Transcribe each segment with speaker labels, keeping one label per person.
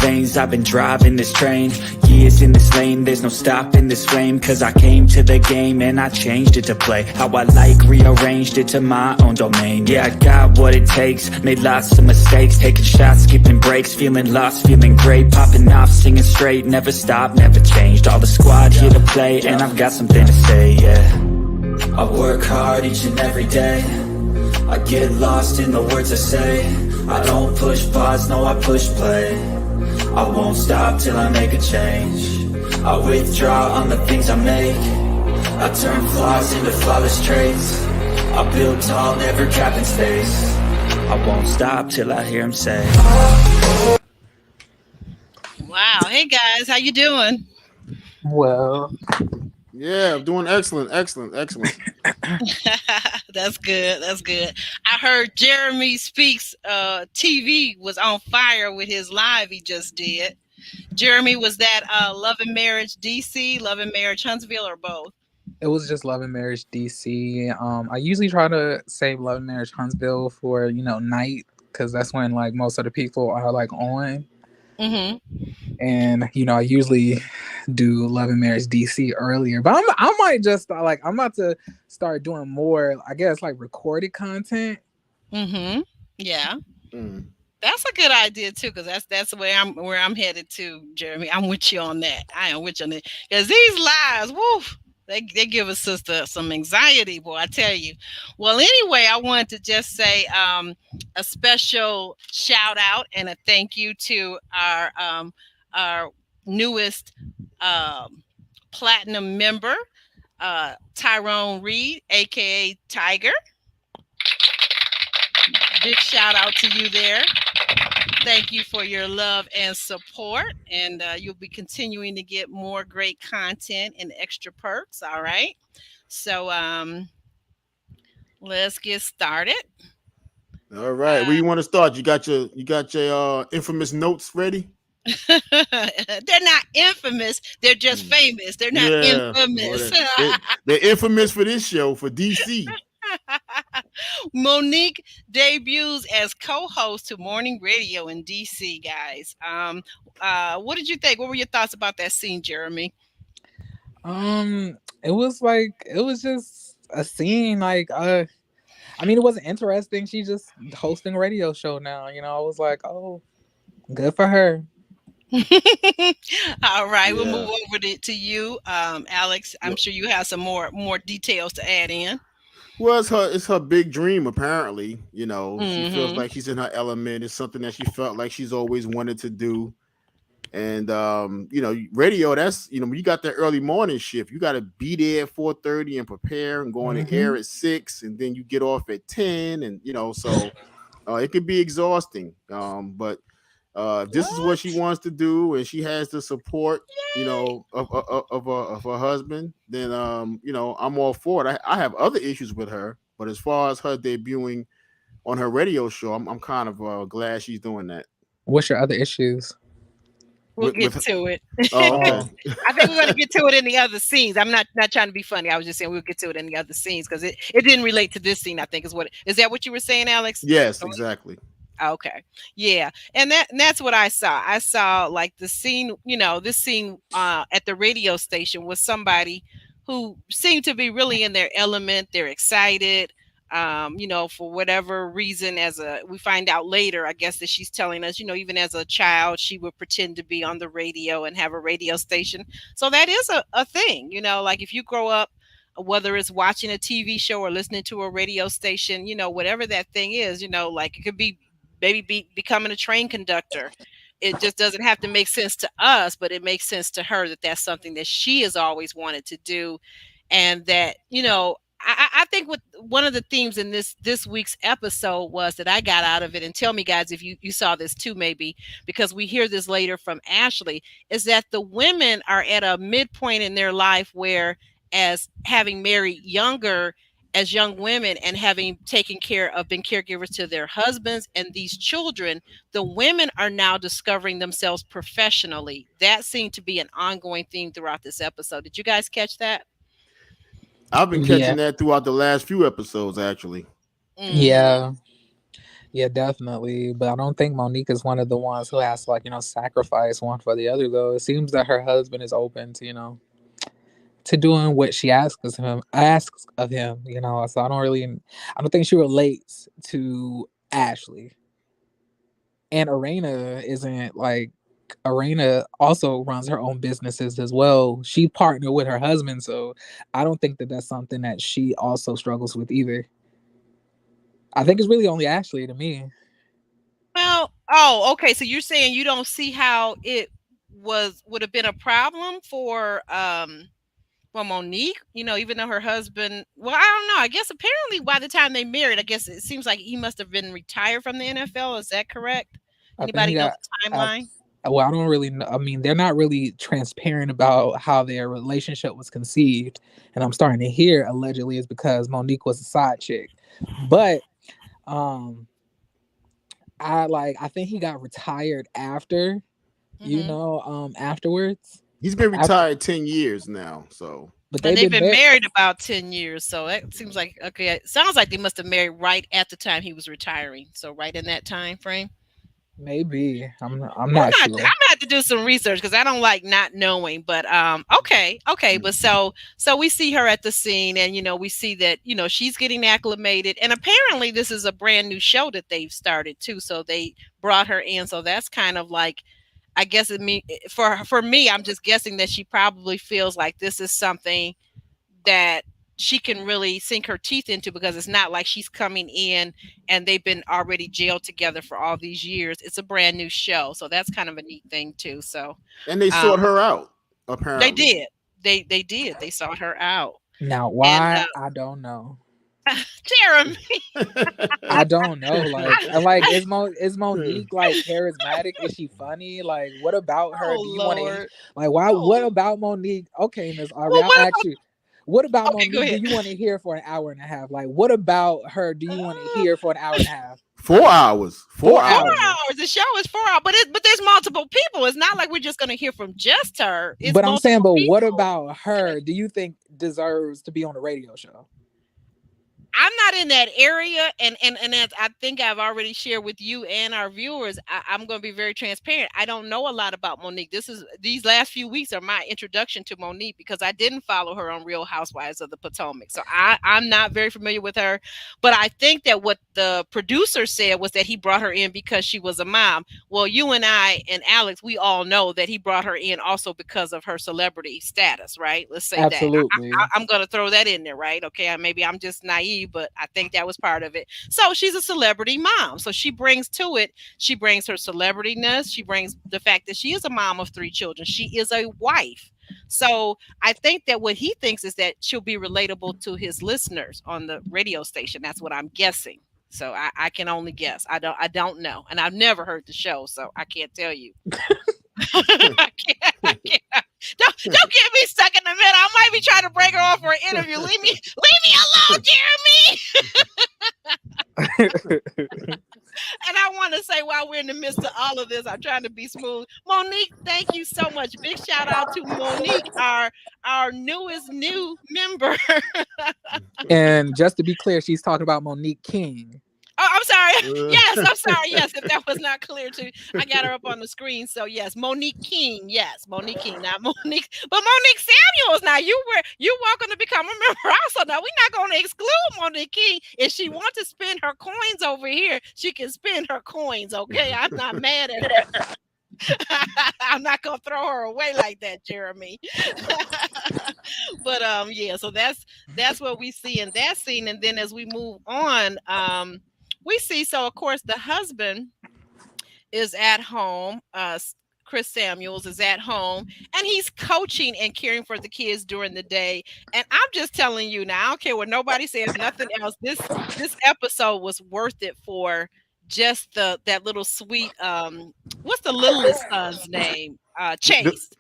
Speaker 1: veins, I've been driving this train. Years in this lane, there's no stopping this flame. Cause I came to the game and I changed it to play how I like, rearranged it to my own domain. Yeah, I got what it takes, made lots of mistakes, taking shots, skipping breaks, feeling lost, feeling great, popping off, singing straight, never stopped, never changed. All the squad here to play, and I've got something to say, yeah. I work hard each and every day, I get lost in the words I say. I don't push pause, no, I push play. I won't stop till I make a change. I withdraw on the things I make. I turn flaws into flawless traits. I build tall, never capping space. I won't stop till I hear him say,
Speaker 2: Wow. Hey guys, how you doing?
Speaker 3: Well,
Speaker 4: Yeah, I'm doing excellent, excellent, excellent.
Speaker 2: That's good. That's good. I heard Jeremy Speaks TV was on fire with his live he just did. Jeremy, was that Love and Marriage DC, Love and Marriage Huntsville, or both?
Speaker 3: it was just Love and Marriage DC. I usually try to save Love and Marriage Huntsville for night because that's when like most of the people are like on.
Speaker 2: Mm-hmm.
Speaker 3: And I usually do Love and Marriage DC earlier, but I might just I'm about to start doing more. I guess like recorded content.
Speaker 2: Mm-hmm. Yeah.
Speaker 4: Mm.
Speaker 2: That's a good idea too, because that's where I'm headed to, Jeremy. I'm with you on that. I am with you on that. Because these lives, woo, they give a sister some anxiety, boy, I tell you. Well, anyway, I wanted to just say a special shout out and a thank you to our newest platinum member, Tyrone Reed, aka Tiger. Big shout out to you there. Thank you for your love and support. And you'll be continuing to get more great content and extra perks. All right. So let's get started.
Speaker 4: All right, where you want to start? You got your infamous notes ready?
Speaker 2: They're not infamous. They're just famous. They're not
Speaker 4: Yeah,
Speaker 2: infamous.
Speaker 4: they're infamous for this show for DC.
Speaker 2: Monique debuts as co-host to morning radio in DC, guys. What did you think? What were your thoughts about that scene, Jeremy?
Speaker 3: It was just a scene it wasn't interesting. She just hosting a radio show now. I was like, oh, good for her.
Speaker 2: All right, we'll
Speaker 4: Yeah.
Speaker 2: move over to you, Alex. I'm sure you have some more details to add in.
Speaker 4: Well, it's her big dream. Apparently, she feels
Speaker 2: Mm-hmm.
Speaker 4: like she's in her element. It's something that she felt like she's always wanted to do. And radio. That's when you got that early morning shift. You got to be there at 4:30 and prepare and go on the air at 6, and then you get off at 10, and so it could be exhausting. But if this is what she
Speaker 2: What?
Speaker 4: wants to do, and she has the support,
Speaker 2: Yay!
Speaker 4: of her husband, then I'm all for it. I have other issues with her, but as far as her debuting on her radio show, I'm kind of glad she's doing that.
Speaker 3: What's your other issues?
Speaker 2: We'll
Speaker 4: With,
Speaker 2: get
Speaker 4: with
Speaker 2: to it.
Speaker 4: oh,
Speaker 3: Oh,
Speaker 4: okay.
Speaker 2: I think we're going to get to it in the other scenes. I'm not trying to be funny. I was just saying we'll get to it in the other scenes because it didn't relate to this scene. I think is that what you were saying, Alex?
Speaker 4: Yes, exactly.
Speaker 2: Okay. Yeah. And that's what I saw. I saw like the scene, this scene at the radio station was somebody who seemed to be really in their element. They're excited. For whatever reason, we find out later, I guess that she's telling us, even as a child, she would pretend to be on the radio and have a radio station. So that is a thing, like if you grow up, whether it's watching a TV show or listening to a radio station, whatever that thing is, like it could be maybe becoming a train conductor. It just doesn't have to make sense to us, but it makes sense to her that that's something that she has always wanted to do. And that, I think what one of the themes in this week's episode was that I got out of it, and tell me guys if you saw this too, maybe because we hear this later from Ashley, is that the women are at a midpoint in their life where, as having married younger as young women and having been caregivers to their husbands and these children, the women are now discovering themselves professionally. That seemed to be an ongoing theme throughout this episode. Did you guys catch that?
Speaker 4: I've been
Speaker 3: yeah,
Speaker 4: catching that throughout the last few episodes, actually.
Speaker 2: Mm-hmm.
Speaker 3: yeah. Yeah, definitely. But I don't think Monique is one of the ones who has to, like, sacrifice one for the other, though. It seems that her husband is open to, to doing what she asks of him, So I don't think she relates to Ashley. And Arena isn't like Arena also runs her own businesses as well. She partnered with her husband, so I don't think that that's something that she also struggles with either. I think it's really only Ashley to me.
Speaker 2: Well, oh, okay. So you're saying you don't see how it would have been a problem for well, Monique, even though her husband, well, I don't know. I guess apparently by the time they married, I guess it seems like he must have been retired from the NFL. Is that correct?
Speaker 3: I think he
Speaker 2: Anybody know
Speaker 3: got.
Speaker 2: the
Speaker 3: I,
Speaker 2: timeline?
Speaker 3: well, I don't really know. I mean, they're not really transparent about how their relationship was conceived, and I'm starting to hear allegedly is because Monique was a side chick, but um, I think he got retired after,
Speaker 2: Hmm.
Speaker 3: afterwards.
Speaker 4: He's been
Speaker 3: After,
Speaker 4: retired 10 years now, so
Speaker 3: but
Speaker 2: And
Speaker 3: they've
Speaker 2: they've
Speaker 3: been
Speaker 2: been
Speaker 3: married.
Speaker 2: married about 10 years. So that seems like, okay, it sounds like they must have married right at the time he was retiring. So right in that time frame.
Speaker 3: Maybe I'm
Speaker 2: I'm
Speaker 3: not
Speaker 2: I'm
Speaker 3: sure.
Speaker 2: gonna have to do some research because I don't like not knowing. But okay. But so we see her at the scene, and we see that she's getting acclimated, and apparently this is a brand new show that they've started too. So they brought her in. So that's kind of like, I guess for me, I'm just guessing that she probably feels like this is something that she can really sink her teeth into, because it's not like she's coming in and they've been already jailed together for all these years. It's a brand new show, so that's kind of a neat thing too. So
Speaker 4: and they
Speaker 2: um,
Speaker 4: sought her out
Speaker 2: they
Speaker 4: apparently.
Speaker 2: did, they did, they sought her out,
Speaker 3: Now,
Speaker 2: and
Speaker 3: why I don't know.
Speaker 2: Jeremy,
Speaker 3: I don't know. Is Monique like charismatic? Is she funny? Like, what about her?
Speaker 2: oh
Speaker 3: Do you want to
Speaker 2: Lord,
Speaker 3: like why? What
Speaker 2: oh,
Speaker 3: about Monique? Okay, Miss Aubrey,
Speaker 2: well,
Speaker 3: I'll
Speaker 2: what
Speaker 3: ask
Speaker 2: about?
Speaker 3: you. What about
Speaker 2: Okay, go
Speaker 3: Monique? Do
Speaker 2: ahead.
Speaker 3: you want to hear for an hour and a half? Like, what about her? Do you want to hear for an hour and a half?
Speaker 4: 4 hours. Four
Speaker 3: 4 hours.
Speaker 4: hours.
Speaker 2: The show is 4 hours, but there's multiple people. It's not like we're just going to hear from just her. It's
Speaker 3: But I'm saying,
Speaker 2: multiple
Speaker 3: but what
Speaker 2: people.
Speaker 3: about her? Do you think deserves to be on a radio show?
Speaker 2: I'm not in that area, and as I think I've already shared with you and our viewers, I'm going to be very transparent. I don't know a lot about Monique. These last few weeks are my introduction to Monique, because I didn't follow her on Real Housewives of the Potomac, so I'm not very familiar with her. But I think that what the producer said was that he brought her in because she was a mom. Well, you and I and Alex, we all know that he brought her in also because of her celebrity status, right? Let's say that.
Speaker 3: Absolutely.
Speaker 2: I'm going to throw that in there, right? Okay, maybe I'm just naive, but I think that was part of it. So she's a celebrity mom. So she brings to it, she brings her celebrityness. She brings the fact that she is a mom of 3 children. She is a wife. So I think that what he thinks is that she'll be relatable to his listeners on the radio station. That's what I'm guessing. So I can only guess. I don't know, and I've never heard the show, so I can't tell you. I can't. Don't get me stuck in the middle. I might be trying to break her off for an interview. Leave me alone, Jeremy. And I want to say, while we're in the midst of all of this, I'm trying to be smooth. Monique, thank you so much. Big shout out to Monique, our newest new member.
Speaker 3: And just to be clear, she's talking about Monique King.
Speaker 2: Oh, I'm sorry. Yes, I'm sorry. Yes, if that was not clear too, I got her up on the screen. So yes, Monique King. Yes, Monique King, not Monique, but Monique Samuels. Now you welcome to become a member also. Now we're not going to exclude Monique King. If she wants to spend her coins over here, she can spend her coins. Okay, I'm not mad at her. I'm not gonna throw her away like that, Jeremy. But yeah, so that's what we see in that scene. And then as we move on, we see, so of course the husband is at home. Chris Samuels is at home, and he's coaching and caring for the kids during the day. And I'm just telling you now, I don't care what nobody says, nothing else. This episode was worth it for just that little sweet, what's the littlest son's name?
Speaker 4: The,
Speaker 2: Chase.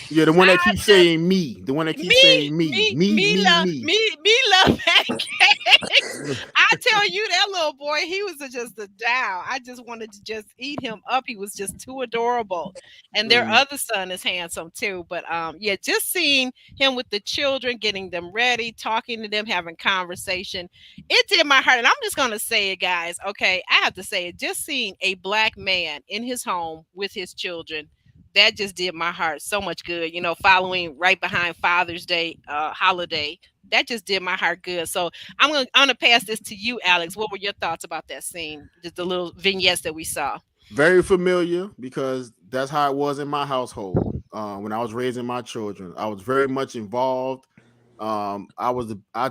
Speaker 4: yeah, the one that
Speaker 2: I
Speaker 4: keeps
Speaker 2: just
Speaker 4: saying me. The one that keeps
Speaker 2: me,
Speaker 4: saying me.
Speaker 2: me,
Speaker 4: Me,
Speaker 2: me
Speaker 4: me,
Speaker 2: love
Speaker 4: me.
Speaker 2: me love pancakes. I tell you, that little boy, he was just a down. I just wanted to just eat him up. He was just too adorable. And their
Speaker 4: Mm.
Speaker 2: other son is handsome too. But yeah, just seeing him with the children, getting them ready, talking to them, having conversation, it did my heart. And I'm just gonna say it, guys. Okay, I have to say it. Just seeing a black man in his home with his children, that just did my heart so much good. You know, following right behind Father's Day holiday, that just did my heart good. So I'm gonna pass this to you, Alex. What were your thoughts about that scene? Just the little vignettes that we saw.
Speaker 4: Very familiar because that's how it was in my household. When I was raising my children, I was very much involved. I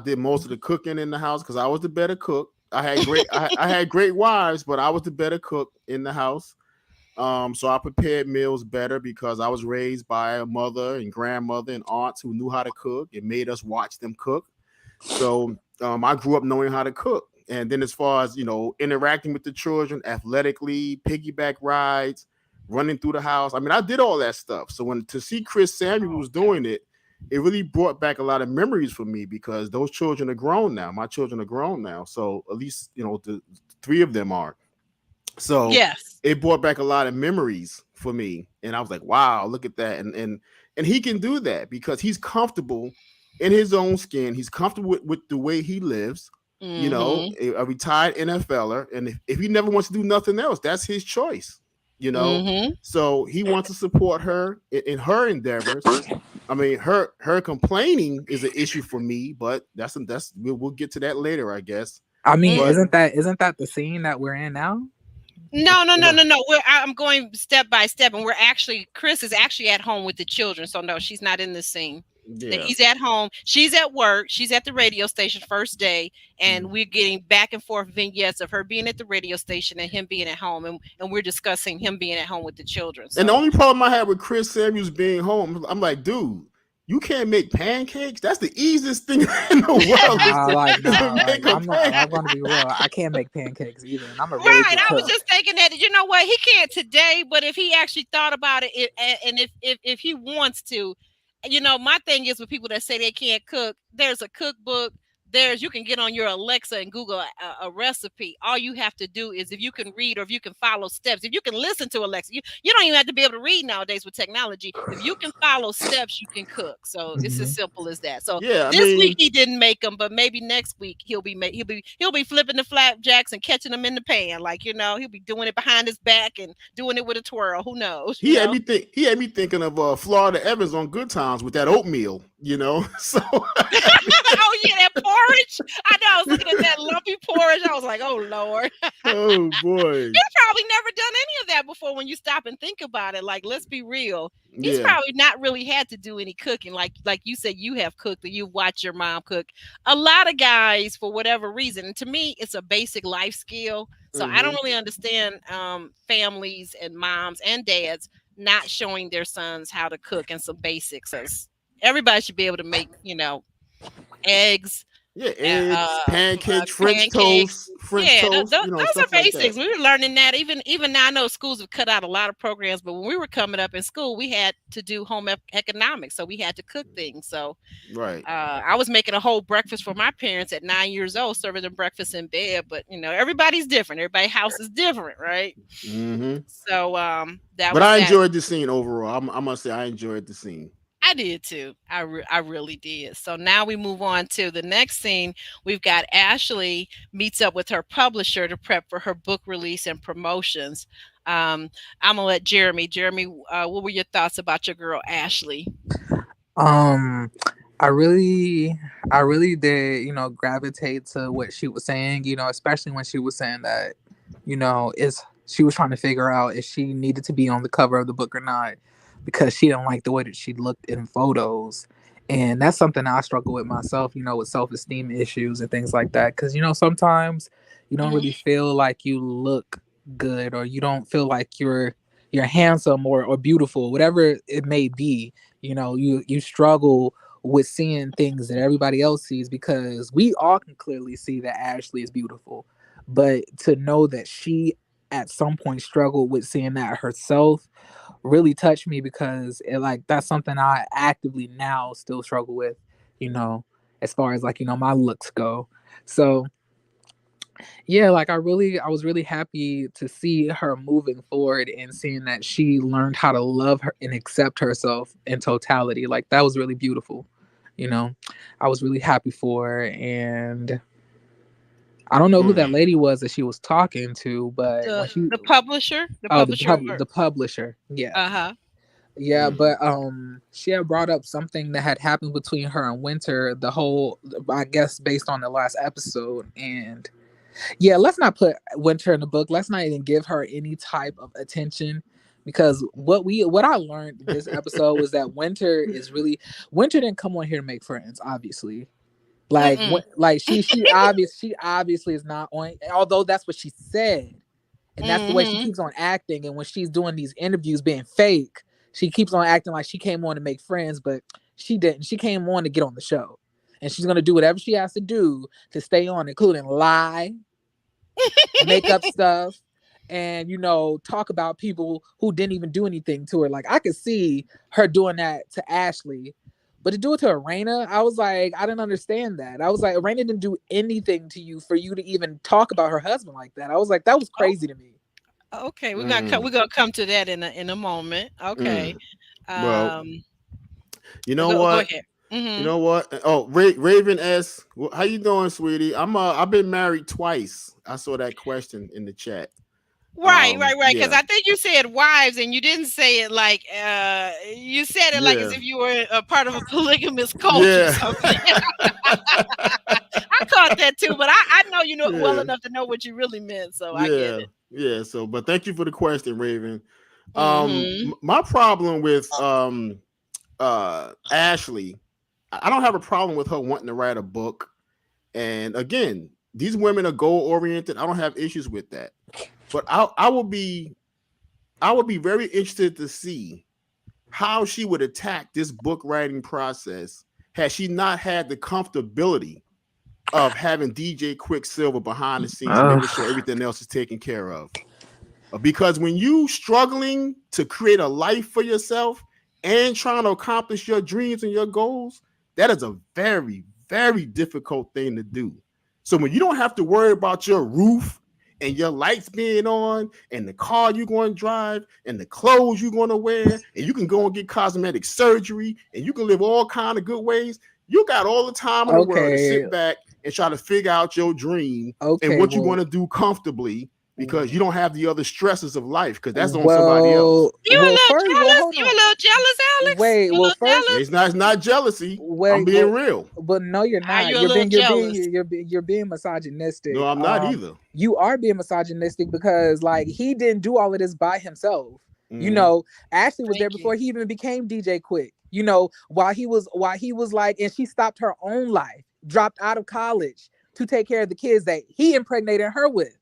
Speaker 4: did most of the cooking in the house because I was the better cook. I had great wives, but I was the better cook in the house. So I prepared meals better because I was raised by a mother and grandmother and aunts who knew how to cook and made us watch them cook. So I grew up knowing how to cook. And then as far as, interacting with the children athletically, piggyback rides, running through the house. I mean, I did all that stuff. So when to see Chris Samuel was doing it, it really brought back a lot of memories for me because those children are grown now. My children are grown now. So at least, the three of them are. So
Speaker 2: Yes.
Speaker 4: it brought back a lot of memories for me. And I was like, wow, look at that. And he can do that because he's comfortable in his own skin. He's comfortable with the way he lives,
Speaker 2: Mm-hmm.
Speaker 4: a retired NFLer. And if he never wants to do nothing else, that's his choice, you know.
Speaker 2: Mm-hmm.
Speaker 4: So he wants to support her in her endeavors. I mean, her complaining is an issue for me, but we'll get to that later, I guess.
Speaker 3: I mean,
Speaker 4: But
Speaker 3: isn't that the scene that we're in now?
Speaker 2: No, no, no,
Speaker 4: no,
Speaker 2: no, no. I'm going step by step, and Chris is actually at home with the children. So no, she's not in this scene. That
Speaker 4: yeah.
Speaker 2: he's at home. She's at work. She's at the radio station first day, and
Speaker 4: Mm.
Speaker 2: we're getting back and forth vignettes of her being at the radio station and him being at home, and we're discussing him being at home with the children.
Speaker 4: And the
Speaker 2: So
Speaker 4: only problem I had with Chris Samuels being home, I'm like, dude, you can't make pancakes. That's the easiest thing in the world is
Speaker 3: Nah,
Speaker 4: is to
Speaker 3: like
Speaker 4: make a
Speaker 3: I'm not. I'm
Speaker 4: pancake.
Speaker 3: gonna be real. I can't make pancakes either, and I'm a really
Speaker 2: right,
Speaker 3: good
Speaker 2: I was
Speaker 3: cook.
Speaker 2: just thinking that you know what he can't today, but if he actually thought about it, and if he wants to, my thing is with people that say they can't cook. There's a cookbook. You can get on your Alexa and Google a recipe. All you have to do is if you can read or if you can follow steps, if you can listen to Alexa, you don't even have to be able to read nowadays with technology. If you can follow steps, you can cook. So it's as
Speaker 3: Hmm.
Speaker 2: simple as that. So
Speaker 4: Yeah, I
Speaker 2: this week
Speaker 4: mean,
Speaker 2: he didn't make them, but maybe next week he'll be flipping the flapjacks and catching them in the pan. Like he'll be doing it behind his back and doing it with a twirl. Who knows?
Speaker 4: he had me thinking of Florida Evans on Good Times with that oatmeal. So
Speaker 2: Oh yeah, that porridge. I know. I was looking at that lumpy porridge. I was like, oh Lord.
Speaker 4: oh boy,
Speaker 2: He's probably never done any of that before when you stop and think about it. Like, let's be real. He's
Speaker 4: yeah.
Speaker 2: probably not really had to do any cooking. Like you said, you have cooked or you've watched your mom cook. A lot of guys, for whatever reason, and to me, it's a basic life skill. So I don't
Speaker 4: Hmm.
Speaker 2: really understand families and moms and dads not showing their sons how to cook and some basics. Because everybody should be able to make, eggs,
Speaker 4: Yeah, eggs,
Speaker 2: uh,
Speaker 4: pancakes,
Speaker 2: pancakes.
Speaker 4: French
Speaker 2: Yeah,
Speaker 4: toast,
Speaker 2: those are
Speaker 4: stuff like that.
Speaker 2: basics. We were learning that. Even now, I know schools have cut out a lot of programs, but when we were coming up in school, we had to do home economics, so we had to cook things. So
Speaker 4: Right.
Speaker 2: I was making a whole breakfast for my parents at 9 years old, serving them breakfast in bed. But everybody's different. Everybody's house is different, right?
Speaker 4: Hmm.
Speaker 2: So that
Speaker 4: But
Speaker 2: was
Speaker 4: I
Speaker 2: that.
Speaker 4: enjoyed the scene overall. I must say I enjoyed the scene.
Speaker 2: I did too. I really did. So now we move on to the next scene. We've got Ashley meets up with her publisher to prep for her book release and promotions. Um, I'm gonna let Jeremy. Jeremy, what were your thoughts about your girl Ashley?
Speaker 3: Um, I really, I really did, gravitate to what she was saying. Especially when she was saying that, is she was trying to figure out if she needed to be on the cover of the book or not because she didn't like the way that she looked in photos. And that's something I struggle with myself, with self-esteem issues and things like that. Because, sometimes you don't
Speaker 2: Mhm.
Speaker 3: really feel like you look good, or you don't feel like you're handsome or beautiful, whatever it may be. You struggle with seeing things that everybody else sees, because we all can clearly see that Ashley is beautiful. But to know that she at some point struggled with seeing that herself, really touched me because it like that's something I actively now still struggle with, you know, as far as like, my looks go. So yeah, like I was really happy to see her moving forward and seeing that she learned how to love her and accept herself in totality. Like that was really beautiful. You know, I was really happy for her. And I don't know who that
Speaker 4: Mm.
Speaker 3: lady was that she was talking to, but when she
Speaker 2: The publisher,
Speaker 3: oh
Speaker 2: or
Speaker 3: the publisher. Yeah.
Speaker 2: uh-huh.
Speaker 3: Yeah,
Speaker 4: Mm.
Speaker 3: but she had brought up something that had happened between her and Winter, the whole I guess based on the last episode. And yeah, let's not put Winter in the book. Let's not even give her any type of attention because what I learned this episode was that Winter didn't come on here to make friends, obviously. Like
Speaker 2: Mm-mm.
Speaker 3: like she obviously is not on, although that's what she said. And that's the way she
Speaker 2: Mm-hmm.
Speaker 3: keeps on acting. And when she's doing these interviews being fake, she keeps on acting like she came on to make friends, but she didn't. She came on to get on the show. And she's gonna do whatever she has to do to stay on, including lie, make up stuff, and talk about people who didn't even do anything to her. Like I could see her doing that to Ashley, but to do it to Arena, I was like, I didn't understand that. I was like, Arena didn't do anything to you for you to even talk about her husband like that. I was like, that was
Speaker 2: Oh,
Speaker 3: crazy to me.
Speaker 2: okay.
Speaker 4: Mm.
Speaker 2: We're gonna come to that in a moment. Okay.
Speaker 4: Mm. Well,
Speaker 2: Um,
Speaker 4: you know
Speaker 2: go
Speaker 4: what?
Speaker 2: ahead.
Speaker 4: You
Speaker 2: Mm-hmm.
Speaker 4: know what? Oh, Raven S, how you doing, sweetie? I've been married twice. I saw that question in the chat.
Speaker 2: Right. Because
Speaker 4: Yeah,
Speaker 2: I think you said wives, and you didn't say it like you said it like as
Speaker 4: yeah,
Speaker 2: if you were a part of a polygamous cult or
Speaker 4: yeah,
Speaker 2: something. I caught that too, but I know you know well
Speaker 4: yeah,
Speaker 2: enough to know what you really meant, so I get
Speaker 4: yeah,
Speaker 2: it.
Speaker 4: yeah. So, but thank you for the question, Raven.
Speaker 2: Mm-hmm.
Speaker 4: My problem with Ashley, I don't have a problem with her wanting to write a book. And again, these women are goal oriented. I don't have issues with that. But I would be very interested to see how she would attack this book writing process had she not had the comfortability of having DJ Quicksilver behind the scenes, making sure
Speaker 3: Ugh.
Speaker 4: everything else is taken care of. Because when you struggling to create a life for yourself and trying to accomplish your dreams and your goals, that is a very, very difficult thing to do. So when you don't have to worry about your roof and your lights being on and the car you're going to drive and the clothes you're going to wear, and you can go and get cosmetic surgery and you can live all kind of good ways, you got all the time in the world to
Speaker 3: Okay.
Speaker 4: sit back and try to figure out your dream and
Speaker 3: Okay.
Speaker 4: what you want to do comfortably because you don't have the other stresses of life because that's on somebody else.
Speaker 3: well, first, well, hold
Speaker 2: You a
Speaker 3: on.
Speaker 2: little jealous, Alex?
Speaker 3: Wait,
Speaker 2: You a
Speaker 3: well,
Speaker 2: little
Speaker 3: first,
Speaker 4: Yeah,
Speaker 2: jealous?
Speaker 4: it's not jealousy. I'm
Speaker 3: wait,
Speaker 4: being
Speaker 3: well,
Speaker 4: real.
Speaker 3: but no, you're
Speaker 2: Are
Speaker 3: not.
Speaker 2: you a little jealous?
Speaker 3: You're being
Speaker 4: No,
Speaker 3: misogynistic.
Speaker 4: I'm not either.
Speaker 3: You are being misogynistic because like he didn't do all of this by himself. You
Speaker 4: Mm-hmm.
Speaker 3: know, Ashley was there
Speaker 2: Thank you.
Speaker 3: before he even became DJ Quick. While he was like, and she stopped her own life, dropped out of college to take care of the kids that he impregnated her with.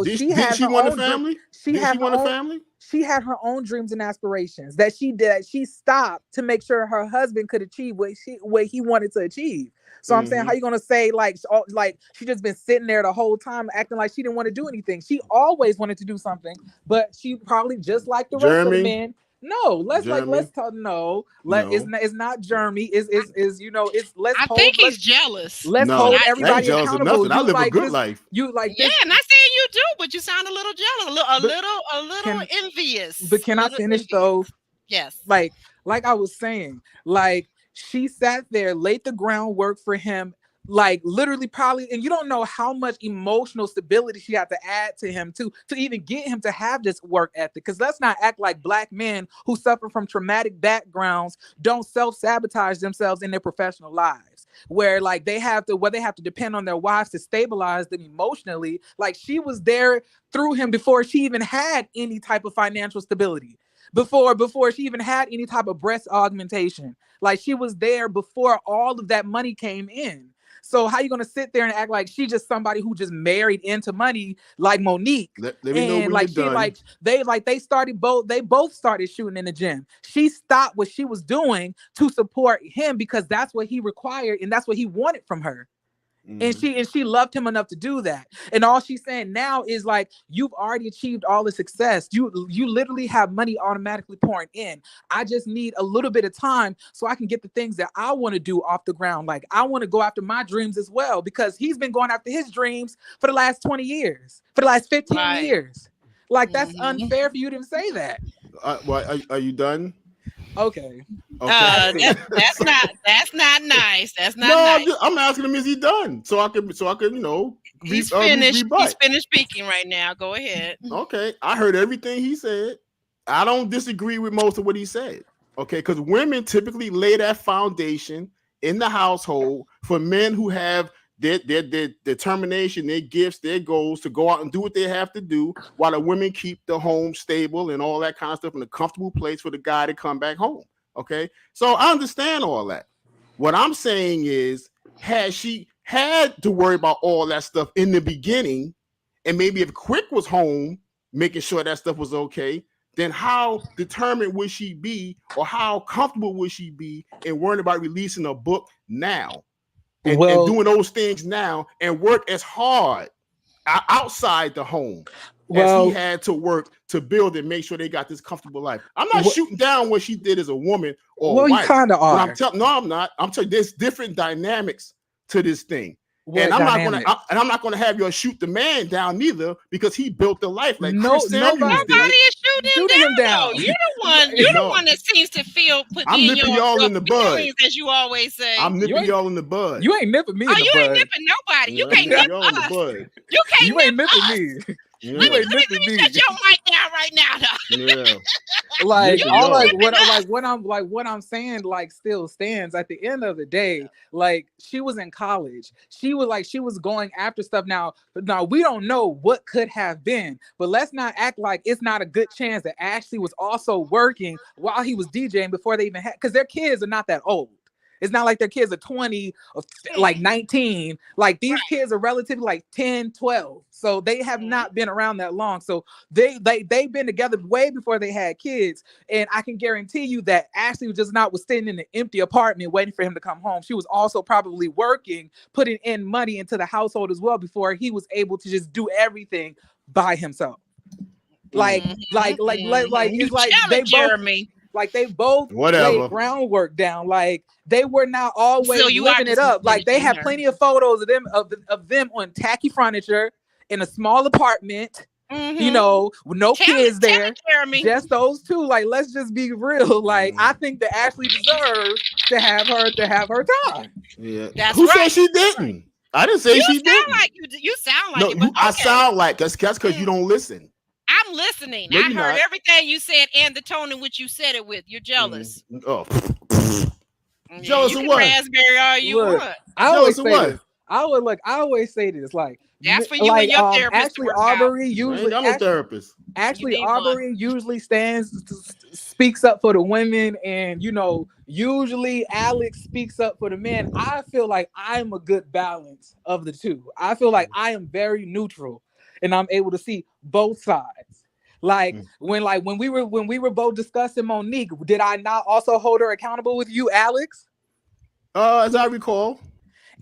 Speaker 3: She
Speaker 4: Did
Speaker 3: had
Speaker 4: she
Speaker 3: her
Speaker 4: want a
Speaker 3: own dream.
Speaker 4: family?
Speaker 3: She
Speaker 4: Did she
Speaker 3: had her
Speaker 4: want a
Speaker 3: own.
Speaker 4: family?
Speaker 3: She had her own dreams and aspirations that she did. She stopped to make sure her husband could achieve what he wanted to achieve. So I'm saying,
Speaker 4: Mm-hmm.
Speaker 3: how you gonna say like she just been sitting there the whole time acting like she didn't want to do anything? She always wanted to do something, but she probably just like the rest of the
Speaker 4: Jeremy,
Speaker 3: men. No, let's
Speaker 4: Jeremy,
Speaker 3: talk. No,
Speaker 4: no,
Speaker 3: it's not Jeremy. Is it's
Speaker 2: I think he's jealous.
Speaker 3: let's
Speaker 2: And
Speaker 3: hold
Speaker 4: no. I ain't
Speaker 3: everybody
Speaker 4: jealous of
Speaker 3: accountable.
Speaker 4: nothing. I
Speaker 3: You
Speaker 4: live a
Speaker 3: like
Speaker 4: good
Speaker 3: this.
Speaker 4: life.
Speaker 3: You like
Speaker 2: yeah,
Speaker 3: this.
Speaker 2: not saying you do, but you sound a little jealous,
Speaker 3: But
Speaker 2: a little
Speaker 3: can
Speaker 2: envious.
Speaker 3: but can
Speaker 2: A
Speaker 3: I
Speaker 2: little
Speaker 3: finish
Speaker 2: envious.
Speaker 3: though?
Speaker 2: Yes.
Speaker 3: Like I was saying, like she sat there, laid the groundwork for him, like literally probably, and you don't know how much emotional stability she had to add to him to even get him to have this work ethic. Because let's not act like black men who suffer from traumatic backgrounds don't self-sabotage themselves in their professional lives. Where they have to depend on their wives to stabilize them emotionally. Like she was there through him before she even had any type of financial stability before she even had any type of breast augmentation. Like she was there before all of that money came in. So how you gonna sit there and act like she just somebody who just married into money like Monique?
Speaker 4: Let me know
Speaker 3: And
Speaker 4: when you're
Speaker 3: like she
Speaker 4: done.
Speaker 3: they both started shooting in the gym. She stopped what she was doing to support him because that's what he required and that's what he wanted from her. And she loved him enough to do that. And all she's saying now is like, you've already achieved all the success. You literally have money automatically pouring in. I just need a little bit of time so I can get the things that I want to do off the ground. Like, I want to go after my dreams as well, because he's been going after his dreams for the last 20 years, for the last 15 years. Like, that's unfair for you to say that.
Speaker 4: Are you done?
Speaker 3: Okay.
Speaker 2: That's not nice. That's not nice.
Speaker 4: I'm asking him, is he done? So I can,
Speaker 2: he's finished. He's finished speaking right now. Go ahead.
Speaker 4: Okay. I heard everything he said. I don't disagree with most of what he said. Okay, because women typically lay that foundation in the household for men who have their determination, their gifts, their goals to go out and do what they have to do, while the women keep the home stable and all that kind of stuff in a comfortable place for the guy to come back home. Okay, so I understand all that. What I'm saying is, had she had to worry about all that stuff in the beginning, and maybe if Quick was home making sure that stuff was okay, then how determined would she be, or how comfortable would she be in worrying about releasing a book now and doing those things now, and work as hard outside the home as he had to work to build and make sure they got this comfortable life? I'm not shooting down what she did as a woman or a wife.
Speaker 3: You kind of are.
Speaker 4: No, I'm not. I'm telling you, there's different dynamics to this thing. And I'm not gonna have you shoot the man down neither, because he built the life like Chris Samuels
Speaker 2: nobody
Speaker 4: did.
Speaker 2: is shooting him down. You're the one that seems to feel
Speaker 4: I'm nipping y'all in the bud,
Speaker 2: as you always say.
Speaker 4: I'm nipping y'all in the bud.
Speaker 3: You ain't nipping me.
Speaker 2: You ain't nipping nobody. You can't nip us. You can't.
Speaker 3: You ain't nipping me.
Speaker 2: Yeah. Let me shut your mic down right now, though.
Speaker 4: Yeah.
Speaker 3: What I'm saying still stands. At the end of the day, she was in college. She was going after stuff. Now we don't know what could have been, but let's not act like it's not a good chance that Ashley was also working while he was DJing before they even had, because their kids are not that old. It's not like their kids are 20 or 19. Like, these kids are relatively 10, 12. So they have not been around that long. So they've been together way before they had kids. And I can guarantee you that Ashley was just not sitting in an empty apartment waiting for him to come home. She was also probably working, putting in money into the household as well, before he was able to just do everything by himself. It's like they both,
Speaker 2: Jeremy.
Speaker 3: they both laid groundwork down. They were not always living it up. They have plenty of photos of them on tacky furniture in a small apartment. With no kids there, just those two. Let's just be real. I think that Ashley deserves to have her time.
Speaker 4: Yeah, that's who said she didn't? I didn't say she didn't.
Speaker 2: You sound like it, but
Speaker 4: I sound like that's because you don't listen.
Speaker 2: I'm listening. I heard everything you said and the tone in which you said it with. You're jealous.
Speaker 4: Jealous of what?
Speaker 2: Raspberry all you want.
Speaker 3: I always say this. I always say this.
Speaker 2: That's for you and your therapist.
Speaker 3: Ashley Aubrey usually.
Speaker 4: I'm a therapist.
Speaker 3: Ashley Aubrey usually speaks up for the women, and usually Alex speaks up for the men. I feel like I'm a good balance of the two. I feel like I am very neutral, and I'm able to see both sides. When we were both discussing Monique, did I not also hold her accountable with you, Alex?
Speaker 4: As I recall.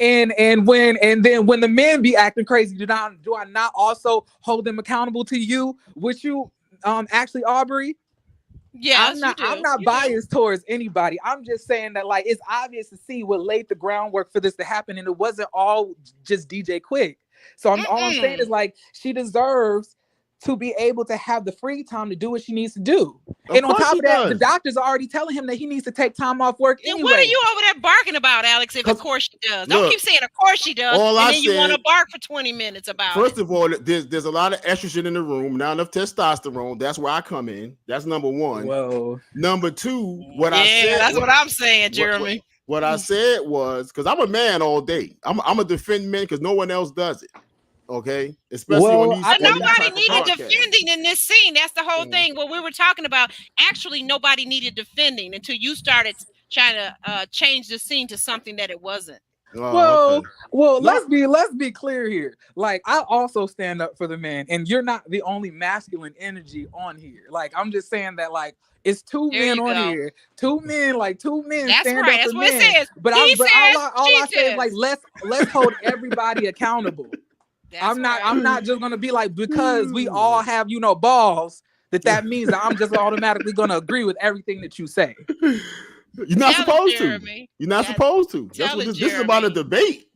Speaker 3: And then when the men be acting crazy, do I not also hold them accountable to you? With you, Ashley Aubrey?
Speaker 2: Yeah,
Speaker 3: I'm not biased towards anybody. I'm just saying that it's obvious to see what laid the groundwork for this to happen, and it wasn't all just DJ Quick. So all I'm saying is she deserves to be able to have the free time to do what she needs to do. And on top of that, the doctors are already telling him that he needs to take time off work anyway.
Speaker 2: What are you over there barking about, Alex, if of course she does? Don't keep saying of course she does, then you want to bark for 20 minutes about
Speaker 4: First of all, there's a lot of estrogen in the room, not enough testosterone. That's where I come in. That's number one.
Speaker 3: Whoa.
Speaker 4: Number two, I said...
Speaker 2: that's what I'm saying, Jeremy.
Speaker 4: What I said was, because I'm a man all day. I'm a defend men because no one else does it. Okay, especially on these.
Speaker 2: Nobody needed defending in this scene. That's the whole thing. What we were talking about, actually, nobody needed defending until you started trying to change the scene to something that it wasn't.
Speaker 4: Oh,
Speaker 3: Well,
Speaker 4: okay.
Speaker 3: well,
Speaker 4: No,
Speaker 3: let's be clear here. Like, I also stand up for the man, and you're not the only masculine energy on here. Like, I'm just saying that, like, it's two
Speaker 2: There
Speaker 3: men
Speaker 2: you
Speaker 3: on
Speaker 2: go.
Speaker 3: here, two men
Speaker 2: That's
Speaker 3: stand
Speaker 2: right.
Speaker 3: up
Speaker 2: That's
Speaker 3: for
Speaker 2: what it
Speaker 3: men.
Speaker 2: says. He
Speaker 3: But
Speaker 2: says,
Speaker 3: all
Speaker 2: she
Speaker 3: I say is like,
Speaker 2: says.
Speaker 3: let's hold everybody accountable.
Speaker 2: That's
Speaker 3: I'm
Speaker 2: right.
Speaker 3: not just gonna be like, because we all have balls, that means that I'm just automatically gonna agree with everything that you say.
Speaker 4: you're not
Speaker 2: Tell it,
Speaker 4: supposed to.
Speaker 2: Jeremy.
Speaker 4: You're not
Speaker 2: That
Speaker 4: supposed to. That's
Speaker 2: tell
Speaker 4: what
Speaker 2: it,
Speaker 4: this is about, a
Speaker 2: Jeremy.
Speaker 4: debate.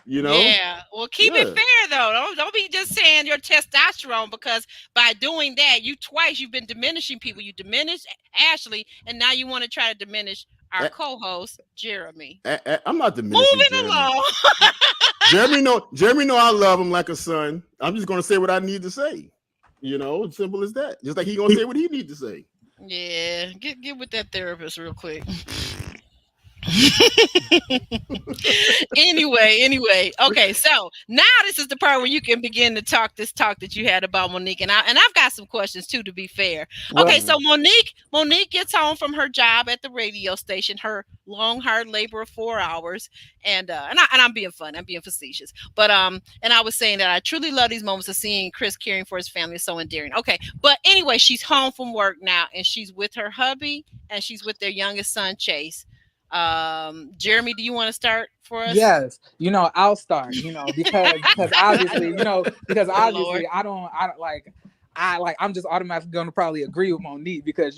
Speaker 4: You know?
Speaker 2: Yeah. Well, keep it
Speaker 4: Yeah.
Speaker 2: fair though. Don't be just saying your testosterone, because by doing that, you've been diminishing people. You diminished Ashley, and now you want to try to diminish our
Speaker 4: A-
Speaker 2: co-host Jeremy.
Speaker 4: I'm not diminishing
Speaker 2: Moving
Speaker 4: Jeremy.
Speaker 2: along.
Speaker 4: Jeremy know I love him like a son. I'm just gonna say what I need to say. You know, simple as that. Just like he gonna say what he need to say.
Speaker 2: Yeah, get with that therapist real quick. anyway, okay, so now this is the part where you can begin to talk this talk that you had about Monique, and I've got some questions too, to be fair.
Speaker 3: Well,
Speaker 2: Okay, so Monique gets home from her job at the radio station, her long hard labor of 4 hours, and I'm being fun, I'm being facetious, but and I was saying that I truly love these moments of seeing Chris caring for his family, so endearing. Okay, but anyway, she's home from work now, and she's with her hubby, and she's with their youngest son Chase. Jeremy, do you want to start for us?
Speaker 3: yes, I'll start. Because obviously,
Speaker 2: Good Lord.
Speaker 3: I'm just automatically going to probably agree with Monique, because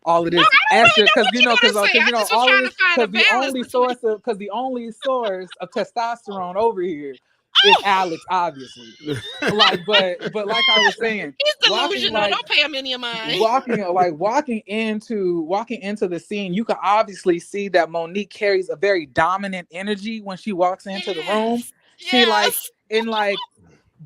Speaker 3: all of
Speaker 2: No,
Speaker 3: this
Speaker 2: I don't really
Speaker 3: extra,
Speaker 2: know
Speaker 3: because
Speaker 2: what you gotta say. I just was
Speaker 3: all of
Speaker 2: trying
Speaker 3: this,
Speaker 2: to find a balance between.
Speaker 3: the only source of testosterone over here is
Speaker 2: Oh,
Speaker 3: Alex, obviously. But like I was saying,
Speaker 2: he's
Speaker 3: walking
Speaker 2: delusional.
Speaker 3: like
Speaker 2: Don't pay him any of mine.
Speaker 3: walking into the scene, you can obviously see that Monique carries a very dominant energy when she walks into the room.
Speaker 2: Yes,
Speaker 3: She like
Speaker 2: yes.
Speaker 3: and like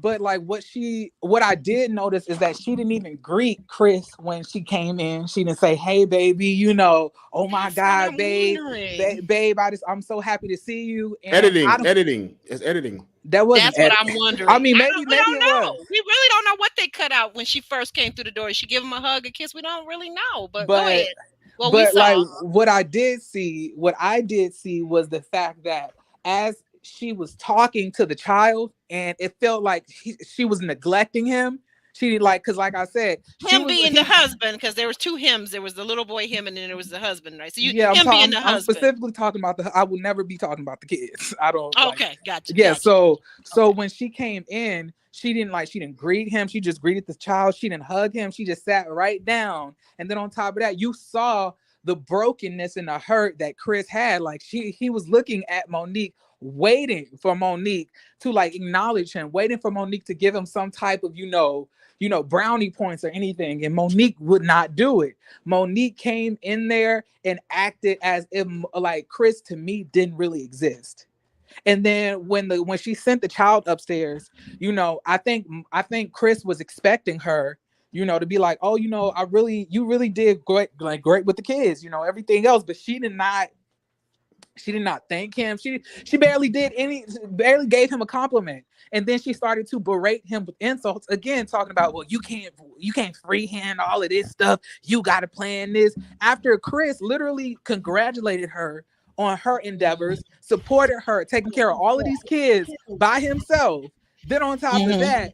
Speaker 3: But like what I did notice is that she didn't even greet Chris when she came in. She didn't say, "Hey, baby, oh my
Speaker 2: That's what
Speaker 3: God,
Speaker 2: I'm
Speaker 3: babe,
Speaker 2: wondering.
Speaker 3: babe, I'm so happy to see you." And I
Speaker 4: Editing,
Speaker 3: don't.
Speaker 4: editing. It's editing.
Speaker 3: That wasn't
Speaker 2: That's what
Speaker 3: edit.
Speaker 2: I'm
Speaker 3: I
Speaker 2: wondering.
Speaker 3: mean, maybe
Speaker 2: We don't
Speaker 3: it was,
Speaker 2: know. We really don't know what they cut out when she first came through the door. Did she give him a hug, a kiss? We don't really know. But go
Speaker 3: but
Speaker 2: ahead. Well, we
Speaker 3: like
Speaker 2: saw.
Speaker 3: what I did see was the fact that as she was talking to the child, and it felt like she was neglecting him. She like because like I said, she
Speaker 2: Him
Speaker 3: was
Speaker 2: being the
Speaker 3: he.
Speaker 2: husband, because there was two hims. There was the little boy him, and then there was the husband, right? So
Speaker 3: Yeah,
Speaker 2: him being the
Speaker 3: I'm
Speaker 2: husband.
Speaker 3: specifically talking about I would never be talking about the kids. I don't like.
Speaker 2: Okay, gotcha,
Speaker 3: Yeah,
Speaker 2: gotcha.
Speaker 3: so
Speaker 2: Okay.
Speaker 3: when she came in, she didn't greet him. She just greeted the child. She didn't hug him. She just sat right down. And then on top of that, you saw the brokenness and the hurt that Chris had. Like he was looking at Monique, waiting for Monique to like acknowledge him, waiting for Monique to give him some type of brownie points or anything, and Monique would not do it. Monique came in there and acted as if like Chris to me didn't really exist. And then when she sent the child upstairs, I think Chris was expecting her, to be like, "Oh, you really did great, like great with the kids, everything else." But she did not thank him. She barely gave him a compliment. And then she started to berate him with insults again, talking about, "Well, you can't freehand all of this stuff. You got to plan this." After Chris literally congratulated her on her endeavors, supported her, taking care of all of these kids by himself. Then on top of
Speaker 2: Mhm.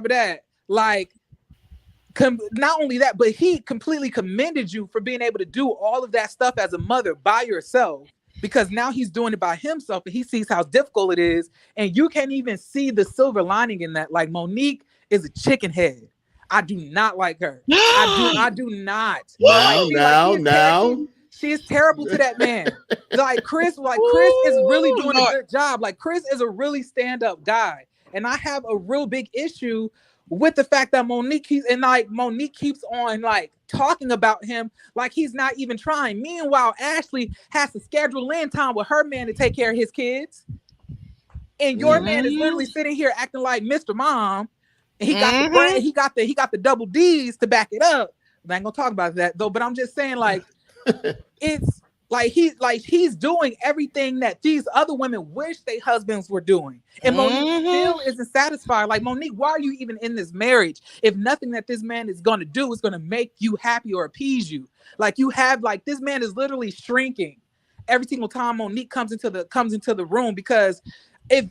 Speaker 3: that, like not only that, but he completely commended you for being able to do all of that stuff as a mother by yourself, because now he's doing it by himself and he sees how difficult it is. And you can't even see the silver lining in that. Like, Monique is a chicken head. I do not like her. I do not.
Speaker 4: Now,
Speaker 3: She
Speaker 4: now,
Speaker 3: is
Speaker 4: now.
Speaker 3: she is terrible to that man. Chris is really
Speaker 2: Ooh,
Speaker 3: doing a
Speaker 2: Lord.
Speaker 3: good job. Like, Chris is a really stand-up guy. And I have a real big issue with the fact that Monique keeps on like talking about him like he's not even trying. Meanwhile, Ashley has to schedule in time with her man to take care of his kids, and your
Speaker 4: Mm.
Speaker 3: man is
Speaker 2: Mhm.
Speaker 3: literally sitting here acting like Mr. Mom. And he got the
Speaker 2: Mhm.
Speaker 3: brand, he got the double D's to back it up. I ain't gonna talk about that though. But I'm just saying, like, it's he's doing everything that these other women wish their husbands were doing, and Monique
Speaker 2: Mhm.
Speaker 3: still isn't satisfied. Like, Monique, why are you even in this marriage if nothing that this man is going to do is going to make you happy or appease you? Like, you have like this man is literally shrinking every single time Monique comes into the room, because if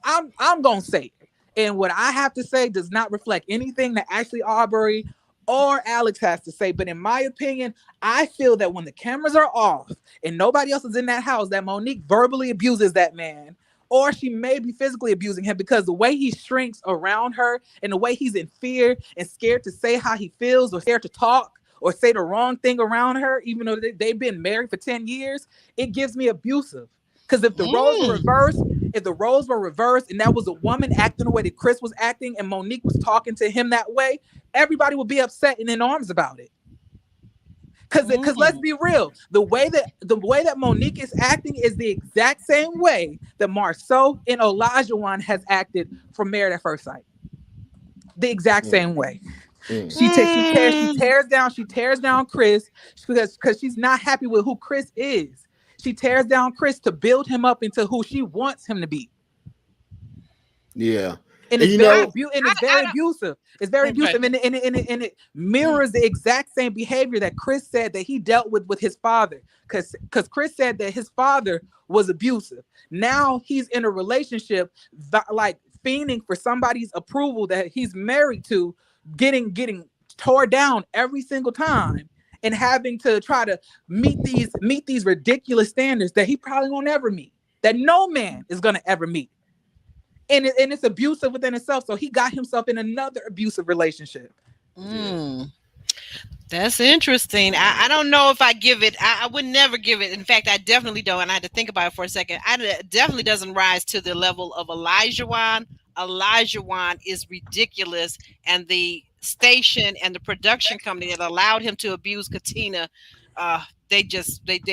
Speaker 3: I'm gonna say it, and what I have to say does not reflect anything that Ashley Aubrey or Alex has to say. But in my opinion, I feel that when the cameras are off and nobody else is in that house, that Monique verbally abuses that man, or she may be physically abusing him, because the way he shrinks around her and the way he's in fear and scared to say how he feels or scared to talk or say the wrong thing around her, even though they've been married for 10 years, it gives me abusive. Because if the roles were reversed, and that was a woman acting the way that Chris was acting and Monique was talking to him that way, everybody would be upset and in arms about it. Because let's be real, the way that Monique is acting is the exact same way that Marceau and Olajuwon has acted from Married at First Sight. The exact same way. She tears down Chris because she's not happy with who Chris is. She tears down Chris to build him up into who she wants him to be.
Speaker 4: Yeah.
Speaker 3: And it's very abusive. It's very abusive, and it mirrors the exact same behavior that Chris said that he dealt with his father. Because Chris said that his father was abusive. Now he's in a relationship like fiending for somebody's approval that he's married to, getting tore down every single time, and having to try to meet these ridiculous standards that he probably won't ever meet, that no man is gonna ever meet. And it's abusive within itself. So he got himself in another abusive relationship.
Speaker 2: That's interesting. I don't know if I give it. I would never give it. In fact, I definitely don't. And I had to think about it for a second. It definitely doesn't rise to the level of Olajuwon. Olajuwon is ridiculous. And the station and the production company that allowed him to abuse Katina, they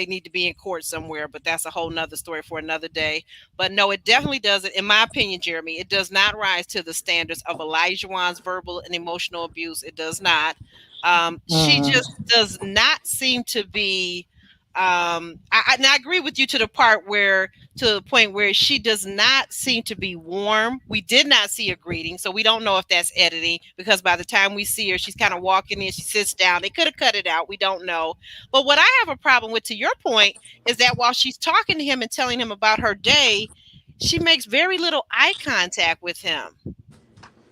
Speaker 2: need to be in court somewhere, but that's a whole nother story for another day. But no, it definitely doesn't, in my opinion, Jeremy, it does not rise to the standards of Olajuwon's verbal and emotional abuse. It does not. She just does not seem to be and I agree with you to the point where she does not seem to be warm. We did not see a greeting, so we don't know if that's editing, because by the time we see her, she's kind of walking in, she sits down. They could have cut it out. We don't know. But what I have a problem with, to your point, is that while she's talking to him and telling him about her day, she makes very little eye contact with him.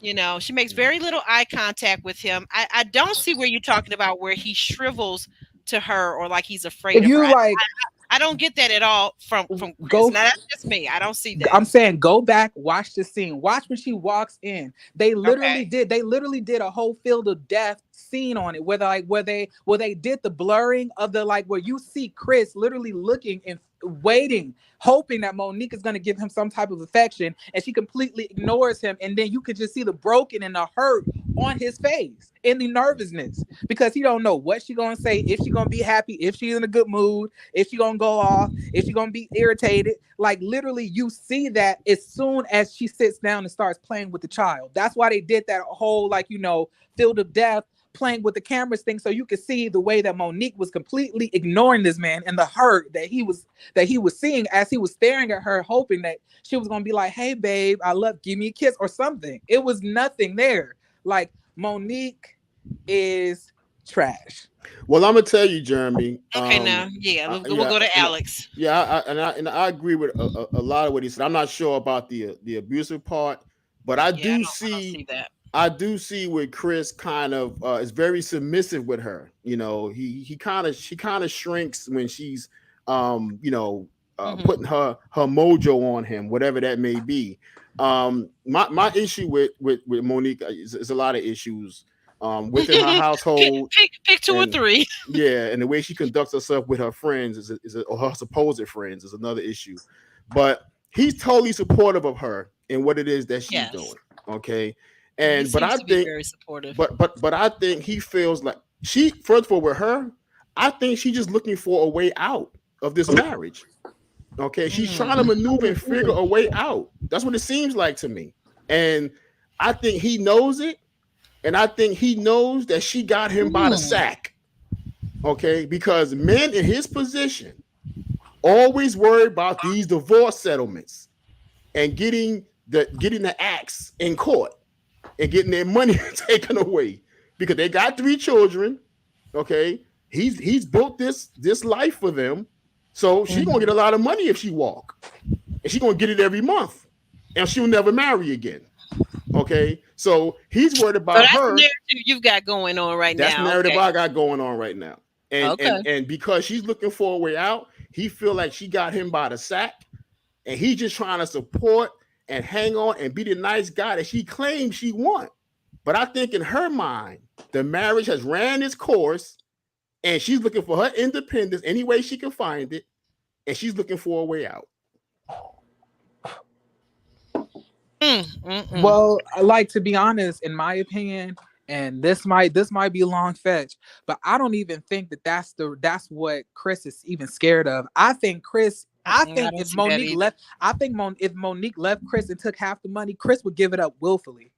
Speaker 2: She makes very little eye contact with him. I don't see where you're talking about where he shrivels to her or like he's afraid of her. I don't get that at all from Chris. Now, that's just me. I don't see that.
Speaker 3: I'm saying go back, watch the scene. Watch when she walks in. They literally did a whole field of death scene on it, where they did the blurring of the, like, where you see Chris literally looking and waiting, hoping that Monique is going to give him some type of affection, and she completely ignores him. And then you could just see the broken and the hurt on his face and the nervousness, because he don't know what she's going to say, if she's going to be happy, if she's in a good mood, if she's going to go off, if she's going to be irritated. Like, literally, you see that as soon as she sits down and starts playing with the child. That's why they did that whole, field of death, playing with the cameras thing, so you could see the way that Monique was completely ignoring this man and the hurt that he was seeing as he was staring at her, hoping that she was going to be like, "Hey babe, I love, give me a kiss," or something. It was nothing there. Like, Monique is trash.
Speaker 4: Well, I'm gonna tell you, Jeremy.
Speaker 2: Okay, we'll go to Alex.
Speaker 4: I agree with a lot of what he said. I'm not sure about the abusive part, but I do see that. I do see where Chris kind of is very submissive with her. She kind of shrinks when she's putting her mojo on him, whatever that may be. My issue with Monique is a lot of issues within her household.
Speaker 2: Pick two or three.
Speaker 4: Yeah, and the way she conducts herself with her friends or her supposed friends is another issue. But he's totally supportive of her and what it is that she's doing. Okay. But I think very supportive. But I think he feels like first of all, with her, I think she's just looking for a way out of this marriage. Okay, she's trying to maneuver and figure a way out. That's what it seems like to me. And I think he knows it, and I think he knows that she got him by the sack. Okay, because men in his position always worry about these divorce settlements and getting the axe in court and getting their money taken away, because they got 3 children. Okay, he's built this life for them, So she gonna get a lot of money if she walk, and she gonna get it every month, and she'll never marry again. Okay, so he's worried
Speaker 2: So
Speaker 4: about
Speaker 2: that's the
Speaker 4: her.
Speaker 2: narrative you've got going on right
Speaker 4: That's the
Speaker 2: now.
Speaker 4: narrative
Speaker 2: Okay.
Speaker 4: I got going on right now. And
Speaker 2: Okay.
Speaker 4: because she's looking for a way out, he feel like she got him by the sack, and he just trying to support and hang on and be the nice guy that she claims she want. But I think in her mind, the marriage has ran its course, and she's looking for her independence any way she can find it, and she's looking for a way out.
Speaker 3: Well, like, to be honest, in my opinion, and this might be long fetch, but I don't even think that's what Chris is even scared of. I think if Monique left, if Monique left Chris and took half the money, Chris would give it up willfully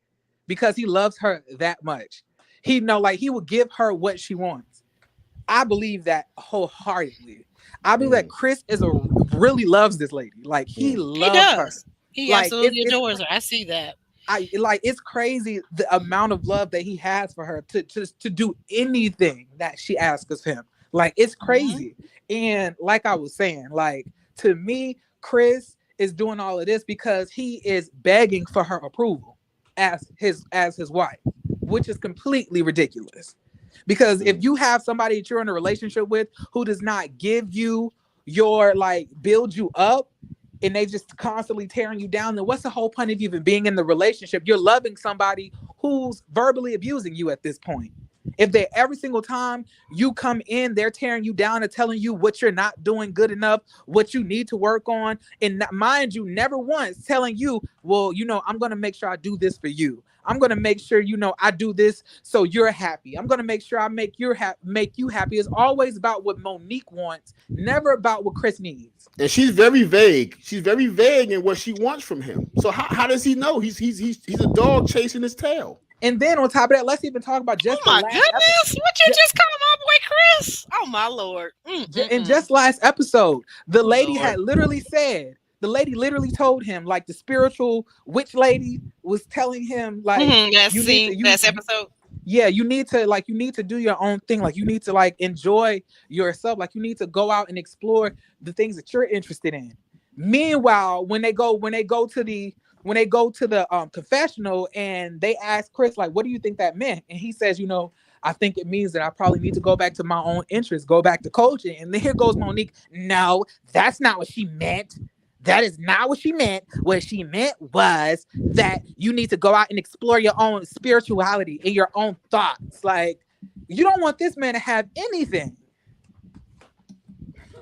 Speaker 3: because he loves her that much. He would give her what she wants. I believe that wholeheartedly. I believe that Chris really loves this lady. Like, he loves her.
Speaker 2: He absolutely adores her. I see that.
Speaker 3: It's crazy the amount of love that he has for her to do anything that she asks of him. Like, it's crazy. And like I was saying, like, to me, Chris is doing all of this because he is begging for her approval as his wife, which is completely ridiculous. Because if you have somebody that you're in a relationship with who does not give you build you up, and they just constantly tearing you down, then what's the whole point of even being in the relationship? You're loving somebody who's verbally abusing you at this point. If they every single time you come in, they're tearing you down and telling you what you're not doing good enough, what you need to work on, and mind you, never once telling you, well, I'm going to make sure I do this for you. I'm going to make sure, I do this so you're happy. I'm going to make sure I make you happy. It's always about what Monique wants, never about what Chris needs.
Speaker 4: And she's very vague. She's very vague in what she wants from him. So how does he know? He's a dog chasing his tail.
Speaker 3: And then on top of that, let's even talk about just
Speaker 2: oh my goodness, what you just come up with, Chris? Oh my Lord!
Speaker 3: In just last episode, the lady had literally said, the lady literally told him, like, the spiritual witch lady was telling him, like,
Speaker 2: last episode.
Speaker 3: Yeah, you need to do your own thing. Like, you need to enjoy yourself. Like, you need to go out and explore the things that you're interested in. Meanwhile, when they go to the confessional and they ask Chris, like, what do you think that meant? And he says, I think it means that I probably need to go back to my own interests, go back to coaching. And then here goes Monique. No, that's not what she meant. That is not what she meant. What she meant was that you need to go out and explore your own spirituality and your own thoughts. Like, you don't want this man to have anything.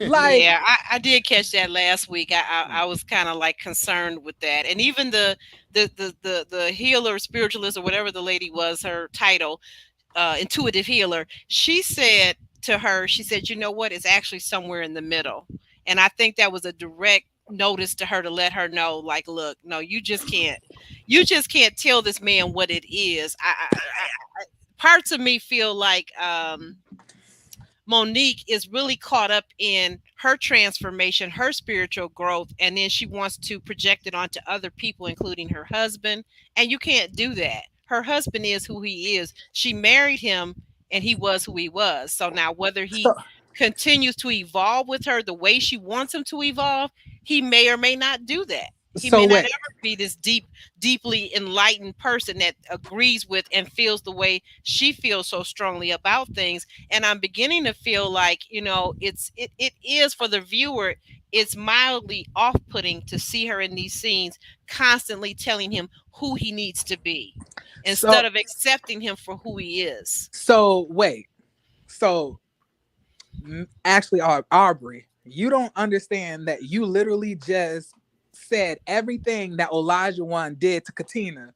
Speaker 2: Like, yeah, I did catch that last week. I was kind of concerned with that, and even the healer, spiritualist, or whatever the lady was, her title, intuitive healer. She said to her, she said, you know what? It's actually somewhere in the middle, and I think that was a direct notice to her to let her know, like, look, no, you just can't tell this man what it is. I parts of me feel like Monique is really caught up in her transformation, her spiritual growth, and then she wants to project it onto other people, including her husband. And you can't do that. Her husband is who he is. She married him, and he was who he was. So now, whether he continues to evolve with her the way she wants him to evolve, he may or may not do that. He may not ever be this deeply enlightened person that agrees with and feels the way she feels so strongly about things. And I'm beginning to feel like, it is for the viewer, it's mildly off-putting to see her in these scenes constantly telling him who he needs to be instead of accepting him for who he is.
Speaker 3: So actually, Aubrey, you don't understand that you literally just said everything that Elijah One did to Katina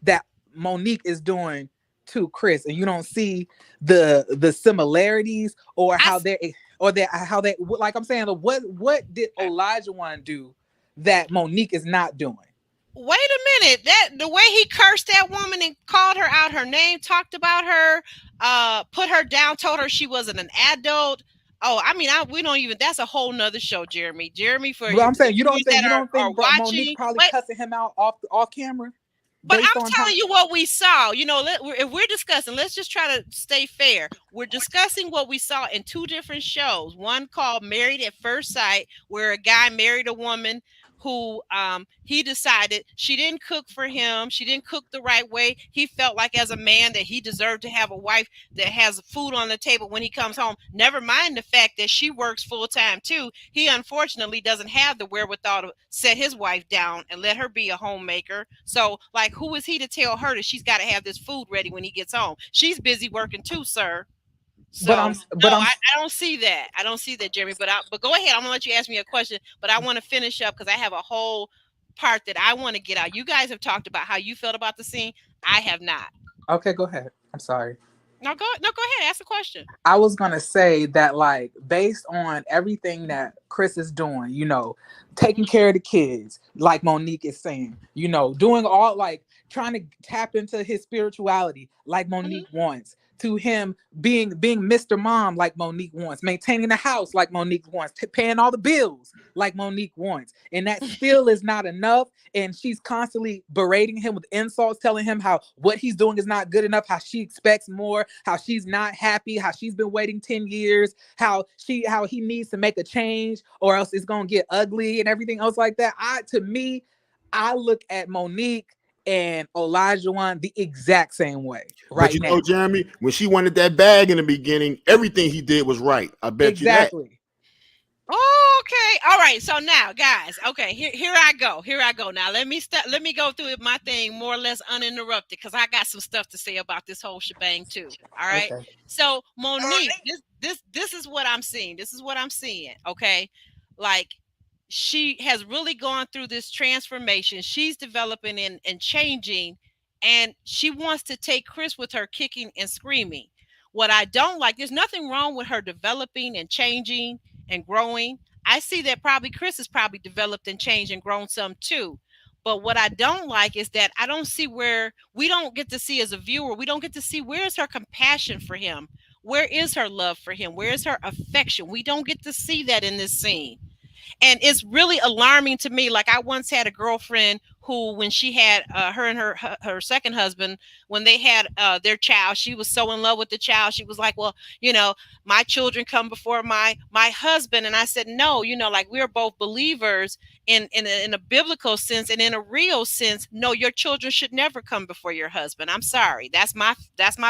Speaker 3: that Monique is doing to Chris, and you don't see the similarities or how they like I'm saying, what did Elijah One do that Monique is not doing?
Speaker 2: Wait a minute, that the way he cursed that woman and called her out her name, talked about her, put her down, told her she wasn't an adult. Oh, I mean, we don't even. That's a whole nother show, Jeremy.
Speaker 3: I'm saying, you don't think Monique probably cussing him out off camera?
Speaker 2: But
Speaker 3: based
Speaker 2: I'm
Speaker 3: on how.
Speaker 2: telling you what we saw. If we're discussing, let's just try to stay fair. We're discussing what we saw in two different shows. One called Married at First Sight, where a guy married a woman who he decided she didn't cook for him. She didn't cook the right way. He felt like as a man that he deserved to have a wife that has food on the table when he comes home. Never mind the fact that she works full time too. He unfortunately doesn't have the wherewithal to set his wife down and let her be a homemaker. So, like, who is he to tell her that she's got to have this food ready when he gets home? She's busy working too, sir. So
Speaker 3: But I'm,
Speaker 2: no,
Speaker 3: but I'm,
Speaker 2: I don't see that. I don't see that, Jeremy. But go ahead. I'm gonna let you ask me a question. But I want to finish up because I have a whole part that I want to get out. You guys have talked about how you felt about the scene. I have not.
Speaker 3: okay. Go ahead. I'm sorry.
Speaker 2: No, go ahead. Ask a question.
Speaker 3: I was gonna say that, like, based on everything that Chris is doing, taking care of the kids, like Monique is saying, doing all, like, trying to tap into his spirituality, like Monique wants, to him being Mr. Mom, like Monique wants, maintaining the house, like Monique wants, paying all the bills, like Monique wants, and that still is not enough. And she's constantly berating him with insults, telling him how what he's doing is not good enough, how she expects more, how she's not happy, how she's been waiting 10 years, how he needs to make a change or else it's gonna get ugly and everything else like that. I look at Monique and Olajuwon the exact same way
Speaker 4: But
Speaker 3: right
Speaker 4: you
Speaker 3: now.
Speaker 4: know, Jeremy, when she wanted that bag in the beginning, everything he did was right. I bet you that.
Speaker 3: Exactly.
Speaker 2: Okay. All right. So now, guys, okay, here I go. Here I go. Now let me go through my thing more or less uninterrupted because I got some stuff to say about this whole shebang too. All right.
Speaker 3: Okay.
Speaker 2: So Monique, this is what I'm seeing. This is what I'm seeing. Okay. Like, she has really gone through this transformation. She's developing and changing, and she wants to take Chris with her kicking and screaming. What I don't like, there's nothing wrong with her developing and changing and growing. I see that probably Chris has probably developed and changed and grown some too. But what I don't like is that I don't see where we don't get to see as a viewer, we don't get to see where's her compassion for him. Where is her love for him? Where is her affection? We don't get to see that in this scene. And it's really alarming to me. Like, I once had a girlfriend who, when she had her and her second husband, when they had their child, she was so in love with the child. She was like, well, my children come before my husband. And I said, no, like, we're both believers in a biblical sense, and in a real sense, no, your children should never come before your husband. I'm sorry. That's my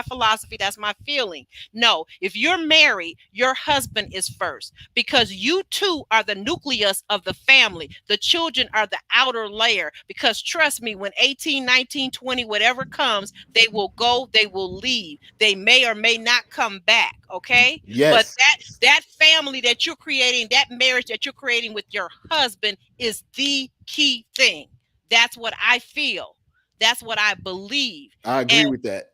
Speaker 2: philosophy. That's my feeling. No, if you're married, your husband is first, because you two are the nucleus of the family. The children are the outer layer, because trust me, when 18, 19, 20, whatever comes, they will go, they will leave. They may or may not come back. Okay.
Speaker 4: Yes.
Speaker 2: But that family that you're creating, that marriage that you're creating with your husband is the key thing. That's what I feel. That's what I believe.
Speaker 4: I agree with that.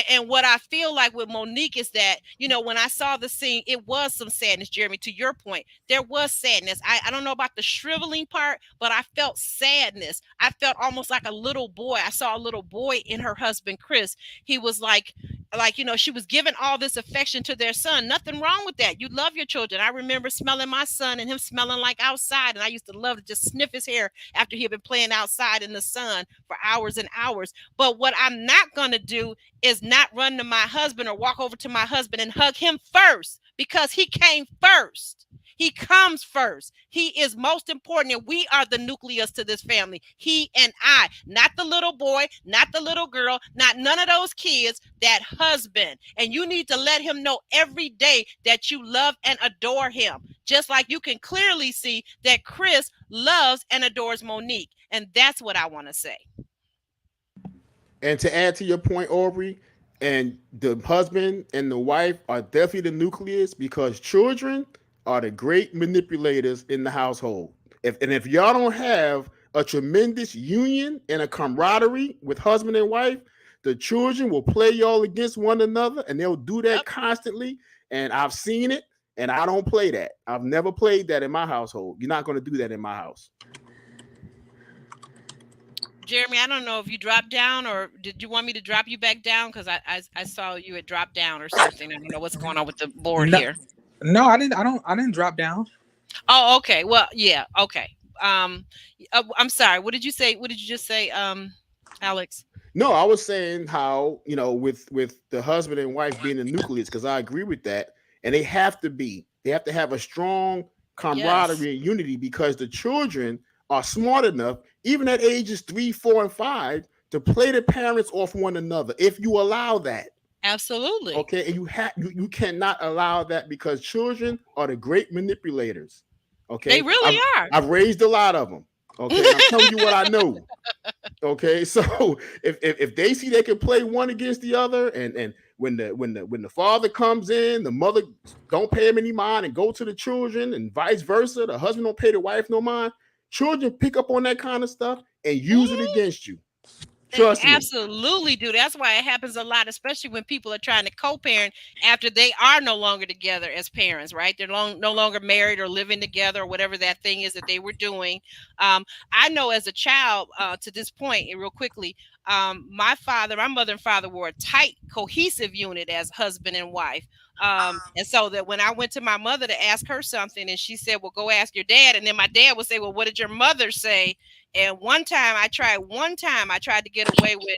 Speaker 2: And what I feel like with Monique is that, when I saw the scene, it was some sadness, Jeremy, to your point. There was sadness. I don't know about the shriveling part, but I felt sadness. I felt almost like a little boy. I saw a little boy in her husband, Chris. He was like, she was giving all this affection to their son. Nothing wrong with that. You love your children. I remember smelling my son and him smelling like outside. And I used to love to just sniff his hair after he had been playing outside in the sun for hours and hours. But what I'm not going to do is not run to my husband or walk over to my husband and hug him first, because he came first. He comes first. He is most important, and we are the nucleus to this family. He and I, not the little boy, not the little girl, not none of those kids, that husband. And you need to let him know every day that you love and adore him, just like you can clearly see that Chris loves and adores Monique. And that's what I want to say.
Speaker 4: And to add to your point, Aubrey, and the husband and the wife are definitely the nucleus, because children are the great manipulators in the household. If y'all don't have a tremendous union and a camaraderie with husband and wife, the children will play y'all against one another, and they'll do that constantly. And I've seen it, and I don't play that. I've never played that in my household. You're not going to do that in my house.
Speaker 2: Jeremy, I don't know if you dropped down, or did you want me to drop you back down? Because I saw you had dropped down or something. I don't know what's going on with the board here.
Speaker 3: No, I didn't drop down.
Speaker 2: Oh, okay. Well, yeah. Okay. I'm sorry. What did you say? What did you just say, Alex?
Speaker 4: No, I was saying how, with the husband and wife being the nucleus, because I agree with that, and they have to have a strong
Speaker 2: Yes,
Speaker 4: camaraderie and unity, because the children are smart enough, even at ages 3, 4, and 5, to play the parents off one another if you allow that.
Speaker 2: absolutely.
Speaker 4: Okay, and you cannot allow that, because children are the great manipulators.
Speaker 2: They
Speaker 4: Okay,
Speaker 2: really are.
Speaker 4: I've raised a lot of them. Okay, and I'm telling you what I know. Okay, so if they see they can play one against the other, and when the father comes in, the mother don't pay him any mind and go to the children, and vice versa, the husband don't pay the wife no mind. Children pick up on that kind of stuff and use it against you.
Speaker 2: They
Speaker 4: Trust me.
Speaker 2: absolutely do. That's why it happens a lot, especially when people are trying to co-parent after they are no longer together as parents, right? They're no longer married or living together or whatever that thing is that they were doing. I know as a child, to this point, and real quickly, my mother and father were a tight, cohesive unit as husband and wife. And so that when I went to my mother to ask her something, and she said, "Well, go ask your dad," and then my dad would say, "Well, what did your mother say?" And one time I tried to get away with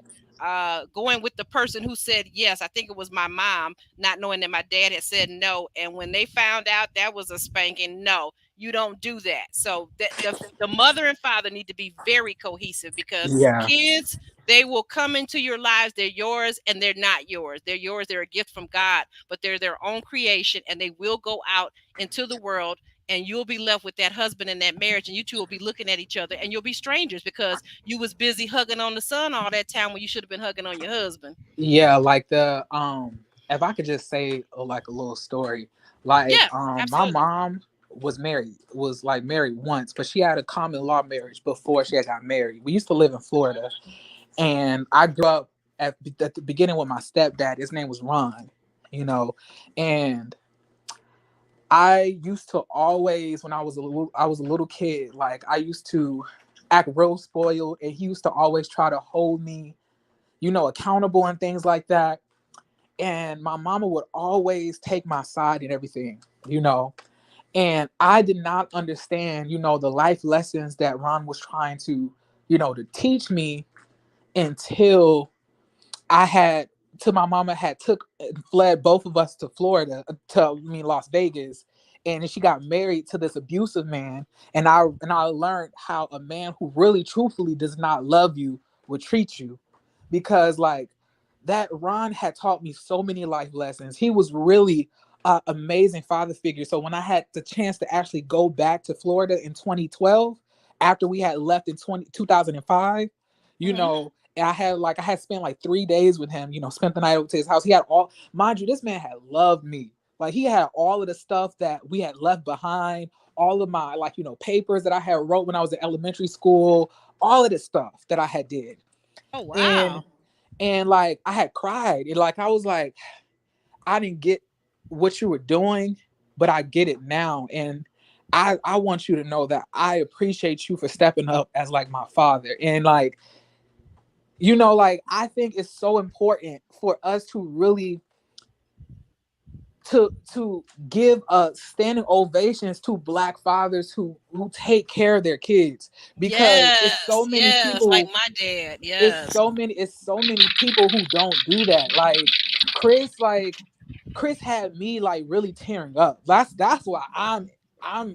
Speaker 2: going with the person who said yes. I think it was my mom, not knowing that my dad had said no. And when they found out, that was a spanking. No, you don't do that. So the mother and father need to be very cohesive, because
Speaker 3: Yeah.
Speaker 2: kids, they will come into your lives. They're yours and they're not yours. They're yours. They're a gift from God, but they're their own creation, and they will go out into the world, and you'll be left with that husband and that marriage, and you two will be looking at each other, and you'll be strangers because you was busy hugging on the son all that time when you should have been hugging on your husband.
Speaker 3: Yeah, like the if I could just say like a little story, like
Speaker 2: Yeah,
Speaker 3: my
Speaker 2: absolutely.
Speaker 3: mom was like married once, but she had a common law marriage before she had got married. We used to live in Florida, and I grew up at the beginning with my stepdad. His name was Ron, you know, and I used to always, when I was a little kid, like I used to act real spoiled, and he used to always try to hold me, accountable and things like that. And my mama would always take my side and everything, you know. And I did not understand, the life lessons that Ron was trying to, to teach me until I had till my mama had took and fled both of us to Florida, Las Vegas, and then she got married to this abusive man, and I learned how a man who really truthfully does not love you would treat you, because like that Ron had taught me so many life lessons. He was really an amazing father figure. So when I had the chance to actually go back to Florida in 2012, after we had left in 2005, you
Speaker 2: Hmm.
Speaker 3: know, I had spent like 3 days with him, spent the night over to his house. He had all, mind you, this man had loved me. Like he had all of the stuff that we had left behind, all of my like, papers that I had wrote when I was in elementary school, all of the stuff that I had did.
Speaker 2: Oh
Speaker 3: And
Speaker 2: wow.
Speaker 3: like I had cried. And like I was like, I didn't get what you were doing, but I get it now. And I want you to know that I appreciate you for stepping up as like my father. And like, like I think it's so important for us to really to give standing ovations to black fathers who take care of their kids, because it's so
Speaker 2: Yes,
Speaker 3: many
Speaker 2: yes, like
Speaker 3: people
Speaker 2: my dad.
Speaker 3: it's
Speaker 2: Yes.
Speaker 3: so many it's so many people who don't do that. Chris had me like really tearing up. That's why I'm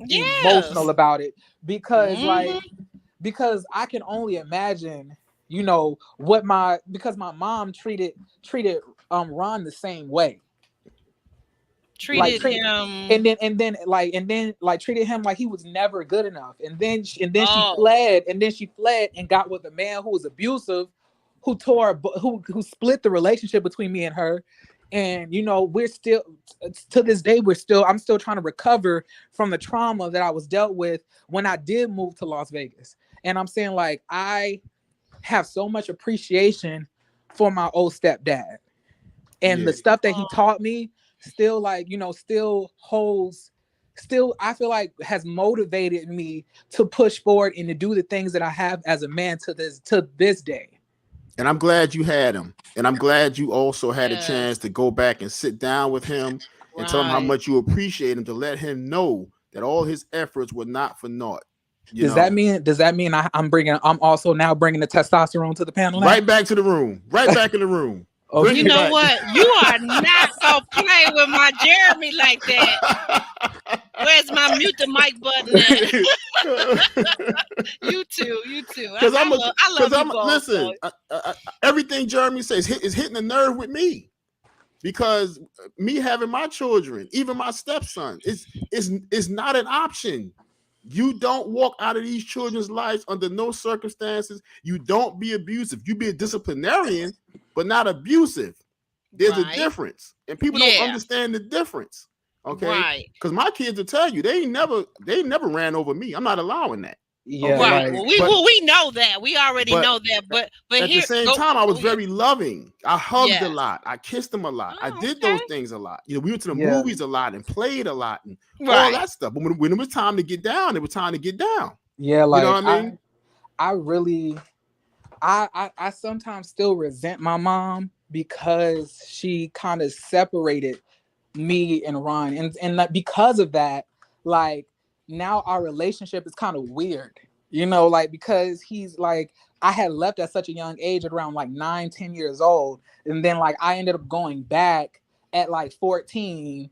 Speaker 2: Yes.
Speaker 3: emotional about it, because
Speaker 2: Hmm.
Speaker 3: because I can only imagine, what because my mom treated Ron the same way. Like
Speaker 2: Treated
Speaker 3: treat
Speaker 2: him.
Speaker 3: and then like treated him like he was never good enough. And then she
Speaker 2: Oh,
Speaker 3: fled, and got with a man who was abusive, who split the relationship between me and her. And we're still, to this day, I'm still trying to recover from the trauma that I was dealt with when I did move to Las Vegas. And I'm saying, like, I have so much appreciation for my old stepdad, and
Speaker 4: Yeah.
Speaker 3: the stuff that he
Speaker 2: oh,
Speaker 3: taught me still, like, still holds, still I feel like has motivated me to push forward and to do the things that I have as a man to this day.
Speaker 4: And I'm glad you had him. And I'm glad you also had a
Speaker 2: yes.
Speaker 4: chance to go back and sit down with him and tell him how
Speaker 2: Right.
Speaker 4: much you appreciate him, to let him know that all his efforts were not for naught. You
Speaker 3: Does
Speaker 4: know,
Speaker 3: that mean I'm also now bringing the testosterone to the panel now?
Speaker 4: right back to the room, right back in the room,
Speaker 3: Okay.
Speaker 4: bring
Speaker 2: You
Speaker 4: it
Speaker 2: know
Speaker 4: back.
Speaker 2: what? You are not gonna play with my Jeremy like that. Where's my mute the mic button at? You too, you too.
Speaker 4: Because
Speaker 2: I love you both. So
Speaker 4: listen. Everything Jeremy says is hitting the nerve with me. Because me having my children, even my stepson, is not an option. You don't walk out of these children's lives under no circumstances. You don't be abusive. You be a disciplinarian, but not abusive. There's a
Speaker 2: right,
Speaker 4: difference, and people don't
Speaker 2: yeah,
Speaker 4: understand the difference. Okay,
Speaker 2: right.
Speaker 4: because my kids will tell you they never ran over me. I'm not allowing that.
Speaker 3: Yeah,
Speaker 4: Okay,
Speaker 2: Right.
Speaker 3: like
Speaker 4: but
Speaker 2: Well, we know that. We already
Speaker 4: but
Speaker 2: know that. But
Speaker 4: at the
Speaker 2: here,
Speaker 4: same
Speaker 2: go
Speaker 4: time, I was
Speaker 2: go ahead.
Speaker 4: very loving. I hugged a
Speaker 2: Yes.
Speaker 4: lot. I kissed them a lot. I
Speaker 2: Oh,
Speaker 4: did those
Speaker 2: okay.
Speaker 4: things a lot. You know, we went to the
Speaker 3: yeah,
Speaker 4: movies a lot and played a lot and all
Speaker 2: Right.
Speaker 4: that stuff. But when it was time to get down, it was time to get down.
Speaker 3: yeah,
Speaker 4: You know
Speaker 3: like
Speaker 4: what I mean?
Speaker 3: I really I sometimes still resent my mom because she kind of separated me and Ron, and like because of that, like now our relationship is kind of weird, like because he's like I had left at such a young age at around like 9, 10 years old, and then like I ended up going back at like 14,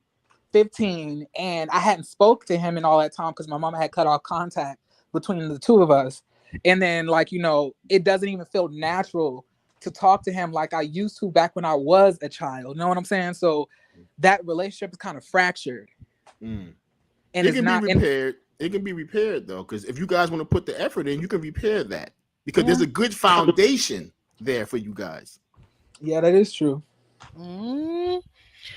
Speaker 3: 15, and I hadn't spoke to him in all that time because my mama had cut off contact between the two of us. And then like, it doesn't even feel natural to talk to him like I used to back when I was a child. You know what I'm saying? So that relationship is kind of fractured.
Speaker 4: Mm.
Speaker 3: And
Speaker 4: It
Speaker 3: it's
Speaker 4: can be
Speaker 3: not and
Speaker 4: repaired. It can be repaired though, because if you guys want to put the effort in, you can repair that because
Speaker 3: yeah,
Speaker 4: there's a good foundation there for you guys.
Speaker 3: yeah, that is true.
Speaker 2: Mm.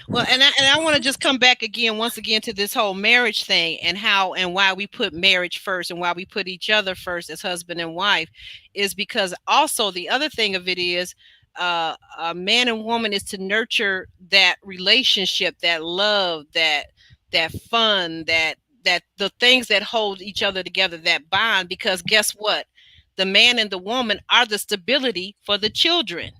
Speaker 2: Well, and I want to just come back again, once again, to this whole marriage thing and how and why we put marriage first and why we put each other first as husband and wife, is because also the other thing of it is, a man and woman is to nurture that relationship, that love, that fun, that the things that hold each other together, that bond. Because guess what? The man and the woman are the stability for the children.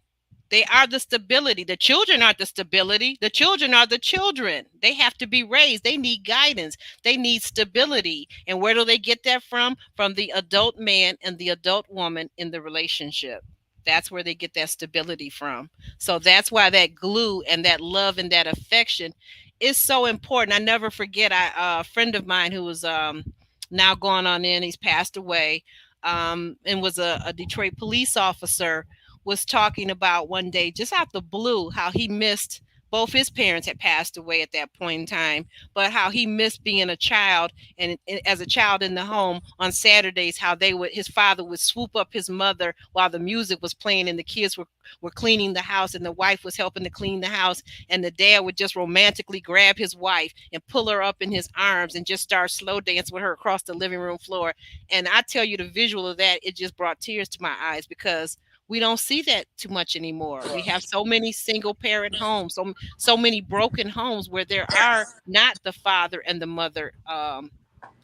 Speaker 2: They are the stability. The children are the stability. The children are the children. They have to be raised. They need guidance. They need stability. And where do they get that from? From the adult man and the adult woman in the relationship. That's where they get that stability from. So that's why that glue and that love and that affection is so important. I never forget, a friend of mine who was now gone on in, he's passed away, and was a Detroit police officer, was talking about one day, just out the blue, how he missed, both his parents had passed away at that point in time, but how he missed being a child, and as a child in the home on Saturdays, how his father would swoop up his mother while the music was playing and the kids were cleaning the house and the wife was helping to clean the house, and the dad would just romantically grab his wife and pull her up in his arms and just start slow dance with her across the living room floor. And I tell you, the visual of that, it just brought tears to my eyes, because we don't see that too much anymore. We have so many single parent homes, so many broken homes where there are not the father and the mother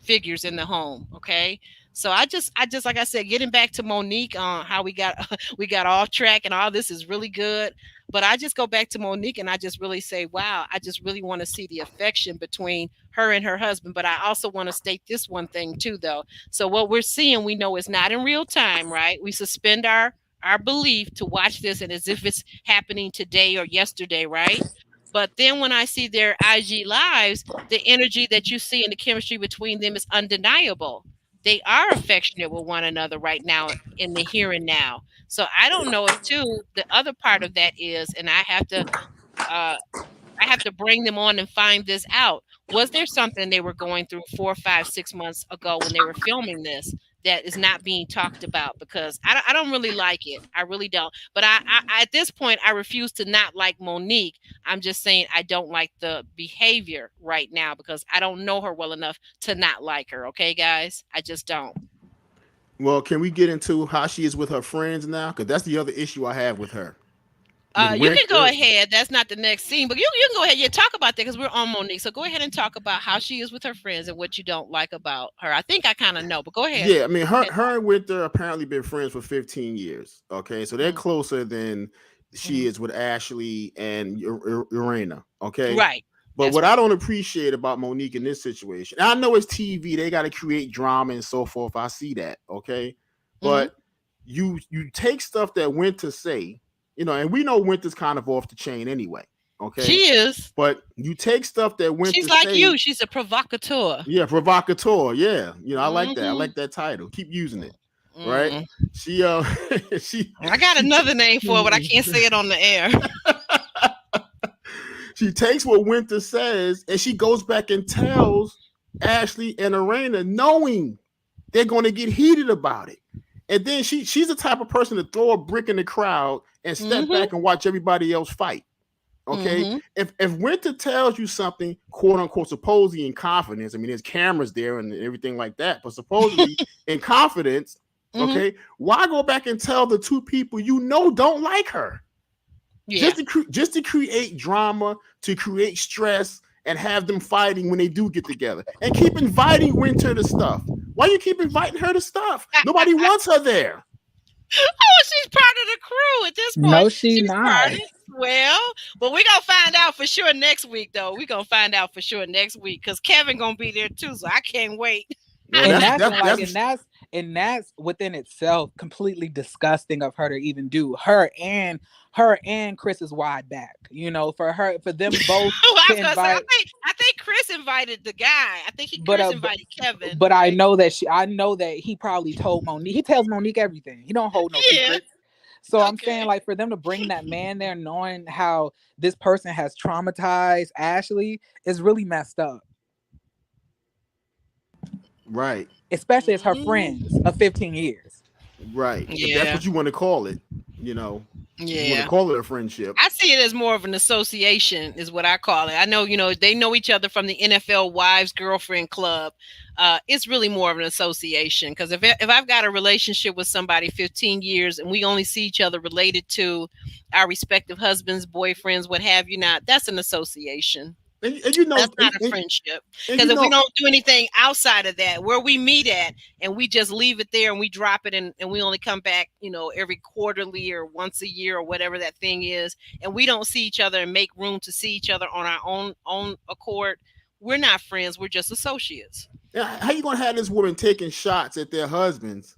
Speaker 2: figures in the home. Okay. So I just like I said, getting back to Monique on how we got we got off track and all this is really good. But I just go back to Monique and I just really say, wow, I just really want to see the affection between her and her husband. But I also want to state this one thing too, though. So what we're seeing, we know it's not in real time, right? We suspend our belief to watch this and as if it's happening today or yesterday, right? But then when I see their IG lives, the energy that you see and the chemistry between them is undeniable. They are affectionate with one another right now in the here and now. So I don't know if too the other part of that is, and uh, I have to bring them on and find this out. Was there something they were going through 4, 5, 6 months ago when they were filming this that is not being talked about? Because I don't really like it. I really don't. But at this point, I refuse to not like Monique. I'm just saying I don't like the behavior right now because I don't know her well enough to not like her. Okay, guys? I just don't.
Speaker 4: Well, can we get into how she is with her friends now? Because that's the other issue I have with her. With
Speaker 2: You
Speaker 4: where,
Speaker 2: can go ahead. That's not the next scene, but you can go ahead. Yeah, talk about that because we're on Monique. So go ahead and talk about how she is with her friends and what you don't like about her. I think I kind of know, but go ahead.
Speaker 4: yeah, I mean,
Speaker 2: Go ahead.
Speaker 4: her and Winter apparently been friends for 15 years. Okay, so they're
Speaker 2: Mm,
Speaker 4: closer than she
Speaker 2: mm.
Speaker 4: is with Ashley and Urena. Okay,
Speaker 2: Right.
Speaker 4: But what I don't appreciate about Monique in this situation, and I know it's TV, they got to create drama and so forth. I see that, okay, but you take stuff that Winter say, and we know Winter's kind of off the chain anyway, okay.
Speaker 2: She is,
Speaker 4: but you take stuff that Winter
Speaker 2: she's like
Speaker 4: say,
Speaker 2: you. She's a provocateur.
Speaker 4: Yeah, provocateur. Yeah, I like that. I like that title. Keep using it. Right? She she.
Speaker 2: I got another name for it, but I can't say it on the air.
Speaker 4: She takes what Winter says and she goes back and tells Ashley and Arena, knowing they're going to get heated about it. And then she's the type of person to throw a brick in the crowd and step back and watch everybody else fight. Okay. If Winter tells you something, quote unquote, supposedly in confidence, I mean, there's cameras there and everything like that, but supposedly in confidence, okay, why go back and tell the two people don't like her? Yeah. Just to create drama, to create stress, and have them fighting when they do get together, and keep inviting Winter to stuff. Why you keep inviting her to stuff? Nobody wants her there.
Speaker 2: Oh, she's part of the crew at this point.
Speaker 3: No, she's not.
Speaker 2: Well, but we're gonna find out for sure next week, though. We're gonna find out for sure next week because Kevin gonna be there too, so I can't wait.
Speaker 3: And that's within itself completely disgusting of her to even do. Her and Chris is wide back. For them both.
Speaker 2: I think Chris invited the guy. I think Chris invited Kevin.
Speaker 3: But right? I know that he probably told Monique. He tells Monique everything. He don't hold no secrets. So I'm saying, like, for them to bring that man there, knowing how this person has traumatized Ashley, is really messed up.
Speaker 4: Right.
Speaker 3: Especially as her friends of 15 years.
Speaker 4: Right. Yeah. That's what you want to call it, Yeah. You want to call it a friendship.
Speaker 2: I see it as more of an association is what I call it. I know, they know each other from the NFL Wives Girlfriend Club. It's really more of an association because if I've got a relationship with somebody 15 years and we only see each other related to our respective husbands, boyfriends, what have you not, that's an association.
Speaker 4: And that's
Speaker 2: not a friendship, because if we don't do anything outside of that, where we meet at and we just leave it there and we drop it and we only come back, every quarterly or once a year or whatever that thing is, and we don't see each other and make room to see each other on our own accord, we're not friends. We're just associates.
Speaker 4: How you gonna have this woman taking shots at their husbands,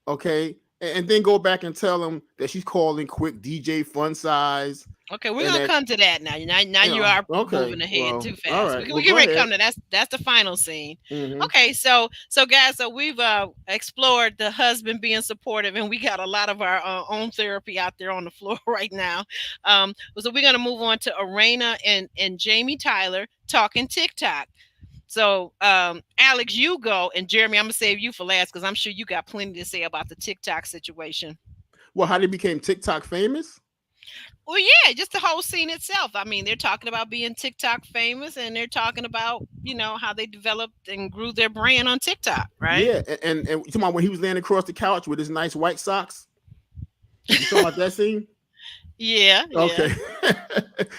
Speaker 4: okay, and then go back and tell them that she's calling quick DJ Fun Size?
Speaker 2: Okay, we're gonna come to that now. Now you are moving ahead too fast. Right. We get ready to come to that's the final scene. Okay, so guys, we've explored the husband being supportive, and we got a lot of our own therapy out there on the floor right now. So we're gonna move on to Arena and Jamie Tyler talking TikTok. So Alex, you go, and Jeremy, I'm gonna save you for last because I'm sure you got plenty to say about the TikTok situation.
Speaker 4: Well, how they became TikTok famous?
Speaker 2: Well, yeah, just the whole scene itself. I mean, they're talking about being TikTok famous, and they're talking about, how they developed and grew their brand on TikTok, right?
Speaker 4: Yeah, and you talking about when he was laying across the couch with his nice white socks? You talking about that scene?
Speaker 2: Yeah.
Speaker 4: Okay.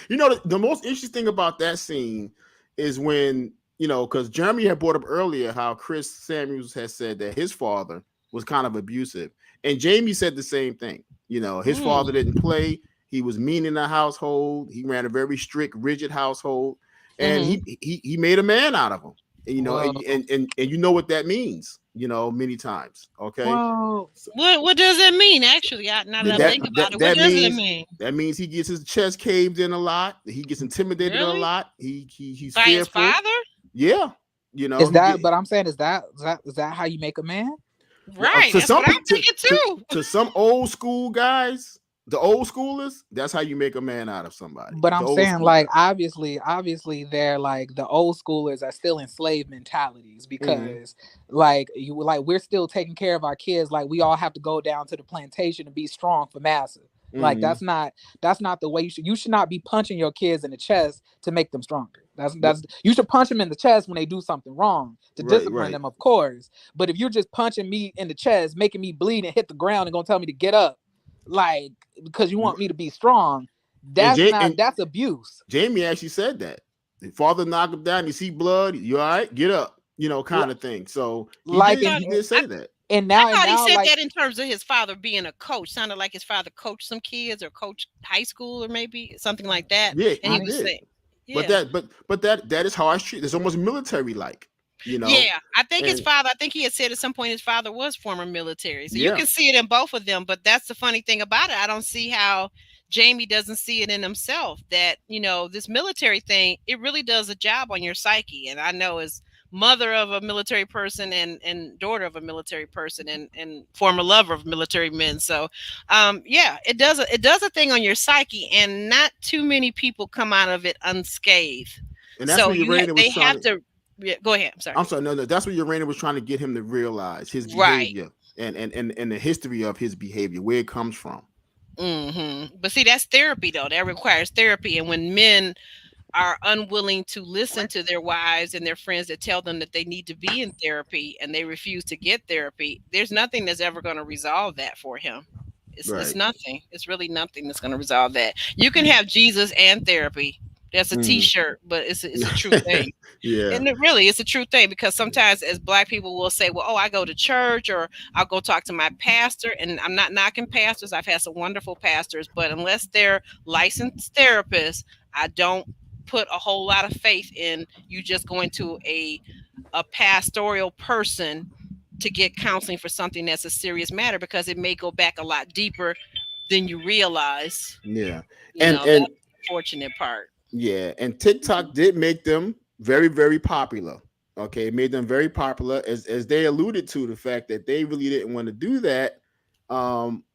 Speaker 4: The most interesting thing about that scene is when, because Jeremy had brought up earlier how Chris Samuels has said that his father was kind of abusive. And Jamie said the same thing. His father didn't play. He was mean in the household. He ran a very strict, rigid household, and he made a man out of him. And, and you know what that means. Many times. Okay.
Speaker 3: Whoa.
Speaker 2: What does it mean? Actually, now that I think about it, what does it mean?
Speaker 4: That means he gets his chest caved in a lot. He gets intimidated a lot. He's
Speaker 2: by
Speaker 4: fearful.
Speaker 2: His father.
Speaker 4: Yeah.
Speaker 3: Is that? But I'm saying, is that how you make a man?
Speaker 2: Right. That's what I'm thinking too.
Speaker 4: To some old school guys. The old schoolers, that's how you make a man out of somebody.
Speaker 3: But I'm saying, like, obviously, they're like the old schoolers are still in slave mentalities because, we're still taking care of our kids. Like, we all have to go down to the plantation and be strong for massa. Like, that's not the way you should not be punching your kids in the chest to make them stronger. You should punch them in the chest when they do something wrong to discipline them, of course. But if you're just punching me in the chest, making me bleed and hit the ground and gonna tell me to get up, like, because you want me to be strong, that's abuse.
Speaker 4: Jamie actually said that. The father knocked him down, you see blood, you all right, get up, kind of thing. So he did say that.
Speaker 3: And now
Speaker 2: I thought he said that in terms of his father being a coach. Sounded like his father coached some kids or coached high school or maybe something like that.
Speaker 4: Yeah,
Speaker 2: and he was saying,
Speaker 4: But
Speaker 2: Yeah.
Speaker 4: that is how I treat. It's almost military like, you know.
Speaker 2: Yeah, I think his
Speaker 4: And
Speaker 2: father, I think he had said at some point his father was former military. So you
Speaker 4: yeah,
Speaker 2: can see it in both of them. But that's the funny thing about it. I don't see how Jamie doesn't see it in himself that, this military thing, it really does a job on your psyche. And I know as mother of a military person and daughter of a military person and former lover of military men. So yeah, it does a thing on your psyche, and not too many people come out of it unscathed.
Speaker 4: and that's
Speaker 2: So
Speaker 4: what Urania was
Speaker 2: they
Speaker 4: trying
Speaker 2: have
Speaker 4: to.
Speaker 2: to. Yeah, go ahead. I'm sorry.
Speaker 4: I'm sorry, no. That's what Urania was trying to get him to realize his
Speaker 2: Right.
Speaker 4: behavior and the history of his behavior, where it comes from.
Speaker 2: But see, that's therapy though. That requires therapy. And when men are unwilling to listen to their wives and their friends that tell them that they need to be in therapy and they refuse to get therapy, there's nothing that's ever going to resolve that for him. It's
Speaker 4: Right.
Speaker 2: nothing. It's really nothing that's going to resolve that. You can have Jesus and therapy. That's a
Speaker 4: Mm.
Speaker 2: T-shirt, but it's a true thing.
Speaker 4: Yeah.
Speaker 2: And it really it's a true thing, because sometimes as black people will say, well, oh, I go to church or I'll go talk to my pastor. And I'm not knocking pastors. I've had some wonderful pastors, but unless they're licensed therapists, I don't put a whole lot of faith in you just going to a pastoral person to get counseling for something that's a serious matter, because it may go back a lot deeper than you realize.
Speaker 4: Yeah.
Speaker 2: You
Speaker 4: And
Speaker 2: know,
Speaker 4: and
Speaker 2: that's the fortunate part.
Speaker 4: yeah, and TikTok did make them very, very popular. Okay, it made them very popular, as they alluded to the fact that they really didn't want to do that.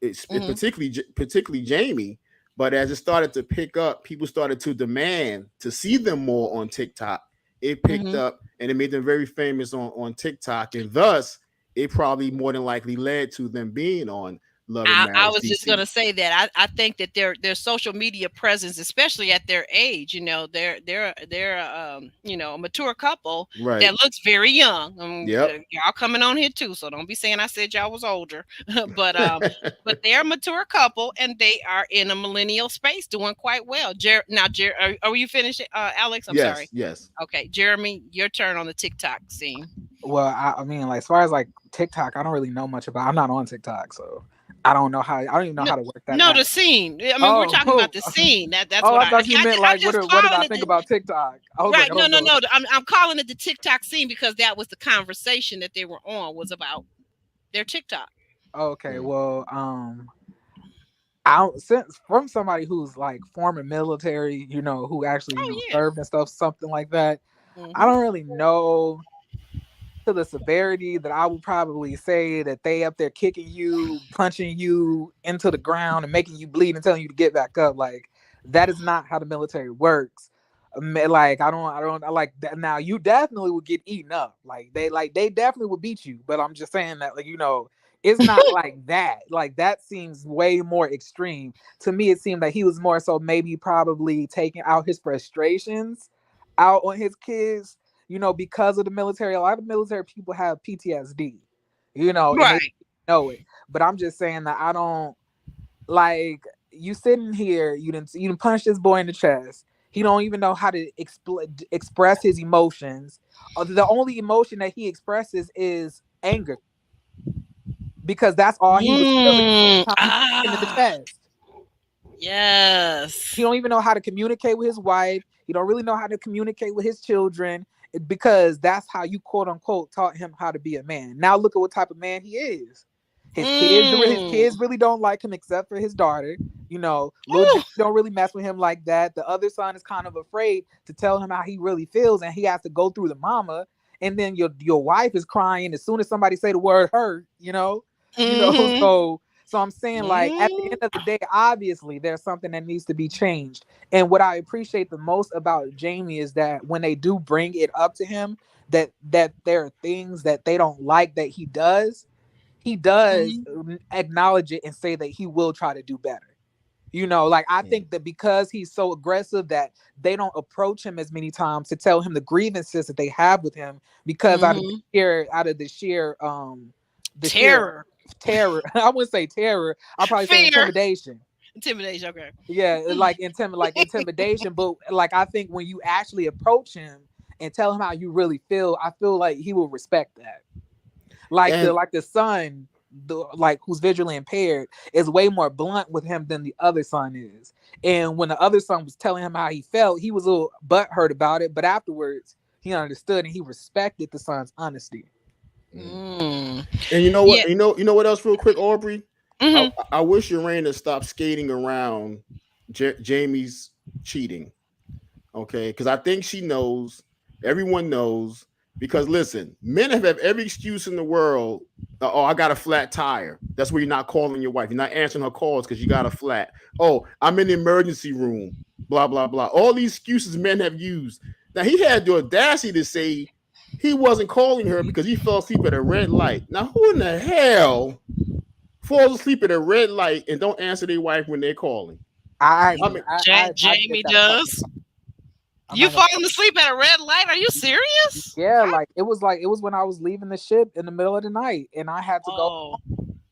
Speaker 4: It's
Speaker 2: Hmm.
Speaker 4: particularly Jamie, but as it started to pick up, people started to demand to see them more on TikTok. It picked
Speaker 2: Hmm.
Speaker 4: up, and it made them very famous on TikTok, and thus it probably more than likely led to them being on Love and
Speaker 2: I
Speaker 4: Marriage
Speaker 2: was just gonna
Speaker 4: DC.
Speaker 2: say that I think that their social media presence, especially at their age, they're a mature couple
Speaker 4: Right.
Speaker 2: that looks very young.
Speaker 4: Yep.
Speaker 2: Y'all coming on here too, so don't be saying I said y'all was older. But they're a mature couple and they are in a millennial space doing quite well. Are you finished, Alex? I'm
Speaker 4: Yes.
Speaker 2: sorry.
Speaker 4: Yes.
Speaker 2: Okay, Jeremy, your turn on the TikTok scene.
Speaker 3: Well, I mean, like as far as like TikTok, I don't really know much about. I'm not on TikTok, so I don't know how. I don't even know
Speaker 2: No,
Speaker 3: how to work that
Speaker 2: no,
Speaker 3: app.
Speaker 2: the scene. I mean, we're
Speaker 3: Oh,
Speaker 2: talking about the scene. That's
Speaker 3: oh,
Speaker 2: what
Speaker 3: I
Speaker 2: I.
Speaker 3: thought you meant
Speaker 2: I'm
Speaker 3: like
Speaker 2: just
Speaker 3: what did I
Speaker 2: calling it
Speaker 3: think about TikTok? I was like,
Speaker 2: right.
Speaker 3: I
Speaker 2: No,
Speaker 3: don't
Speaker 2: no,
Speaker 3: know.
Speaker 2: no. I'm calling it the TikTok scene because that was the conversation that they were on, was about their TikTok.
Speaker 3: Okay,
Speaker 4: Mm.
Speaker 3: well, I since from somebody who's like former military, who actually
Speaker 2: Oh yeah.
Speaker 3: served and stuff, something like that. I
Speaker 2: Hmm.
Speaker 3: don't really know to the severity that I would probably say that they up there kicking you, punching you into the ground and making you bleed and telling you to get back up. Like that is not how the military works. Like I like that. Now you definitely would get eaten up. They definitely would beat you. But I'm just saying that it's not like that. Like that seems way more extreme to me. It seemed like he was more so maybe probably taking out his frustrations out on his kids, because of the military. A lot of military people have PTSD, and they
Speaker 2: Right.
Speaker 3: know it. But I'm just saying that I don't like you sitting here. You didn't punch this boy in the chest. He don't even know how to express his emotions. The only emotion that he expresses is anger because that's all he was feeling
Speaker 2: Mm,
Speaker 3: the time you punched him in the chest. He
Speaker 2: yes.
Speaker 3: don't even know how to communicate with his wife. He don't really know how to communicate with his children because that's how you quote unquote taught him how to be a man. Now look at what type of man he is. His
Speaker 2: Mm.
Speaker 3: kids really don't like him except for his daughter. Little
Speaker 2: Ooh.
Speaker 3: Jimmy don't really mess with him like that. The other son is kind of afraid to tell him how he really feels, and he has to go through the mama. And then your wife is crying as soon as somebody say the word hurt.
Speaker 2: Hmm.
Speaker 3: So I'm saying, like, at the end of the day, obviously there's something that needs to be changed. And what I appreciate the most about Jamie is that when they do bring it up to him, that there are things that they don't like that he does acknowledge it and say that he will try to do better. Like I
Speaker 4: Mm.
Speaker 3: think that because he's so aggressive that they don't approach him as many times to tell him the grievances that they have with him because
Speaker 2: Hmm.
Speaker 3: the sheer
Speaker 2: Terror.
Speaker 3: terror. I wouldn't say terror. I'll probably say
Speaker 2: Fear.
Speaker 3: intimidation.
Speaker 2: Intimidation. Okay.
Speaker 3: Yeah, like intimidation. But like I think when you actually approach him and tell him how you really feel, I feel like he will respect that. Like the
Speaker 4: And
Speaker 3: like the son who's visually impaired is way more blunt with him than the other son is. And when the other son was telling him how he felt, he was a little butthurt about it, but afterwards he understood and he respected the son's honesty.
Speaker 2: Mm.
Speaker 4: And you know
Speaker 2: Yeah.
Speaker 4: what? You know what else, real quick, Aubrey.
Speaker 2: Mhm.
Speaker 4: I wish Urena stopped skating around Jamie's cheating. Okay, because I think she knows. Everyone knows. Because listen, men have every excuse in the world. Oh, I got a flat tire. That's where you're not calling your wife. You're not answering her calls because you got a flat. Oh, I'm in the emergency room. Blah blah blah. All these excuses men have used. Now he had the audacity to say he wasn't calling her because he fell asleep at a red light. Now who in the hell falls asleep at a red light and don't answer their wife when they're calling?
Speaker 3: I
Speaker 4: I mean,
Speaker 3: I did
Speaker 2: Jamie
Speaker 3: that a couple
Speaker 2: does.
Speaker 3: times. I'm
Speaker 2: You
Speaker 3: not gonna,
Speaker 2: falling asleep at a red light? Are you serious?
Speaker 3: yeah, like it was when I was leaving the ship in the middle of the night and I had to go.
Speaker 2: Oh,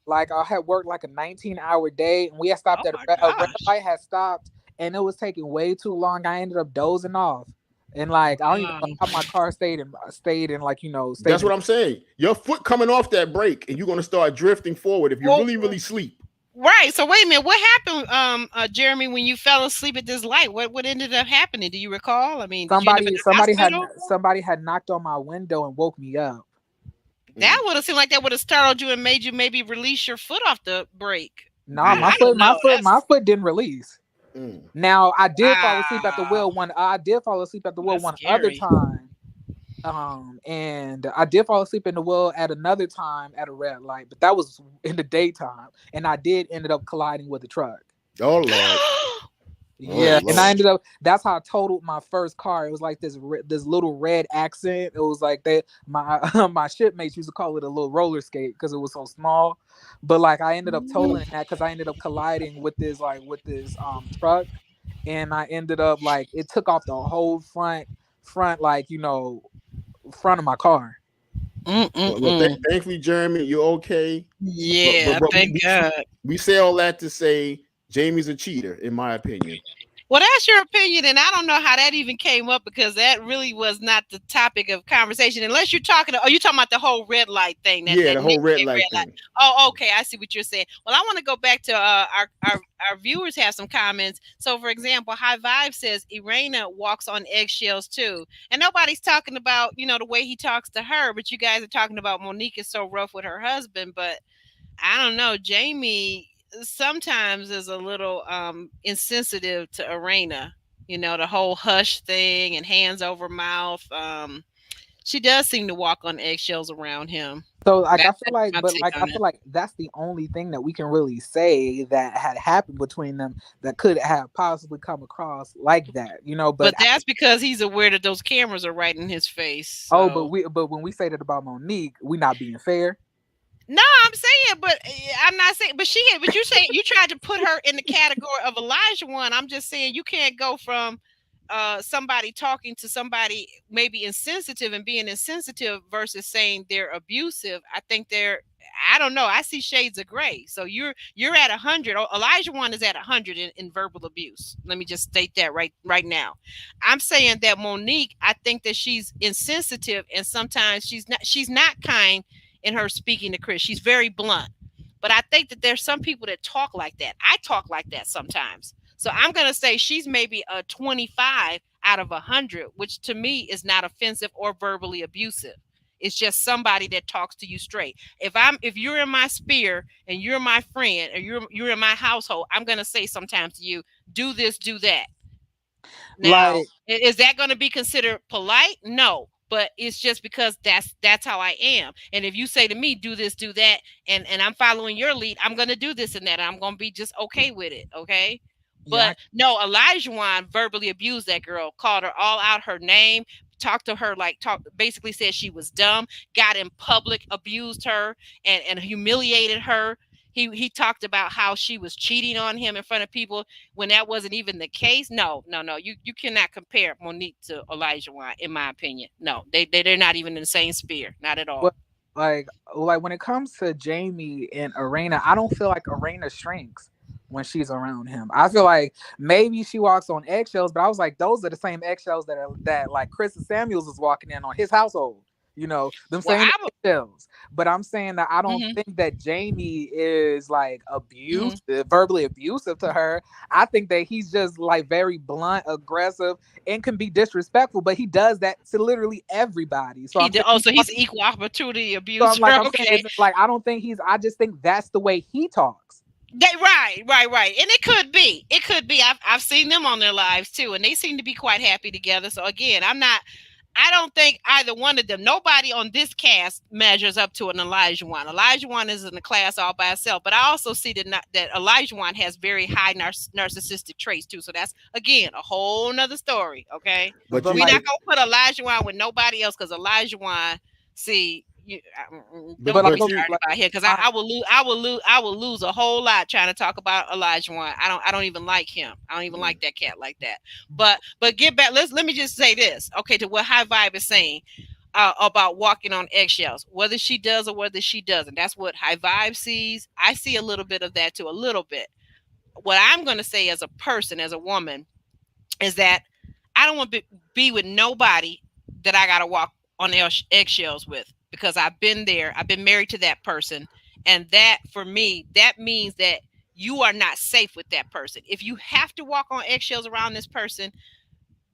Speaker 3: Like I had worked like a 19-hour day, and we had stopped
Speaker 2: oh
Speaker 3: at
Speaker 2: my
Speaker 3: a red
Speaker 2: gosh.
Speaker 3: light had stopped, and it was taking way too long. I ended up dozing off, and like I don't even know
Speaker 2: Wow.
Speaker 3: how my car stayed in stayed
Speaker 4: that's
Speaker 3: in.
Speaker 4: what I'm saying. Your foot coming off that brake, and you're going to start drifting forward if you
Speaker 2: Well,
Speaker 4: really sleep.
Speaker 2: right. So wait a minute. What happened, Jeremy, when you fell asleep at this light? What ended up happening? Do you recall? I mean, did you end up in
Speaker 3: Somebody
Speaker 2: the
Speaker 3: somebody had
Speaker 2: hospital?
Speaker 3: somebody had knocked on my window and woke me up.
Speaker 2: That would have seemed like that would have startled you and made you maybe release your foot off the brake.
Speaker 3: Nah,
Speaker 2: I don't know.
Speaker 3: my
Speaker 2: That's
Speaker 3: foot didn't release.
Speaker 4: Mm.
Speaker 3: Now I did fall asleep at the
Speaker 2: wow.
Speaker 3: wheel one. I did fall asleep at the wheel
Speaker 2: That's
Speaker 3: one other
Speaker 2: scary.
Speaker 3: time. And I did fall asleep in the wheel at another time at a red light, but that was in the daytime, and I did ended up colliding with a truck.
Speaker 4: Oh Lord. Oh
Speaker 3: Yeah, and I
Speaker 4: Lord.
Speaker 3: ended up. That's how I totaled my first car. It was like this little red accent. It was like that. My my shipmates used to call it a little roller skate because it was so small. But like I ended up totaling that because I ended up colliding with this truck, and I ended up like it took off the whole front front of my car.
Speaker 4: Well,
Speaker 2: Mm-mm-mm.
Speaker 4: thankfully, Jeremy, you're okay.
Speaker 2: Yeah,
Speaker 4: But
Speaker 2: thank God.
Speaker 4: we say all that to say Jamie's a cheater, in my opinion.
Speaker 2: Well, that's your opinion, and I don't know how that even came up because that really was not the topic of conversation. Unless you're talking, oh, you're talking about the whole red light thing. That
Speaker 4: Yeah,
Speaker 2: that
Speaker 4: the whole red
Speaker 2: nickname,
Speaker 4: light
Speaker 2: red light.
Speaker 4: thing.
Speaker 2: Oh, okay, I see what you're saying. Well, I want to go back to our viewers have some comments. So, for example, High Vibe says Irena walks on eggshells too, and nobody's talking about the way he talks to her, but you guys are talking about Monique is so rough with her husband, but I don't know. Jamie sometimes is a little insensitive to Arena. The whole hush thing and hands over mouth. She does seem to walk on eggshells around him.
Speaker 3: So like
Speaker 2: That's my take
Speaker 3: I
Speaker 2: on
Speaker 3: feel
Speaker 2: it.
Speaker 3: like that's the only thing that we can really say that had happened between them that could have possibly come across like that. But
Speaker 2: But that's because he's aware that those cameras are right in his face.
Speaker 3: oh,
Speaker 2: So
Speaker 3: but when we say that about Monique, we not being fair.
Speaker 2: no, I'm saying, but I'm not saying. But you say you tried to put her in the category of Elijah one. I'm just saying you can't go from somebody talking to somebody maybe insensitive and being insensitive versus saying they're abusive. I think they're. I don't know. I see shades of gray. So you're at 100. Elijah one is at 100 in verbal abuse. Let me just state that right now. I'm saying that Monique. I think that she's insensitive and sometimes she's not kind in her speaking to Chris. She's very blunt. But I think that there's some people that talk like that. I talk like that sometimes. So I'm going to say she's maybe a 25 out of 100, which to me is not offensive or verbally abusive. It's just somebody that talks to you straight. If you're in my sphere and you're my friend or you're in my household, I'm going to say sometimes to you, do this, do that. Now,
Speaker 3: Like
Speaker 2: is that going to be considered polite? No, but it's just because that's how I am. And if you say to me, do this, do that, and I'm following your lead, I'm going to do this and that. And I'm going to be just okay with it. Okay.
Speaker 3: yeah,
Speaker 2: But no, Elijah Wan verbally abused that girl, called her all out her name, talked to her basically said she was dumb, got in public, abused her, and humiliated her. He talked about how she was cheating on him in front of people when that wasn't even the case. No, no, no. You cannot compare Monique to Elijah Wan, in my opinion. No, they're not even in the same sphere. Not at
Speaker 3: but
Speaker 2: all.
Speaker 3: like when it comes to Jamie and Arena, I don't feel like Arena shrinks when she's around him. I feel like maybe she walks on eggshells, but I was like, those are the same eggshells that like Chris Samuels was walking in on his household. Them
Speaker 2: Well,
Speaker 3: same eggshells. But I'm saying that I don't
Speaker 2: Hmm.
Speaker 3: think that Jamie is like
Speaker 2: Hmm.
Speaker 3: abusive, verbally abusive to her. I think that he's just like very blunt, aggressive, and can be disrespectful. But he does that to literally everybody. So
Speaker 2: He
Speaker 3: I'm
Speaker 2: did.
Speaker 3: saying
Speaker 2: Oh, so he's equal opportunity
Speaker 3: so I'm
Speaker 2: abuser.
Speaker 3: like I'm saying
Speaker 2: Okay.
Speaker 3: it's like I don't think he's. I just think that's the way he talks.
Speaker 2: Right. And it could be. It could be. I've seen them on their lives too, and they seem to be quite happy together. So again, I don't think either one of them, nobody on this cast measures up to an Elijah Wan. Elijah Wan is in the class all by itself, but I also see that Elijah Wan has very high narcissistic traits too. So that's again a whole nother story. Okay,
Speaker 4: But
Speaker 3: But
Speaker 4: you,
Speaker 2: we're not
Speaker 3: like,
Speaker 4: but
Speaker 2: gonna put Elijah Wan with nobody else because Elijah Wan, see,
Speaker 4: but
Speaker 2: don't
Speaker 3: but
Speaker 2: get
Speaker 3: like,
Speaker 2: me
Speaker 4: but
Speaker 3: okay,
Speaker 2: started
Speaker 4: you,
Speaker 3: like
Speaker 2: about here because
Speaker 3: I,
Speaker 2: I will lose a whole lot trying to talk about Elijah Wan. I don't even like him. I don't even like that cat like that. But get back. Let me just say this. Okay, to what High Vibe is saying about walking on eggshells, whether she does or whether she doesn't. That's what High Vibe sees. I see a little bit of that too, a little bit. What I'm going to say as a person, as a woman, is that I don't want to be with nobody that I got to walk on eggshells with because I've been there. I've been married to that person. And that for me, that means that you are not safe with that person. If you have to walk on eggshells around this person,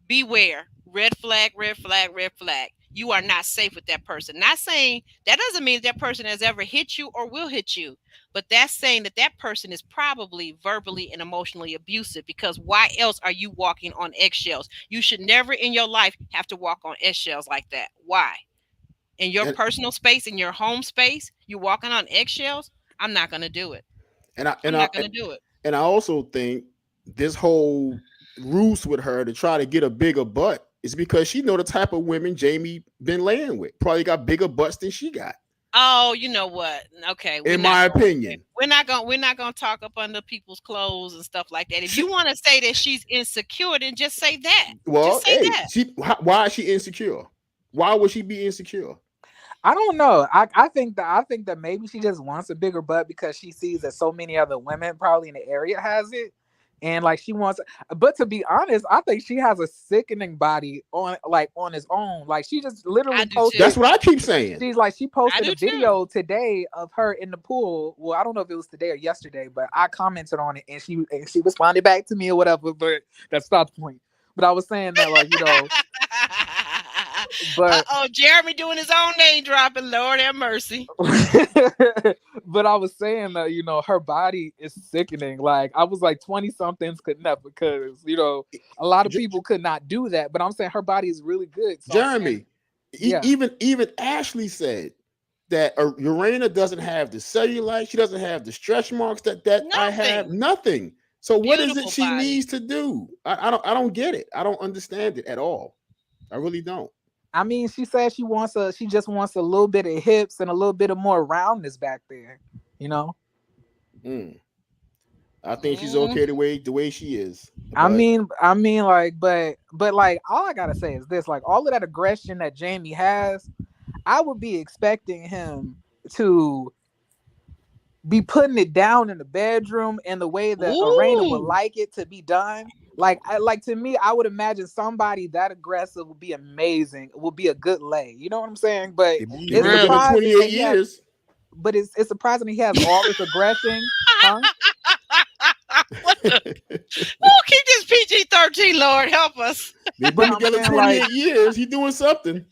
Speaker 2: beware. Red flag, red flag, red flag. You are not safe with that person. Not saying that doesn't mean that person has ever hit you or will hit you, but that's saying that that person is probably verbally and emotionally abusive because why else are you walking on eggshells? You should never in your life have to walk on eggshells like that. Why? In your
Speaker 4: and
Speaker 2: personal space, in your home space, you're walking on eggshells? I'm not going to do it.
Speaker 4: and I and
Speaker 2: I'm
Speaker 4: I
Speaker 2: not going to do it.
Speaker 4: and I also think this whole ruse with her to try to get a bigger butt is because she know the type of women Jamie been laying with. Probably got bigger butts than she got,
Speaker 2: Oh, you know what? Okay, we're
Speaker 4: in
Speaker 2: not
Speaker 4: my
Speaker 2: going.
Speaker 4: opinion.
Speaker 2: We're not going to talk up under people's clothes and stuff like that. If
Speaker 4: She,
Speaker 2: you want to say that she's insecure, then just say that. Just
Speaker 4: well,
Speaker 2: say
Speaker 4: hey,
Speaker 2: that.
Speaker 4: why is she insecure? Why would she be insecure?
Speaker 3: I don't know. I think that maybe she just wants a bigger butt because she sees that so many other women probably in the area has it. And like she wants, but to be honest, I think she has a sickening body on its own. Like she just
Speaker 2: I
Speaker 3: literally
Speaker 2: do
Speaker 4: That's
Speaker 3: posted.
Speaker 2: too.
Speaker 4: what I keep saying.
Speaker 3: She
Speaker 2: I
Speaker 3: posted a
Speaker 2: do too.
Speaker 3: video today of her in the pool. Well, I don't know if it was today or yesterday, but I commented on it and she responded back to me or whatever. But that's not the point. But I was saying that like but
Speaker 2: Oh, Jeremy doing his own name dropping. Lord have mercy.
Speaker 3: but I was saying that her body is sickening. Like I was like 20 somethings could never because a lot of
Speaker 4: J-
Speaker 3: people could not do that. But I'm saying her body is really good. So I'm saying
Speaker 4: Jeremy,
Speaker 3: yeah.
Speaker 4: even Ashley said that Urana doesn't have the cellulite. She doesn't have the stretch marks that I have.
Speaker 2: Nothing.
Speaker 4: Nothing. So what is it
Speaker 2: Beautiful
Speaker 4: she
Speaker 2: body.
Speaker 4: needs to do? I don't get it. I don't understand it at all. I really don't.
Speaker 3: I mean, she said she just wants a little bit of hips and a little bit of more roundness back there. You know.
Speaker 4: Mm. I think she's
Speaker 2: Mm.
Speaker 4: okay the way she is.
Speaker 3: I
Speaker 4: But
Speaker 3: mean, like, but like, all I gotta say is this: like, all of that aggression that Jamie has, I would be expecting him to be putting it down in the bedroom in the way that Arena would
Speaker 2: Ooh.
Speaker 3: like it to be done. Like to me, I would imagine somebody that aggressive would be amazing. Would be a good lay. You know what I'm saying? But
Speaker 4: he
Speaker 3: it's
Speaker 4: would have been in
Speaker 2: Really?
Speaker 3: surprising that
Speaker 4: 28
Speaker 3: he has.
Speaker 4: years.
Speaker 3: But it's surprising that he has all this aggression, huh?
Speaker 2: What the? Oh, keep this PG-13, Lord help us.
Speaker 4: They've
Speaker 3: But
Speaker 4: been
Speaker 3: I'm
Speaker 4: together
Speaker 3: saying like
Speaker 4: 28 years. He doing something.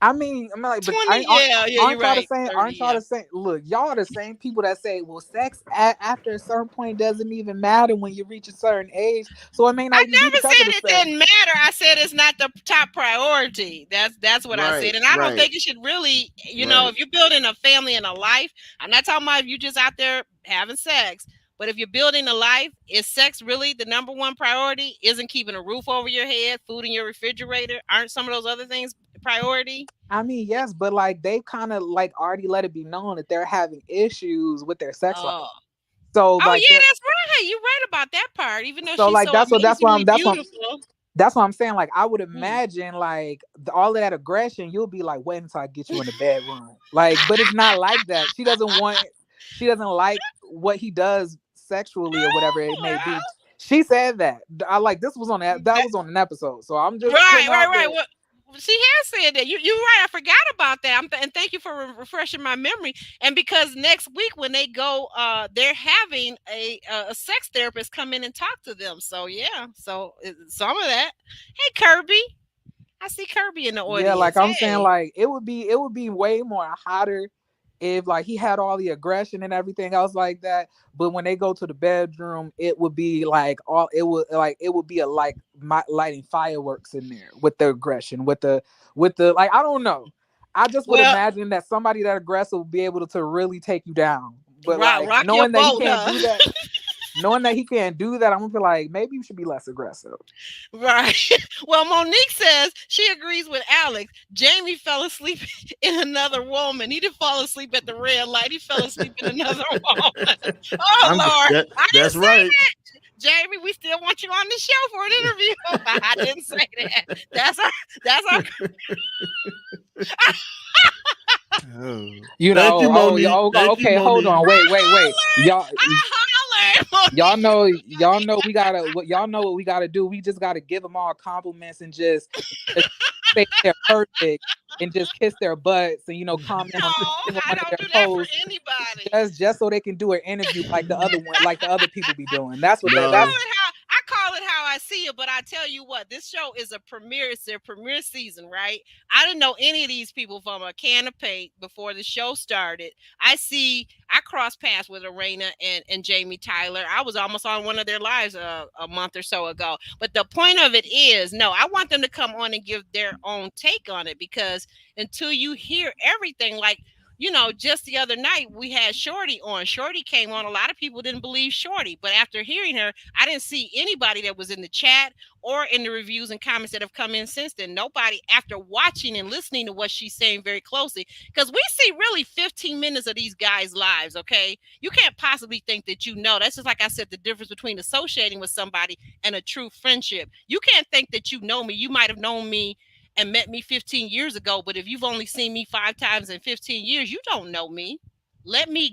Speaker 3: I'm like, but
Speaker 2: 20. Yeah, you're
Speaker 3: aren't y'all the
Speaker 2: right.
Speaker 3: same?
Speaker 2: 30.
Speaker 3: Aren't y'all
Speaker 2: Yeah.
Speaker 3: the same? Look, y'all are the same people that say, well, sex after a certain point doesn't even matter when you reach a certain age, so it may not
Speaker 2: I
Speaker 3: even be
Speaker 2: never
Speaker 3: because of
Speaker 2: said
Speaker 3: the
Speaker 2: it
Speaker 3: sex.
Speaker 2: didn't matter. I said it's not the top priority. That's what I said.
Speaker 4: Right,
Speaker 2: And I don't
Speaker 4: right,
Speaker 2: think it should really,
Speaker 4: right.
Speaker 2: if you're building a family and a life, I'm not talking about if you just out there having sex. But if you're building a life, is sex really the number one priority? Isn't keeping a roof over your head, food in your refrigerator? Aren't some of those other things priority?
Speaker 3: I mean, yes, but like they kind of like already let it be known that they're having issues with their sex life.
Speaker 2: Oh.
Speaker 3: So
Speaker 2: Oh
Speaker 3: like
Speaker 2: yeah,
Speaker 3: they're
Speaker 2: that's right. You're right about that part. Even though
Speaker 3: so
Speaker 2: she's
Speaker 3: like
Speaker 2: so
Speaker 3: that's why I'm
Speaker 2: amazingly beautiful.
Speaker 3: that's what I'm saying. Like I would
Speaker 2: Mm.
Speaker 3: imagine like all of that aggression, you'll be like, wait until I get you in the bedroom. Like, but it's not like that. She doesn't like what he does sexually or whatever it may
Speaker 2: Well,
Speaker 3: be. She said that. I like this was on that
Speaker 2: that-
Speaker 3: was on an episode. So I'm just
Speaker 2: right,
Speaker 3: putting
Speaker 2: right,
Speaker 3: out
Speaker 2: right.
Speaker 3: there.
Speaker 2: What? she has said that. You're right. I forgot about that. And thank you for refreshing my memory. And because next week when they go, they're having a sex therapist come in and talk to them. So yeah, so some of that. Hey Kirby, I see Kirby in the
Speaker 3: Yeah, like
Speaker 2: audience.
Speaker 3: I'm saying,
Speaker 2: Hey,
Speaker 3: like it would be way more hotter if like he had all the aggression and everything else like that. But when they go to the bedroom, it would be like it would be a like lighting fireworks in there with the aggression, with the like I don't know. I just would
Speaker 2: well,
Speaker 3: imagine that somebody that aggressive would be able to really take you down. But like
Speaker 2: rock your boat, huh?
Speaker 3: knowing that he can't do that, I'm gonna feel like maybe you should be less aggressive.
Speaker 2: Right. Well, Monique says she agrees with Alex. Jamie fell asleep in another woman. He didn't fall asleep at the red light. He fell asleep in another woman. Oh
Speaker 4: I'm
Speaker 2: Lord, I didn't
Speaker 4: that's
Speaker 2: say
Speaker 4: right.
Speaker 2: that. Jamie, we still want you on the show for an interview. I didn't say that. That's our
Speaker 4: Oh.
Speaker 3: You
Speaker 4: Thank
Speaker 3: know,
Speaker 4: you, Monique. Thank you,
Speaker 3: okay, hold
Speaker 4: Monique.
Speaker 3: on, wait, y'all.
Speaker 2: I hollered.
Speaker 3: Y'all
Speaker 2: Monique.
Speaker 3: know, y'all know what we gotta do. We just gotta give them all compliments and just say they're perfect and just kiss their butts and comment
Speaker 2: No,
Speaker 3: on every single
Speaker 2: I
Speaker 3: one of
Speaker 2: don't
Speaker 3: their
Speaker 2: do that for
Speaker 3: posts
Speaker 2: anybody.
Speaker 3: just so they can do an interview like the other one, like the other people be doing. That's what
Speaker 2: I
Speaker 3: that
Speaker 2: call
Speaker 4: No.
Speaker 3: that's
Speaker 2: it how I call it how I see it, but I tell you what, this show is a premiere. It's their premiere season, right? I didn't know any of these people from a can of paint before the show started. I crossed paths with Arena and Jamie Tyler. I was almost on one of their lives a month or so ago. But the point of it is, no, I want them to come on and give their own take on it because until you hear everything, like just the other night we had Shorty on. Shorty came on. A lot of people didn't believe Shorty, but after hearing her, I didn't see anybody that was in the chat or in the reviews and comments that have come in since then. Nobody, after watching and listening to what she's saying very closely, because we see really 15 minutes of these guys' lives, okay? You can't possibly think that That's just like I said, the difference between associating with somebody and a true friendship. You can't think that you know me. You might have known me and met me 15 years ago, but if you've only seen me 5 times in 15 years, you don't know me.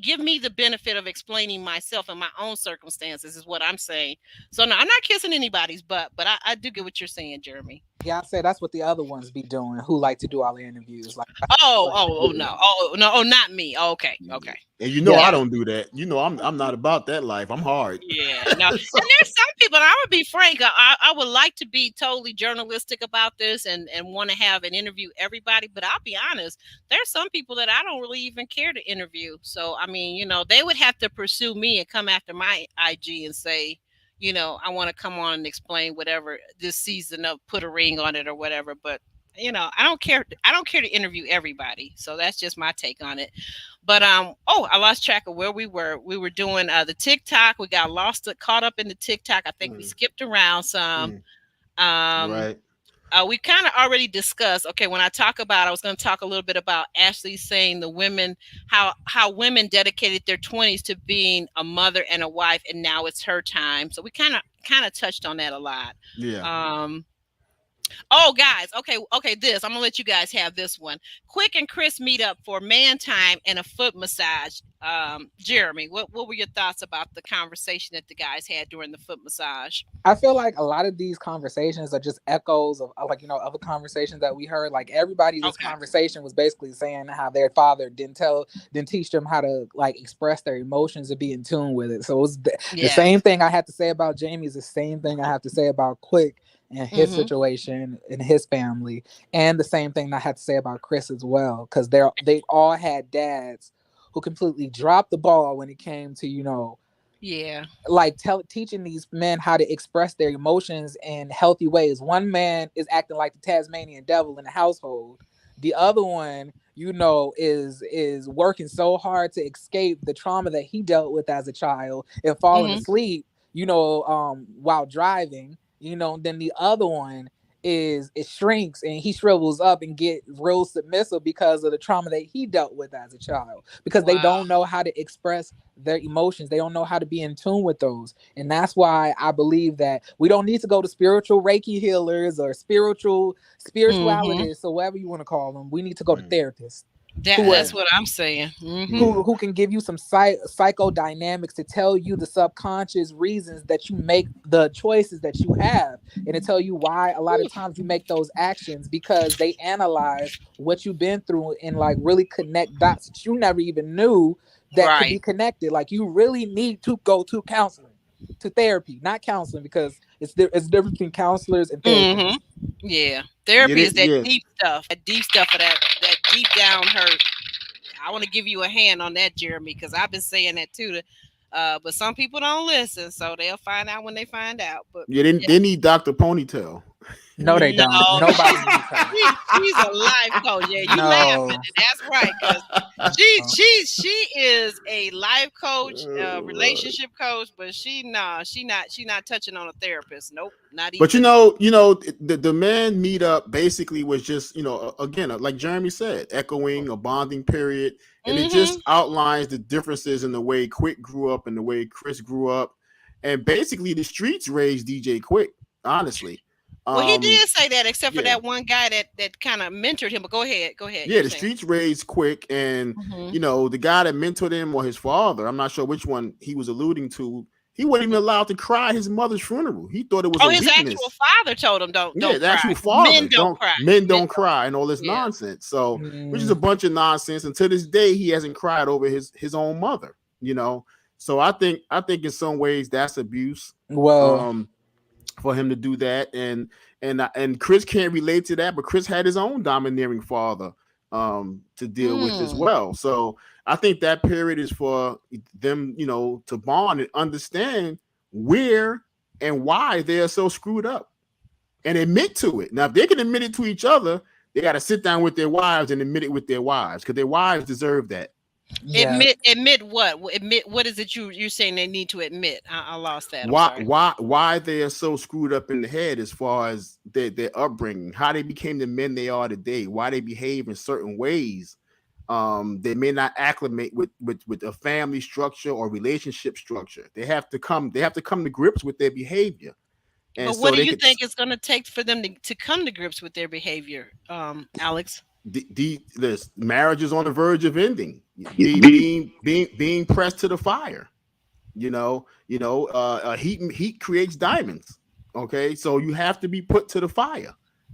Speaker 2: Give me the benefit of explaining myself and my own circumstances is what I'm saying. So no, I'm not kissing anybody's butt, but I do get what you're saying, Jeremy.
Speaker 3: yeah. I said that's what the other ones be doing who like to do all the interviews. Like,
Speaker 2: Oh no. Oh no, oh not me. Oh, okay. Okay.
Speaker 4: And you know
Speaker 3: yeah,
Speaker 4: I
Speaker 2: Yeah.
Speaker 4: don't do that. You know I'm not about that life. I'm hard.
Speaker 2: Yeah, no, and there's some people, and I would be frank, I would like to be totally journalistic about this and want to have and interview everybody, but I'll be honest, there's some people that I don't really even care to interview. So, I mean, they would have to pursue me and come after my IG and say, I want to come on and explain whatever this season of Put a Ring on It or whatever, but I don't care. I don't care to interview everybody. So that's just my take on it. But I lost track of where we were. We were doing the TikTok. We got caught up in the TikTok. I think we skipped around some. Um,
Speaker 4: Right.
Speaker 2: we kind of already discussed. Okay, when I was going to talk a little bit about Ashley saying the women, how women dedicated their 20s to being a mother and a wife, and now it's her time. So we kind of touched on that a lot.
Speaker 4: Yeah.
Speaker 2: Oh, guys. Okay. I'm gonna let you guys have this one. Quick and Chris meet up for man time and a foot massage. Jeremy, what were your thoughts about the conversation that the guys had during the foot massage?
Speaker 3: I feel like a lot of these conversations are just echoes of like other conversations that we heard. Like everybody, this
Speaker 2: Okay.
Speaker 3: conversation was basically saying how their father didn't teach them how to like express their emotions and be in tune with it. So it was the same thing I had to say about Jamie is the same thing I have to say about Quick and his situation and his family, and the same thing I had to say about Chris as well, because they all had dads who completely dropped the ball when it came to like teaching these men how to express their emotions in healthy ways. One man is acting like the Tasmanian devil in the household. The other one, is working so hard to escape the trauma that he dealt with as a child and falling asleep, while driving. Then the other one is it shrinks and he shrivels up and get real submissive because of the trauma that he dealt with as a child, because they don't know how to express their emotions. They don't know how to be in tune with those. And that's why I believe that we don't need to go to spiritual Reiki healers or spiritualists, or whatever you want to call them. We need to go to therapists. who
Speaker 2: That's
Speaker 3: are
Speaker 2: what I'm saying. Hmm.
Speaker 4: Yeah.
Speaker 3: who can give you some psychodynamics to tell you the subconscious reasons that you make the choices that you have, and to tell you why a lot of times you make those actions, because they analyze what you've been through and like really connect dots that you never even knew that could be
Speaker 2: Right.
Speaker 3: connected. Like you really need to go to counseling, to therapy, not counseling, because it's different between counselors and
Speaker 2: Hmm.
Speaker 3: therapists.
Speaker 2: Yeah.
Speaker 4: Yeah,
Speaker 2: Therapy is that
Speaker 4: yeah.
Speaker 2: deep stuff. That deep stuff of that deep down hurt. I want to give you a hand on that, Jeremy, because I've been saying that too. But some people don't listen, so they'll find out when they find out. But
Speaker 4: Yeah, they,
Speaker 2: yeah,
Speaker 4: they need Dr. Ponytail.
Speaker 3: No, they
Speaker 2: no,
Speaker 3: don't. Nobody needs her.
Speaker 2: she's a life coach. Yeah, you laughing,
Speaker 3: No.
Speaker 2: and that's right, because she is a life coach, relationship coach, but she not touching on a therapist. Nope, not
Speaker 4: But
Speaker 2: even.
Speaker 4: the man meetup basically was just, again, like Jeremy said, echoing a bonding period, and it
Speaker 2: Hmm.
Speaker 4: just outlines the differences in the way Quick grew up and the way Chris grew up, and basically the streets raised DJ Quick. Honestly,
Speaker 2: Well, he
Speaker 4: um,
Speaker 2: did say that, except for
Speaker 4: yeah,
Speaker 2: that one guy that kind of mentored him. But go ahead, go ahead. You
Speaker 4: yeah,
Speaker 2: were
Speaker 4: the
Speaker 2: saying.
Speaker 4: streets raised Quick, and
Speaker 2: Hmm.
Speaker 4: the guy that mentored him or his father, I'm not sure which one he was alluding to. He wasn't even allowed to cry at his mother's funeral. He thought it was
Speaker 2: Oh,
Speaker 4: a
Speaker 2: his actual
Speaker 4: weakness.
Speaker 2: father told him don't
Speaker 4: Yeah,
Speaker 2: don't
Speaker 4: the
Speaker 2: cry.
Speaker 4: actual
Speaker 2: Men
Speaker 4: father.
Speaker 2: don't
Speaker 4: Don't
Speaker 2: cry.
Speaker 4: men
Speaker 2: Men
Speaker 4: don't
Speaker 2: don't.
Speaker 4: cry and all this
Speaker 2: Yeah.
Speaker 4: nonsense. So, which is a
Speaker 3: Mm,
Speaker 4: bunch of nonsense. And to this day, he hasn't cried over his own mother. So I think in some ways that's abuse.
Speaker 3: well,
Speaker 4: Um, for him to do that, and Chris can't relate to that, but Chris had his own domineering father to deal with as
Speaker 2: Mm.
Speaker 4: well. So I think that period is for them, to bond and understand where and why they are so screwed up and admit to it. Now, if they can admit it to each other, they got to sit down with their wives and admit it with their wives because their wives deserve that.
Speaker 3: yeah.
Speaker 2: Admit what? Admit what is it you're saying they need to admit? I lost that. I'm
Speaker 4: Why
Speaker 2: sorry.
Speaker 4: why why they are so screwed up in the head as far as their upbringing, how they became the men they are today, why they behave in certain ways. They may not acclimate with a family structure or relationship structure. They have to come to grips with their behavior, and
Speaker 2: But what
Speaker 4: so
Speaker 2: do
Speaker 4: they
Speaker 2: you
Speaker 4: could.
Speaker 2: think it's going to take for them to come to grips with their behavior, Alex?
Speaker 4: This marriage is on the verge of ending, being pressed to the fire. Heat creates diamonds. Okay, so you have to be put to the fire,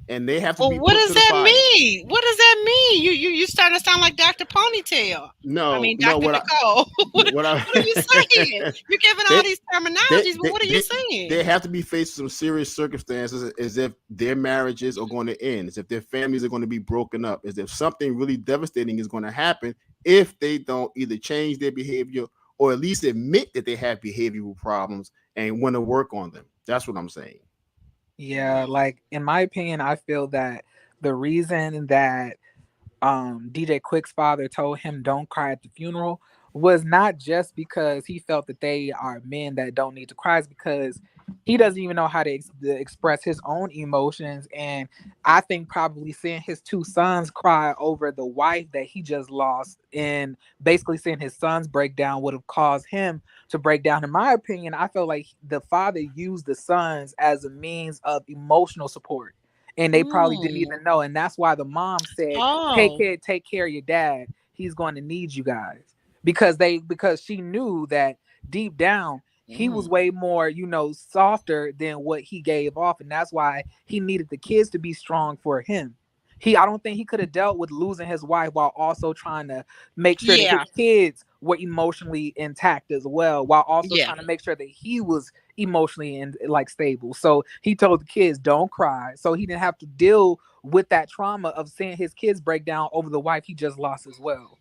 Speaker 4: and they have to
Speaker 2: Well,
Speaker 4: be
Speaker 2: what
Speaker 4: put
Speaker 2: does
Speaker 4: to the
Speaker 2: that
Speaker 4: fire.
Speaker 2: mean? What does that mean? You starting to sound like Dr. Ponytail. I
Speaker 4: No,
Speaker 2: mean,
Speaker 4: no,
Speaker 2: Dr. Nicole.
Speaker 4: what I
Speaker 2: What are you saying? You're giving all
Speaker 4: they
Speaker 2: these
Speaker 4: they
Speaker 2: terminologies, but
Speaker 4: they
Speaker 2: what are you
Speaker 4: they
Speaker 2: saying?
Speaker 4: they have to be faced with some serious circumstances, as if their marriages are going to end, as if their families are going to be broken up, as if something really devastating is going to happen if they don't either change their behavior or at least admit that they have behavioral problems and want to work on them. That's what I'm saying.
Speaker 3: Yeah, like in my opinion, I feel that the reason that DJ Quick's father told him don't cry at the funeral was not just because he felt that they are men that don't need to cry, it's because he doesn't even know how to express his own emotions. And I think probably seeing his two sons cry over the wife that he just lost and basically seeing his sons break down would have caused him to break down. In my opinion, I feel like the father used the sons as a means of emotional support, and they probably didn't
Speaker 2: Mm.
Speaker 3: even know. And that's why the mom said,
Speaker 2: Oh.
Speaker 3: take care of your dad. He's going to need you guys." Because she knew that deep down he was
Speaker 2: Mm.
Speaker 3: way more, softer than what he gave off. And that's why he needed the kids to be strong for him. I don't think he could have dealt with losing his wife while also trying to make sure that his
Speaker 2: Yeah.
Speaker 3: kids were emotionally intact as well, while also
Speaker 2: Yeah.
Speaker 3: trying to make sure that he was emotionally and like stable. So he told the kids, don't cry. So he didn't have to deal with that trauma of seeing his kids break down over the wife he just lost as well.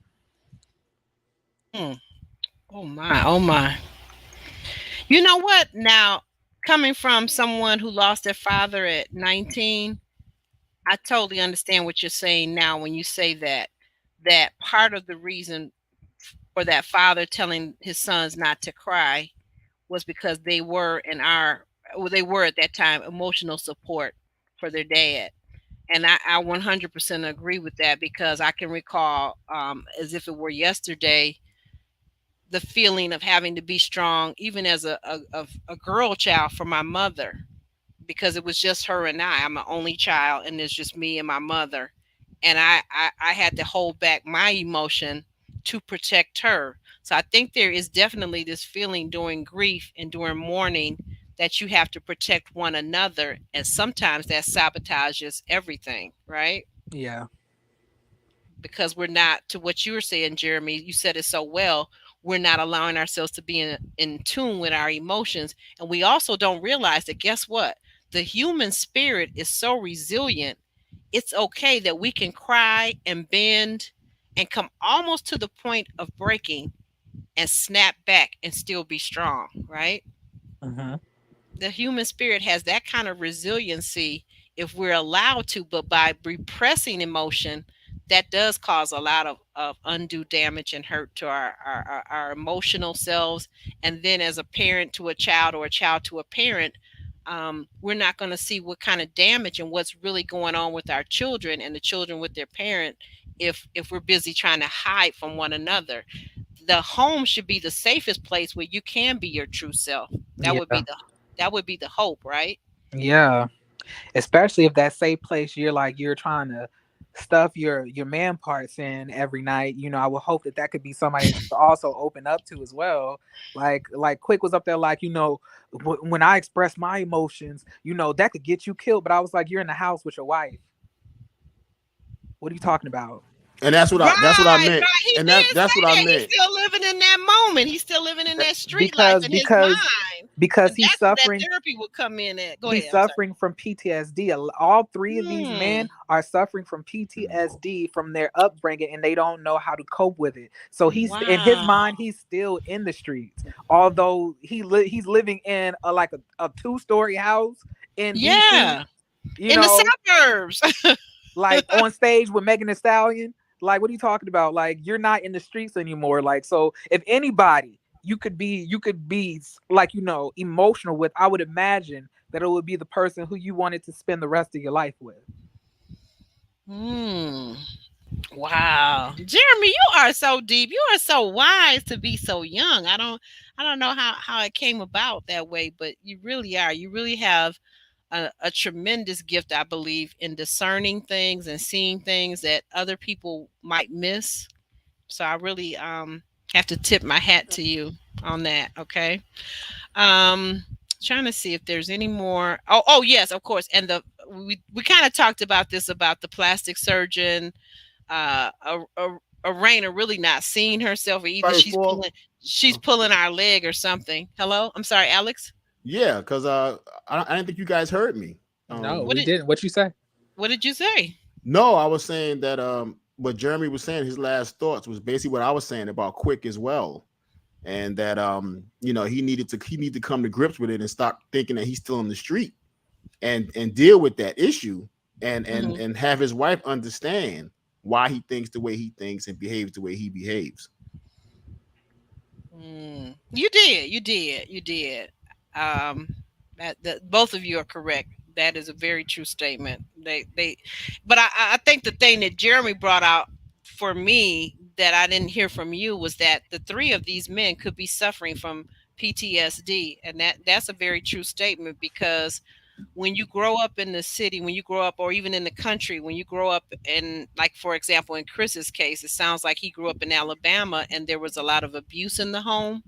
Speaker 2: Mm. Oh my. Oh my. You know what? Now, coming from someone who lost their father at 19, I totally understand what you're saying now when you say that part of the reason for that father telling his sons not to cry was because they were at that time emotional support for their dad. And I 100% agree with that, because I can recall, as if it were yesterday, the feeling of having to be strong, even as a girl child, for my mother, because it was just her and I. I'm an only child, and it's just me and my mother. and I had to hold back my emotion to protect her. So I think there is definitely this feeling during grief and during mourning that you have to protect one another, and sometimes that sabotages everything, right?
Speaker 3: Yeah.
Speaker 2: Because we're not, to what you were saying, Jeremy, you said it so well, we're not allowing ourselves to be in tune with our emotions. And we also don't realize that, guess what? The human spirit is so resilient. It's okay that we can cry and bend and come almost to the point of breaking and snap back and still be strong, right?
Speaker 3: Hmm.
Speaker 2: The human spirit has that kind of resiliency if we're allowed to, but by repressing emotion, that does cause a lot of undue damage and hurt to our emotional selves. And then as a parent to a child, or a child to a parent, we're not going to see what kind of damage and what's really going on with our children and the children with their parent if we're busy trying to hide from one another. The home should be the safest place where you can be your true self. That would be
Speaker 3: Yeah.
Speaker 2: the hope, right?
Speaker 3: Yeah. Especially if that safe place you're trying to stuff your man parts in every night. I would hope that that could be somebody that you could also open up to as well. Like Quick was up there, like, when I express my emotions, that could get you killed. But I was like, you're in the house with your wife. What are you talking about?
Speaker 4: And that's what I
Speaker 2: Right,
Speaker 4: meant.
Speaker 2: right. He
Speaker 4: And
Speaker 2: did
Speaker 4: that's
Speaker 2: say
Speaker 4: what I
Speaker 2: that. He's
Speaker 4: meant.
Speaker 2: still living in that moment. He's still living in that street life
Speaker 3: because
Speaker 2: in his
Speaker 3: because
Speaker 2: mind.
Speaker 3: because
Speaker 2: And that's where that therapy would come in at. Go
Speaker 3: he's
Speaker 2: ahead. I'm sorry.
Speaker 3: suffering from PTSD. All three of these
Speaker 2: Hmm.
Speaker 3: men are suffering from PTSD from their upbringing, and they don't know how to cope with it. So he's in his
Speaker 2: Wow.
Speaker 3: mind, he's still in the streets, although he's living in a 2-story house in DC.
Speaker 2: Yeah.
Speaker 3: You
Speaker 2: In the
Speaker 3: know,
Speaker 2: suburbs.
Speaker 3: like on stage with Megan Thee Stallion. Like, what are you talking about? Like, you're not in the streets anymore. Like, so if anybody you could be like, emotional with, I would imagine that it would be the person who you wanted to spend the rest of your life with.
Speaker 2: Hmm. Wow. Jeremy, you are so deep. You are so wise to be so young. I don't know how it came about that way, but you really are. You really have a tremendous gift, I believe, in discerning things and seeing things that other people might miss. So I really have to tip my hat to you on that. Okay. Um, Trying to see if there's any more. Oh yes, of course. And we kind of talked about this, about the plastic surgeon, Raina really not seeing herself, or either
Speaker 4: Right for
Speaker 2: she's pulling our leg or something. Hello, I'm sorry, Alex.
Speaker 4: yeah, because I didn't think you guys heard me.
Speaker 3: No,
Speaker 2: What
Speaker 3: we
Speaker 2: did
Speaker 3: didn't. What you say?
Speaker 2: what did you say?
Speaker 4: No, I was saying that what Jeremy was saying, his last thoughts was basically what I was saying about Quick as well. And that he needed to come to grips with it and stop thinking that he's still in the street, and deal with that issue, and and
Speaker 2: Hmm.
Speaker 4: and have his wife understand why he thinks the way he thinks and behaves the way he behaves.
Speaker 2: You did, you did. Um, that both of you are correct. That is a very true statement. But I think the thing that Jeremy brought out for me that I didn't hear from you was that the three of these men could be suffering from PTSD, and that's a very true statement, because when you grow up in the city, when you grow up, or even in the country, when you grow up in, like, for example, in Chris's case, it sounds like he grew up in Alabama and there was a lot of abuse in the home.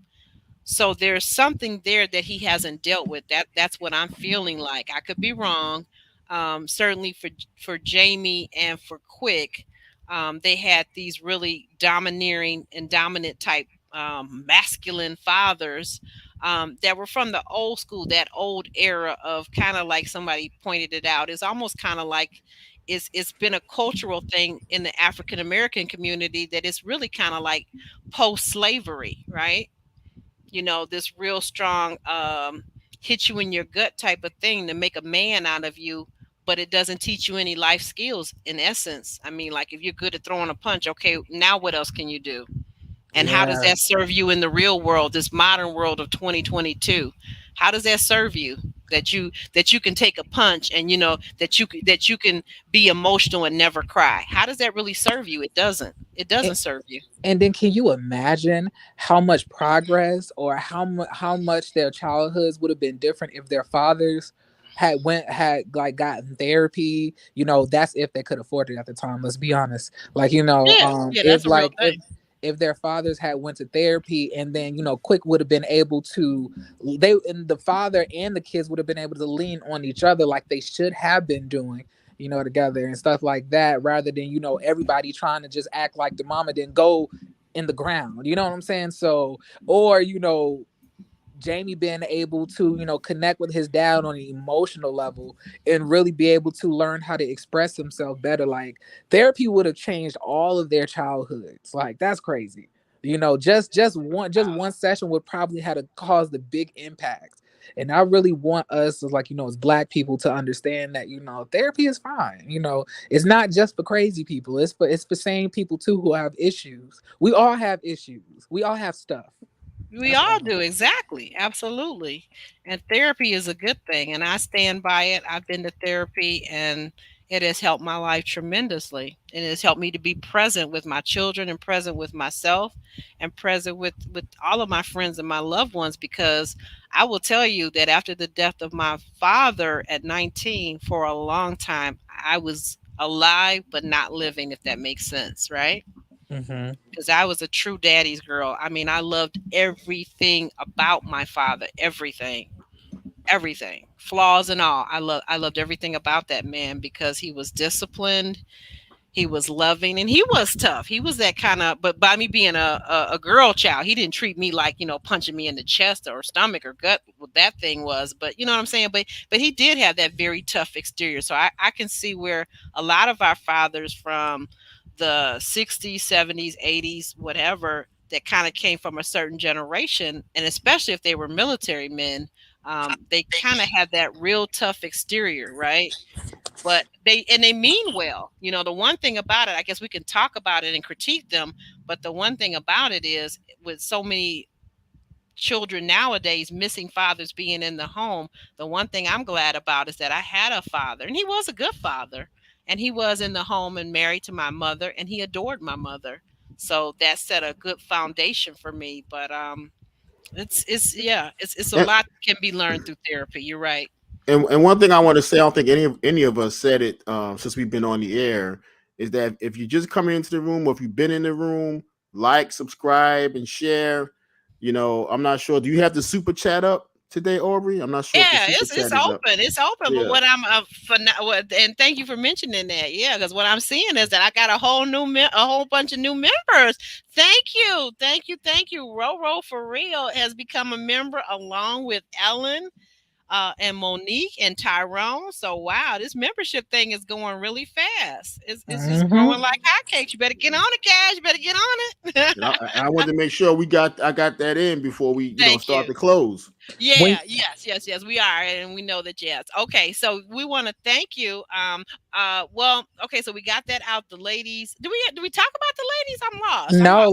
Speaker 2: So there's something there that he hasn't dealt with. That's what I'm feeling like. I could be wrong. Certainly for Jamie and for Quick, they had these really domineering and dominant type masculine fathers that were from the old school, that old era of, kind of like somebody pointed it out. It's almost kind of like it's been a cultural thing in the African American community that it's really kind of like post slavery, right? This real strong hit you in your gut type of thing to make a man out of you, but it doesn't teach you any life skills in essence. I mean, like, if you're good at throwing a punch, okay, now what else can you do? And how does
Speaker 3: Yeah.
Speaker 2: that serve you in the real world, this modern world of 2022? How does that serve you, that you can take a punch, and that you can be emotional and never cry? How does that really serve you? It doesn't serve you.
Speaker 3: And then, can you imagine how much progress, or how much their childhoods would have been different if their fathers had like gotten therapy, that's if they could afford it at the time. Let's be honest. Like,
Speaker 2: Yeah, yeah,
Speaker 3: if
Speaker 2: that's a real
Speaker 3: like
Speaker 2: thing.
Speaker 3: if their fathers had went to therapy, and then Quick would have been able to, they and the father and the kids would have been able to lean on each other like they should have been doing, together and stuff like that, rather than everybody trying to just act like the mama didn't go in the ground. You know what I'm saying? So, or Jamie being able to, connect with his dad on an emotional level and really be able to learn how to express himself better. Like, therapy would have changed all of their childhoods. Like, that's crazy. Just one session would probably have to cause the big impact. And I really want us as, like, as black people to understand that, therapy is fine. It's not just for crazy people. It's for sane people too who have issues. We all have issues. We all have stuff.
Speaker 2: We
Speaker 3: That's
Speaker 2: all
Speaker 3: all.
Speaker 2: do, exactly. Absolutely. And therapy is a good thing, and I stand by it. I've been to therapy, and it has helped my life tremendously. It has helped me to be present with my children and present with myself and present with all of my friends and my loved ones, because I will tell you that after the death of my father at 19, for a long time, I was alive but not living, if that makes sense, right?
Speaker 3: Mm-hmm.
Speaker 2: Because I was a true daddy's girl. I mean, I loved everything about my father, everything, everything, flaws and all. I loved everything about that man because he was disciplined, he was loving, and he was tough. He was that kind of, but by me being a girl child, he didn't treat me like, punching me in the chest or stomach or gut, what that thing was. But you know what I'm saying? But he did have that very tough exterior. So I can see where a lot of our fathers from the 60s, 70s, 80s, whatever, that kind of came from a certain generation, and especially if they were military men, they kind of had that real tough exterior, right? But they mean well. The one thing about it, I guess we can talk about it and critique them, but the one thing about it is, with so many children nowadays missing fathers being in the home, the one thing I'm glad about is that I had a father, and he was a good father, and he was in the home and married to my mother, and he adored my mother. So that set a good foundation for me. But it's yeah, it's a
Speaker 4: And,
Speaker 2: lot that can be learned through therapy. You're right.
Speaker 4: and one thing I want to say, I don't think any of us said it since we've been on the air, is that if you just coming into the room or if you've been in the room, like, subscribe, and share. I'm not sure. Do you have the super chat up today, Aubrey? I'm not sure if the
Speaker 2: Yeah,
Speaker 4: super
Speaker 2: it's
Speaker 4: chat is up.
Speaker 2: open. It's open. But
Speaker 4: Yeah.
Speaker 2: what I'm for now, and thank you for mentioning that. Yeah, because what I'm seeing is that I got a whole bunch of new members. Thank you. Roro for real has become a member along with Ellen, and Monique and Tyrone. So wow, this membership thing is going really fast. It's just
Speaker 3: Mm-hmm.
Speaker 2: growing like hotcakes. You better get on it, guys. You better get on
Speaker 4: And
Speaker 2: it.
Speaker 4: I wanted to make sure I got that in before we
Speaker 2: Thank
Speaker 4: start
Speaker 2: you.
Speaker 4: the close.
Speaker 3: When
Speaker 2: Yeah, yes, we are, and we know that. Yes. Okay, so we want to thank you. Well, okay, so we got that out. The ladies, do we talk about the ladies? I'm lost.
Speaker 3: No,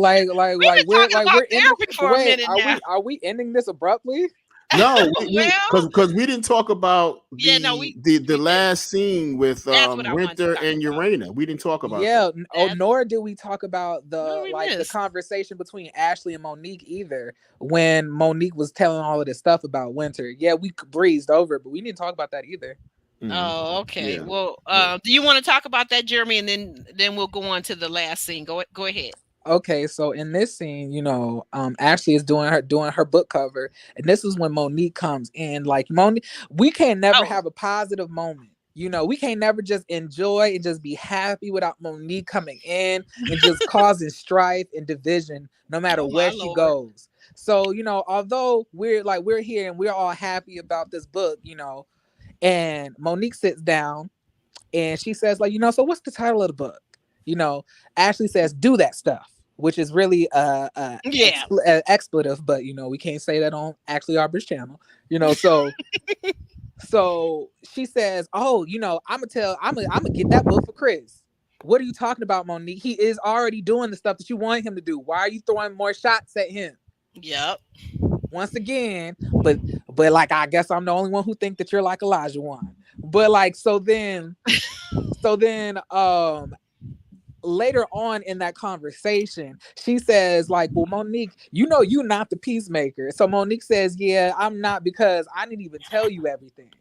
Speaker 2: We've been talking
Speaker 3: like
Speaker 2: about
Speaker 3: we're ending.
Speaker 2: therapy for a
Speaker 3: Wait,
Speaker 2: minute
Speaker 3: are
Speaker 2: now.
Speaker 3: we ending this abruptly?
Speaker 4: No, we
Speaker 2: Well,
Speaker 4: because we didn't talk about
Speaker 2: yeah, no,
Speaker 4: the
Speaker 2: we did.
Speaker 4: last scene with
Speaker 2: That's what I wanted to
Speaker 4: Winter
Speaker 2: talk
Speaker 4: and
Speaker 2: about.
Speaker 4: Urana. We didn't talk about that.
Speaker 3: Yeah. Oh,
Speaker 2: That's
Speaker 3: nor did we talk about
Speaker 2: what did
Speaker 3: the
Speaker 2: we
Speaker 3: like the
Speaker 2: miss.
Speaker 3: conversation between Ashley and Monique either. When Monique was telling all of this stuff about Winter, yeah, we breezed over, it, but we didn't talk about that either.
Speaker 4: Mhm.
Speaker 2: Oh, okay.
Speaker 4: Yeah,
Speaker 2: Well,
Speaker 4: yeah.
Speaker 2: do you want to talk about that, Jeremy, and then we'll go on to the last scene. Go ahead.
Speaker 3: Okay, so in this scene, Ashley is doing her book cover, and this is when Monique comes in. Like, Monique, we can't never
Speaker 2: Oh,
Speaker 3: have a positive moment. We can't never just enjoy and just be happy without Monique coming in and just causing strife and division no matter
Speaker 2: oh my
Speaker 3: where she
Speaker 2: Lord.
Speaker 3: goes. So, although we're here and we're all happy about this book, and Monique sits down and she says, like, so what's the title of the book? You know, Ashley says, do that stuff, which is really
Speaker 2: Yeah.
Speaker 3: expletive, but we can't say that on Ashley Arbor's channel. So she says, oh, I'm gonna get that book for Chris. What are you talking about, Monique? He is already doing the stuff that you want him to do. Why are you throwing more shots at him?
Speaker 2: Yep.
Speaker 3: Once again, but like, I guess I'm the only one who think that you're like Elijah Wan. But like, so then later on in that conversation, she says, like, well, Monique, you're not the peacemaker. So Monique says, yeah, I'm not, because I didn't even tell you everything.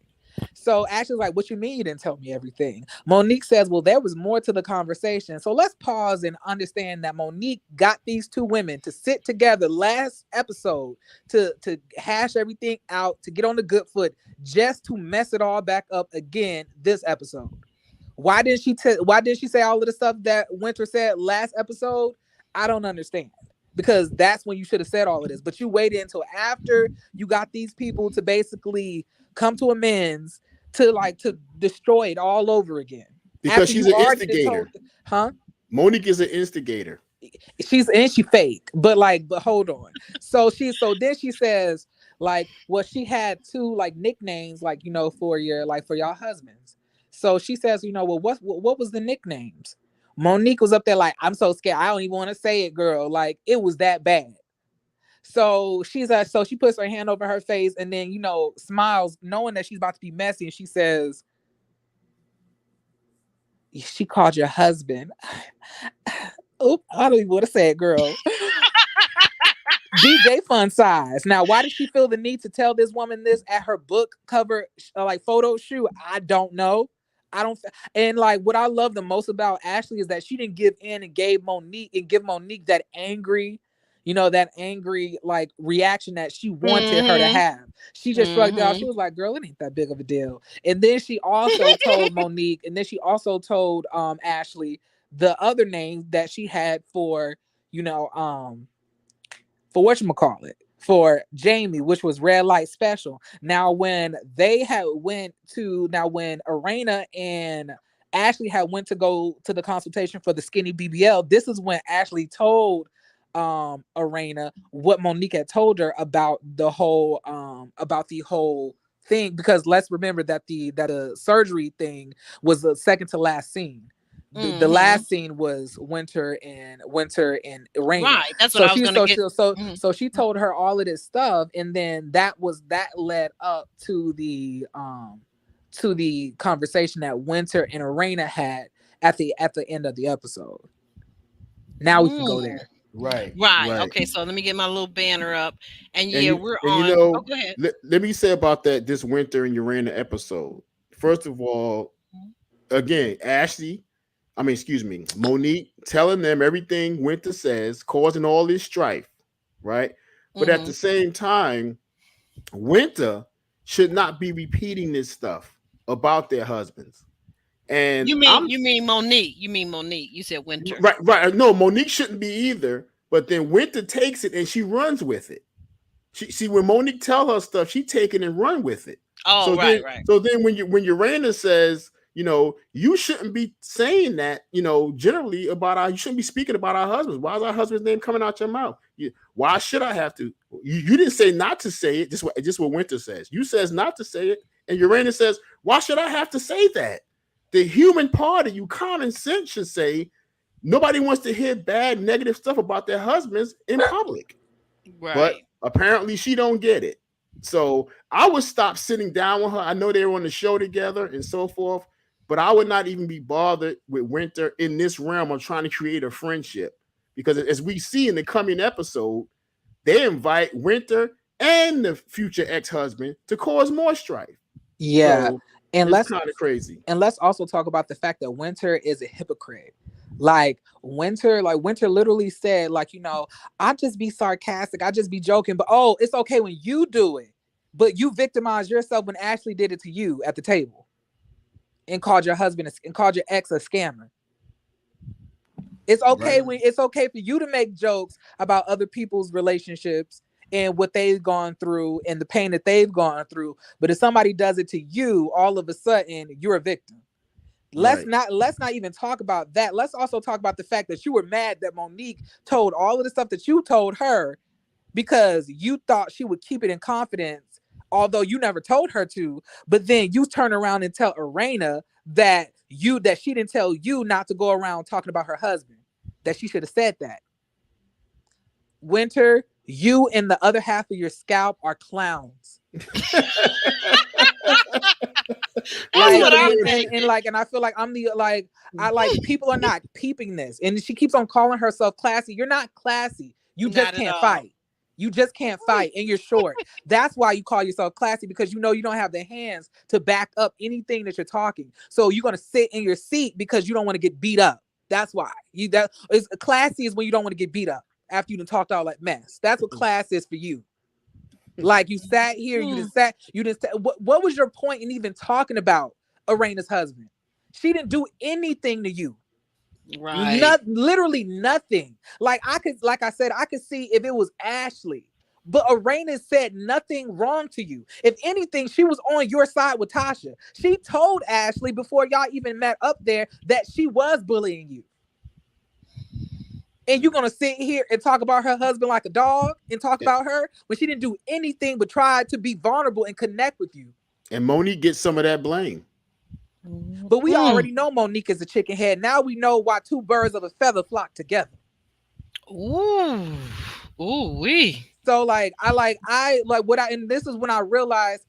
Speaker 3: So Ashley's like, what you mean you didn't tell me everything? Monique says, well, there was more to the conversation. So let's pause and understand that Monique got these two women to sit together last episode to hash everything out, to get on the good foot, just to mess it all back up again this episode. Why didn't she say all of the stuff that Winter said last episode? I don't understand. Because that's when you should have said all of this. But you waited until after you got these people to basically come to amends to destroy it all over again.
Speaker 4: Because
Speaker 3: After
Speaker 4: she's
Speaker 3: you
Speaker 4: an
Speaker 3: already
Speaker 4: instigator.
Speaker 3: huh?
Speaker 4: Monique is an instigator.
Speaker 3: She fake, but hold on. So then she says, like, well, she had two like nicknames, like, for y'all husbands. So she says, well, what was the nicknames? Monique was up there like, I'm so scared, I don't even want to say it, girl. Like, it was that bad. So she's like, so she puts her hand over her face and then, smiles, knowing that she's about to be messy, and she says, she called your husband. Oop, I don't even want to say it, girl. DJ fun size. Now, why did she feel the need to tell this woman this at her book cover, photo shoot? I don't know. And like, what I love the most about Ashley is that she didn't give in and give Monique that angry, like reaction that she wanted her to have. She just shrugged it off. She was like, girl, it ain't that big of a deal. And then she also told Monique, and then she also told Ashley the other name that she had for whatchamacallit, for Jamie, which was Red Light Special. Now, when Arena and Ashley had went to go to the consultation for the skinny BBL, this is when Ashley told Arena what Monique had told her about the whole thing, because let's remember that the surgery thing was the second to last scene. The last scene was Winter and Raina.
Speaker 2: Right, that's what I was gonna get.
Speaker 3: So she told her all of this stuff, and then that led up to the conversation that Winter and Raina had at the end of the episode. Now we can go there.
Speaker 4: Right.
Speaker 2: Okay, so let me get my little banner up, and we're on. Go ahead.
Speaker 4: Let me say about this Winter and Raina episode. First of all, again, Monique telling them everything Winter says, causing all this strife, right? But at the same time, Winter should not be repeating this stuff about their husbands. And
Speaker 2: you mean Monique? You mean Monique? You said Winter,
Speaker 4: right? No, Monique shouldn't be either. But then Winter takes it and she runs with it. See, when Monique tell her stuff, she take it and run with it.
Speaker 2: Oh,
Speaker 4: so
Speaker 2: right.
Speaker 4: So then when Raina says, you shouldn't be saying that, generally about you shouldn't be speaking about our husbands. Why is our husband's name coming out your mouth? Why should I have to? You didn't say not to say it. Just what Winter says. You says not to say it, and Raina says, why should I have to say that? The human part of you, common sense, should say nobody wants to hear bad, negative stuff about their husbands in public.
Speaker 2: Right.
Speaker 4: But apparently she don't get it. So I would stop sitting down with her. I know they were on the show together and so forth, but I would not even be bothered with Winter in this realm of trying to create a friendship. Because as we see in the coming episode, they invite Winter and the future ex-husband to cause more strife.
Speaker 3: Yeah.
Speaker 4: So
Speaker 3: and
Speaker 4: it's kind of crazy.
Speaker 3: And let's also talk about the fact that Winter is a hypocrite. Like Winter literally said, I just be sarcastic, I just be joking, but it's okay when you do it. But you victimize yourself when Ashley did it to you at the table and called your husband and called your ex a scammer. It's okay it's okay for you to make jokes about other people's relationships and what they've gone through and the pain that they've gone through. But if somebody does it to you, all of a sudden you're a victim. Let's not even talk about that. Let's also talk about the fact that you were mad that Monique told all of the stuff that you told her because you thought she would keep it in confidence, although you never told her to. But then you turn around and tell Arena that she didn't tell you not to go around talking about her husband, that she should have said that. Winter, you and the other half of your scalp are clowns. And I feel like people are not peeping this, and she keeps on calling herself classy. You're not classy. You just can't fight. You just can't fight and you're short. That's why you call yourself classy, because you know you don't have the hands to back up anything that you're talking. So you're going to sit in your seat because you don't want to get beat up. That's why. You that is classy, is when you don't want to get beat up after you done talked all that mess. That's what class is for you. Like, you sat here, you just what was your point in even talking about Arena's husband? She didn't do anything to you.
Speaker 2: Right.
Speaker 3: Literally nothing. Like I said, I could see if it was Ashley, but Arena said nothing wrong to you. If anything, she was on your side with Tasha. She told Ashley before y'all even met up there that she was bullying you. And you're gonna sit here and talk about her husband like a dog and talk about her when she didn't do anything but try to be vulnerable and connect with you.
Speaker 4: And Monique gets some of that blame.
Speaker 3: But we already know Monique is a chicken head. Now we know why two birds of a feather flock together.
Speaker 2: Ooh. Ooh wee.
Speaker 3: So like and this is when I realized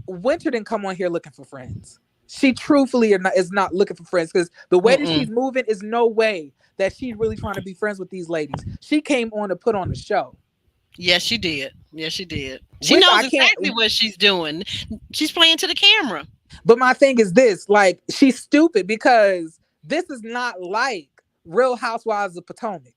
Speaker 3: Winter didn't come on here looking for friends. She truthfully is not looking for friends, because the way that she's moving is no way that she's really trying to be friends with these ladies. She came on to put on the show.
Speaker 2: Yes, she did. Yes, she did. She knows exactly what she's doing. She's playing to the camera.
Speaker 3: But my thing is this, like, she's stupid because this is not like Real Housewives of Potomac.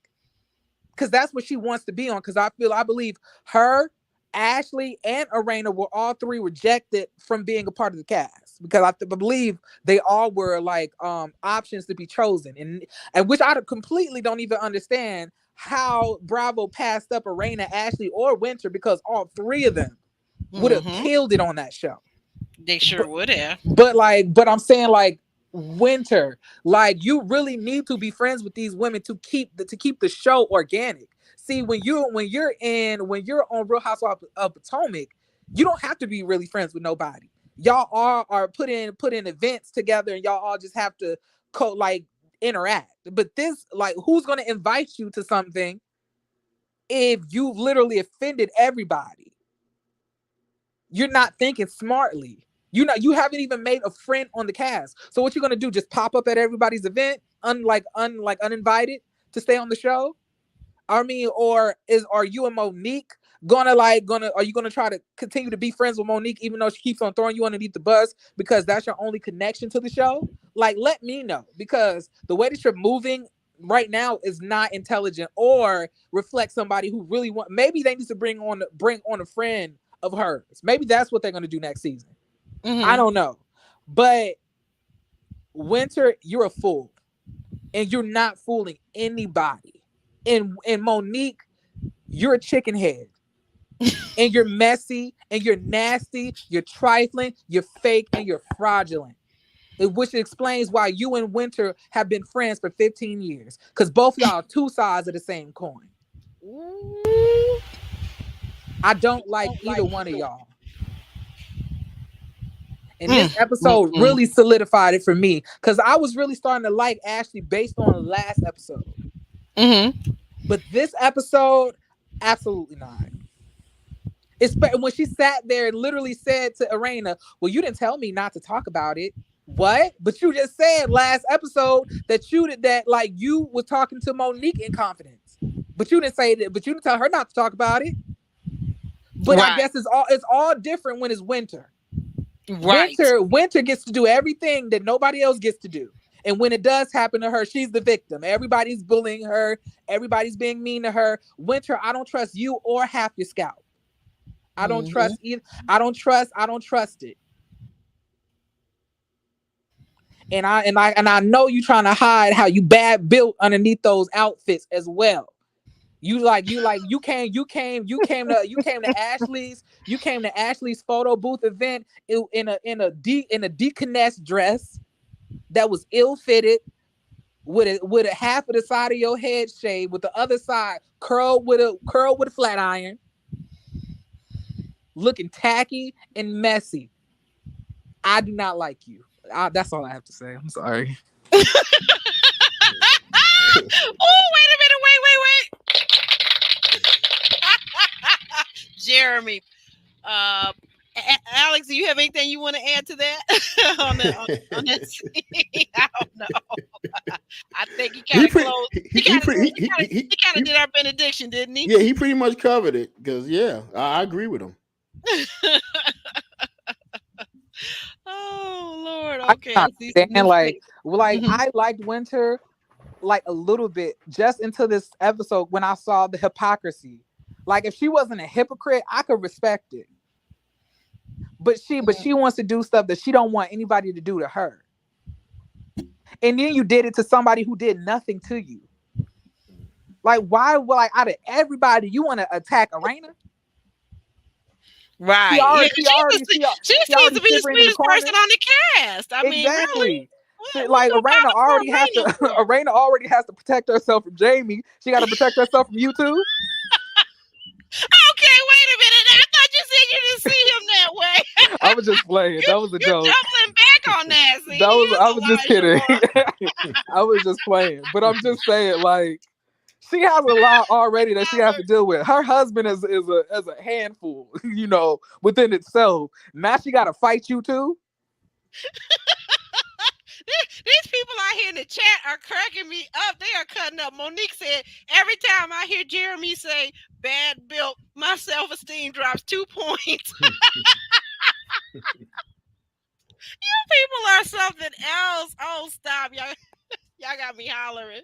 Speaker 3: Because that's what she wants to be on. Because I believe her, Ashley, and Arena were all three rejected from being a part of the cast. Because I believe they all were like options to be chosen. And which I completely don't even understand how Bravo passed up Arena, Ashley, or Winter, because all three of them would have killed it on that show.
Speaker 2: They sure would have.
Speaker 3: But I'm saying, like, Winter, like, you really need to be friends with these women to keep the show organic. See, when you're on Real Housewives of Potomac, you don't have to be really friends with nobody. Y'all are put in events together, and y'all all just have to interact. But this, like, who's gonna invite you to something if you've literally offended everybody? You're not thinking smartly. You haven't even made a friend on the cast. So what you're gonna do? Just pop up at everybody's event, uninvited, to stay on the show? I mean, are you and Monique are you gonna try to continue to be friends with Monique even though she keeps on throwing you underneath the bus because that's your only connection to the show? Like, let me know, because the way that you're moving right now is not intelligent or reflect somebody who really maybe they need to bring on a friend of hers. Maybe that's what they're gonna do next season. I don't know. But Winter, you're a fool. And you're not fooling anybody. And Monique, you're a chicken head. And you're messy, and you're nasty, you're trifling, you're fake, and you're fraudulent. Which explains why you and Winter have been friends for 15 years. Because both y'all are two sides of the same coin. I don't like either one of y'all. And this episode really solidified it for me, because I was really starting to like Ashley based on the last episode. But this episode, absolutely not. When she sat there and literally said to Arena, well, you didn't tell me not to talk about it. What? But you just said last episode that you were talking to Monique in confidence. But you didn't say that, but you didn't tell her not to talk about it. But right. I guess it's all different when it's Winter. Right. Winter gets to do everything that nobody else gets to do. And when it does happen to her, she's the victim. Everybody's bullying her. Everybody's being mean to her. Winter, I don't trust you or half your scalp. I don't trust either. I don't trust it. And I know you trying to hide how you bad built underneath those outfits as well. You came to Ashley's photo booth event in a deconessed dress that was ill-fitted, with a half of the side of your head shaved, with the other side curled with a flat iron, looking tacky and messy. I do not like you. That's all I have to say. I'm sorry.
Speaker 2: Oh, wait a minute. Wait. Jeremy. Alex, do you have anything you want to add to that? on that scene? I don't know. I think he kind of
Speaker 4: he
Speaker 2: kind of
Speaker 4: pretty
Speaker 2: he kind of did our benediction, didn't he?
Speaker 4: yeah, he pretty much covered it because yeah, I agree with him.
Speaker 2: Oh Lord.
Speaker 3: I
Speaker 2: Okay, I
Speaker 3: cannot
Speaker 2: see some
Speaker 3: stand
Speaker 2: new
Speaker 3: like
Speaker 2: face. Mhm.
Speaker 3: I liked Winter like a little bit just until this episode when I saw the hypocrisy. Like if she wasn't a hypocrite, I could respect it. But she wants to do stuff that she don't want anybody to do to her. And then you did it to somebody who did nothing to you. Like why would like out of everybody you want to attack Arena?
Speaker 2: Right. Yeah, she
Speaker 3: She
Speaker 2: seems
Speaker 3: already
Speaker 2: to be the
Speaker 3: shivering in the
Speaker 2: sweetest person
Speaker 3: corner.
Speaker 2: on the cast. I mean, really?
Speaker 3: Exactly. She,
Speaker 2: What
Speaker 3: like
Speaker 2: you
Speaker 3: Arena
Speaker 2: calling for
Speaker 3: already has
Speaker 2: Raina
Speaker 3: to
Speaker 2: for?
Speaker 3: Arena already has to protect herself from Jamie. She got to protect herself from you too.
Speaker 2: Okay, wait a minute. I thought you said you didn't see him that way.
Speaker 3: I was just playing.
Speaker 2: you
Speaker 3: That was a
Speaker 2: you're
Speaker 3: joke.
Speaker 2: doubling back on that. See,
Speaker 3: That
Speaker 2: he
Speaker 3: was
Speaker 2: is
Speaker 3: I was just
Speaker 2: Elijah
Speaker 3: kidding.
Speaker 2: Moore.
Speaker 3: I was just playing. But I'm just saying, like, she has a lot already that she has to deal with. Her husband is a handful, within itself. Now she gotta fight you too.
Speaker 2: These people out here in the chat are cracking me up. They are cutting up. Monique said, every time I hear Jeremy say bad built, my self-esteem drops 2 points. People are something else. Oh, stop. Y'all got me hollering.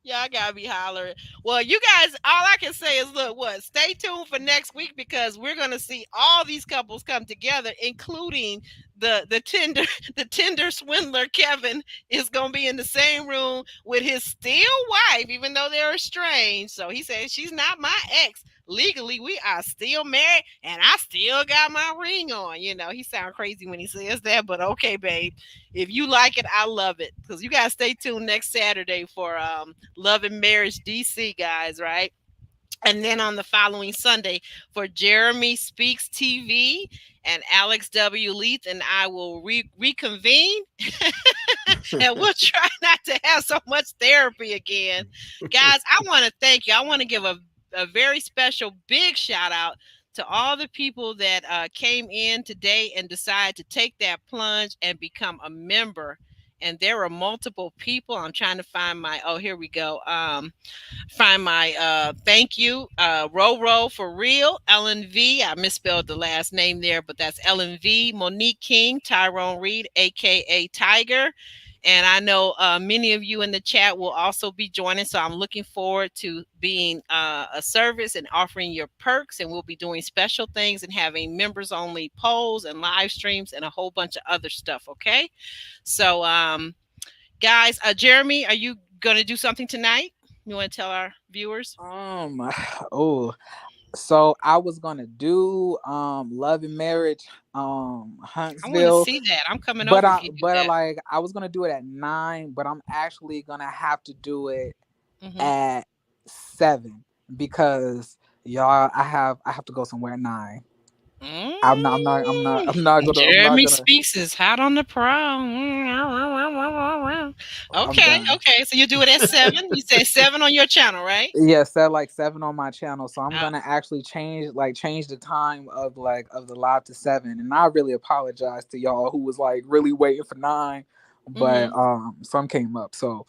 Speaker 2: Y'all gotta be hollering. Well, you guys, all I can say is look, stay tuned for next week because we're gonna see all these couples come together, including the Tinder, the Tinder swindler Kevin is gonna be in the same room with his still wife, even though they're estranged. So he said she's not my ex. Legally, we are still married, and I still got my ring on. He sounds crazy when he says that, but okay, babe. If you like it, I love it. Because you gotta stay tuned next Saturday for Love and Marriage DC, guys, right? And then on the following Sunday for Jeremy Speaks TV and Alex W. Leath and I will reconvene and we'll try not to have so much therapy again. Guys, I want to thank you. I want to give a very special big shout out to all the people that came in today and decided to take that plunge and become a member. And there were multiple people. I'm trying to find here we go. Find my thank you. Ro for real. Ellen V. I misspelled the last name there, but that's Ellen V. Monique King, Tyrone Reed, aka Tiger. And I know many of you in the chat will also be joining. So I'm looking forward to being a service and offering your perks. And we'll be doing special things and having members only polls and live streams and a whole bunch of other stuff. Okay. So, guys, Jeremy, are you going to do something tonight? You want to tell our viewers?
Speaker 3: Oh, so I was gonna do Love and Marriage
Speaker 2: I want to
Speaker 3: Huntsville,
Speaker 2: see that. I'm coming over if you do that.
Speaker 3: like I was gonna do it at 9, but I'm actually gonna have to do it
Speaker 2: Mhm.
Speaker 3: at 7 because y'all I have to go somewhere at 9.
Speaker 2: Jeremy Speaks is hot on the prowl. Okay. So you do it at 7. You said 7 on your channel, right?
Speaker 3: Yeah, set like 7 on my channel. So I'm gonna actually change the time of the live to 7. And I really apologize to y'all who was like really waiting for 9, but some came up. So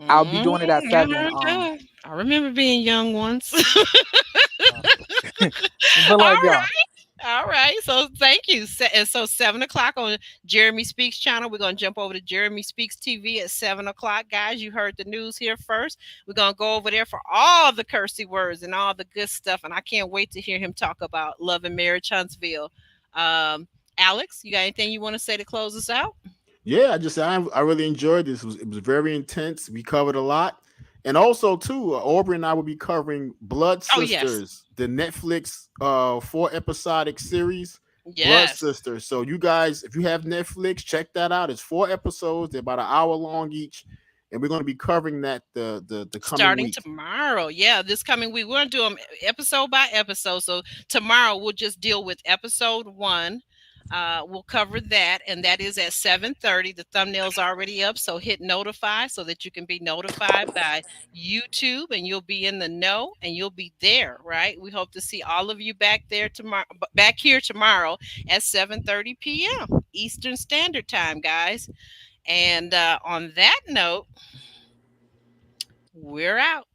Speaker 3: I'll be doing it at 7.
Speaker 2: I remember being young once.
Speaker 3: But like yeah.
Speaker 2: All right. So thank you. And so 7 o'clock on Jeremy Speaks channel. We're going to jump over to Jeremy Speaks TV at 7 o'clock. Guys, you heard the news here first. We're going to go over there for all the cursey words and all the good stuff. And I can't wait to hear him talk about Love and Marriage Huntsville. Alex, you got anything you want to say to close us out?
Speaker 4: Yeah, I really enjoyed this. It was very intense. We covered a lot. And also, too, Aubrey and I will be covering Blood Sisters, the Netflix 4-episodic series, Blood Sisters. So you guys, if you have Netflix, check that out. It's 4 episodes. They're about an hour long each. And we're going to be covering that the coming
Speaker 2: starting
Speaker 4: week.
Speaker 2: Tomorrow. Yeah, this coming week. We're going to do them episode by episode. So tomorrow we'll just deal with episode 1. We'll cover that, and that is at 7:30. The thumbnail's already up, so hit notify so that you can be notified by YouTube, and you'll be in the know, and you'll be there, right? We hope to see all of you back here tomorrow at 7:30 p.m. Eastern Standard Time, guys. And on that note, We're out.